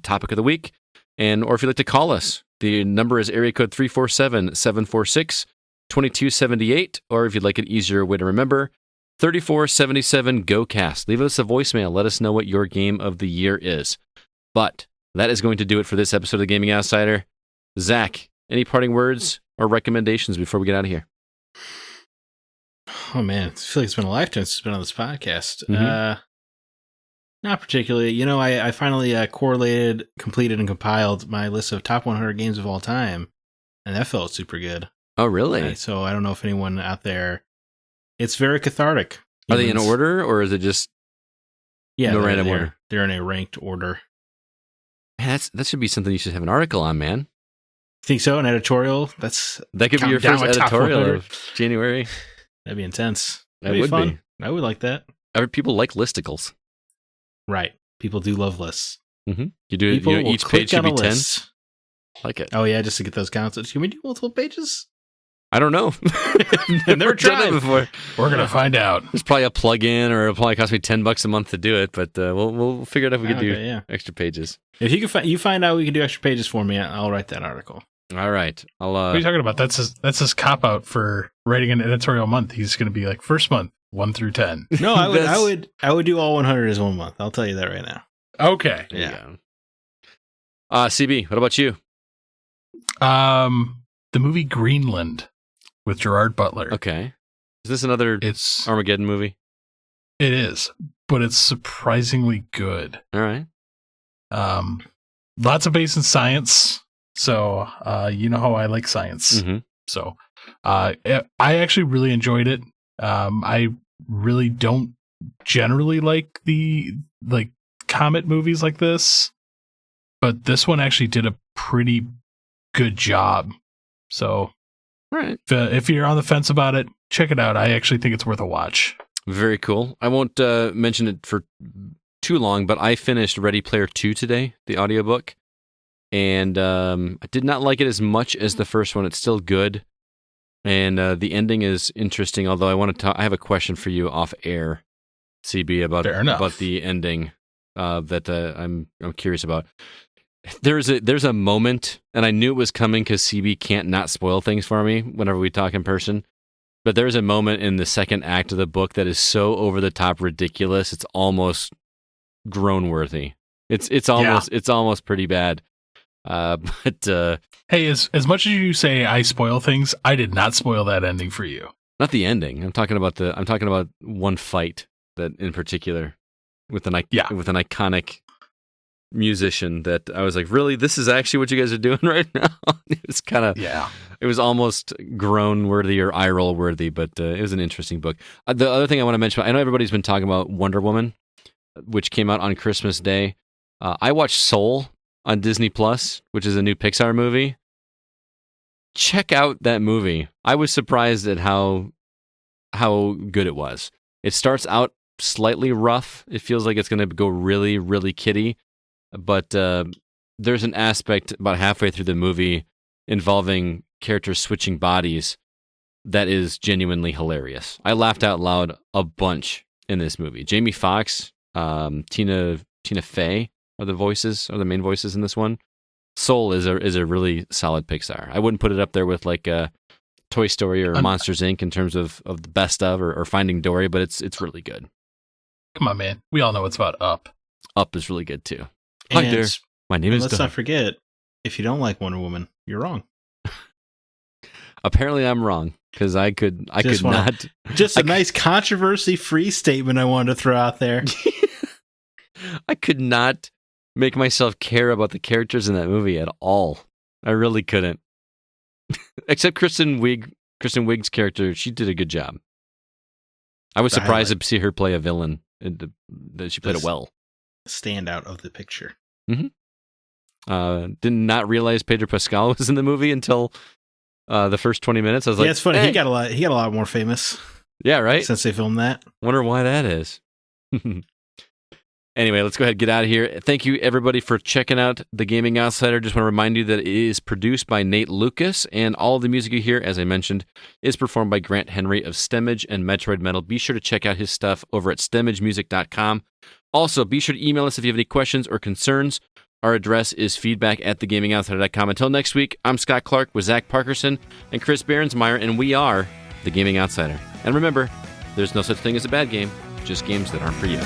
topic of the week. Or if you'd like to call us, the number is area code 347-746-2278. Or if you'd like an easier way to remember, 3477-GO-CAST. Leave us a voicemail. Let us know what your game of the year is. But that is going to do it for this episode of The Gaming Outsider. Zach, any parting words or recommendations before we get out of here? Oh man, I feel like it's been a lifetime since I've been on this podcast. Mhm. Not particularly. I finally completed and compiled my list of top 100 games of all time, and that felt super good. Oh, really? So I don't know if anyone out there. It's very cathartic. Are they in order, or is it just no random order? They're in a ranked order. Man, that should be something you should have an article on, man. Think so? An editorial? That could be your first editorial of January. That'd be intense. That would fun. be. I would like that. People like listicles. Right. People do love lists. Mm-hmm. You do People will each page click should on be a 10. list. Like it. Oh yeah, just to get those counts. Can we do multiple pages? I don't know. I've never tried it before. We're gonna find out. There's probably a plug-in, or it'll probably cost me $10 a month to do it. But we'll figure it out if we can do extra pages. If you find out we can do extra pages for me, I'll write that article. All right. What are you talking about? That's his cop out for writing an editorial month. He's going to be like first month 1 through 10. No, I would do all 100 as 1 month. I'll tell you that right now. Okay. Yeah. CB, what about you? The movie Greenland with Gerard Butler. Okay. Is this another Armageddon movie? It is, but it's surprisingly good. All right. Lots of base in science. So, you know how I like science. Mm-hmm. So, I actually really enjoyed it. I really don't generally like the comet movies like this, but this one actually did a pretty good job. So, right. If you're on the fence about it, check it out. I actually think it's worth a watch. Very cool. I won't mention it for too long, but I finished Ready Player 2 today, the audiobook. And I did not like it as much as the first one. It's still good. And the ending is interesting, although I have a question for you off air, CB, about the ending that I'm curious about. There's a moment, and I knew it was coming because CB can't not spoil things for me whenever we talk in person. But there's a moment in the second act of the book that is so over the top ridiculous, it's almost groan worthy. It's almost pretty bad. But hey, as much as you say I spoil things, I did not spoil that ending for you. Not the ending. I'm talking about one fight that in particular with an iconic musician that I was like, really, this is actually what you guys are doing right now. It's kind of It was almost groan worthy or eye roll worthy, but it was an interesting book. The other thing I want to mention, I know everybody's been talking about Wonder Woman, which came out on Christmas Day. I watched Soul on Disney Plus, which is a new Pixar movie. Check out that movie. I was surprised at how good it was. It starts out slightly rough. It feels like it's going to go really, really kiddie. But there's an aspect about halfway through the movie involving characters switching bodies that is genuinely hilarious. I laughed out loud a bunch in this movie. Jamie Foxx, Tina Fey are the main voices in this one. Soul is a really solid Pixar. I wouldn't put it up there with like Toy Story or Monsters Inc. in terms of the best of or Finding Dory, but it's really good. Come on, man. We all know it's about Up. Up is really good too. Hi And there. My name is let's Doug. not forget, if you don't like Wonder Woman, you're wrong. Apparently, I'm wrong because I could not. Just a nice controversy-free statement I wanted to throw out there. I could not make myself care about the characters in that movie at all. I really couldn't. Except Kristen Wiig's character, she did a good job. I was surprised to see her play a villain. That she played it well. Standout of the picture. Mm-hmm. Did not realize Pedro Pascal was in the movie until the first 20 minutes. I was like, yeah, it's funny. Hey. He got a lot more famous. Yeah, right. Since they filmed that. Wonder why that is. Anyway, let's go ahead and get out of here. Thank you, everybody, for checking out The Gaming Outsider. Just want to remind you that it is produced by Nate Lucas, and all of the music you hear, as I mentioned, is performed by Grant Henry of Stemmage and Metroid Metal. Be sure to check out his stuff over at stemmagemusic.com. Also, be sure to email us if you have any questions or concerns. Our address is feedback@thegamingoutsider.com. Until next week, I'm Scott Clark with Zach Parkerson and Chris Behrensmeyer, and we are The Gaming Outsider. And remember, there's no such thing as a bad game, just games that aren't for you.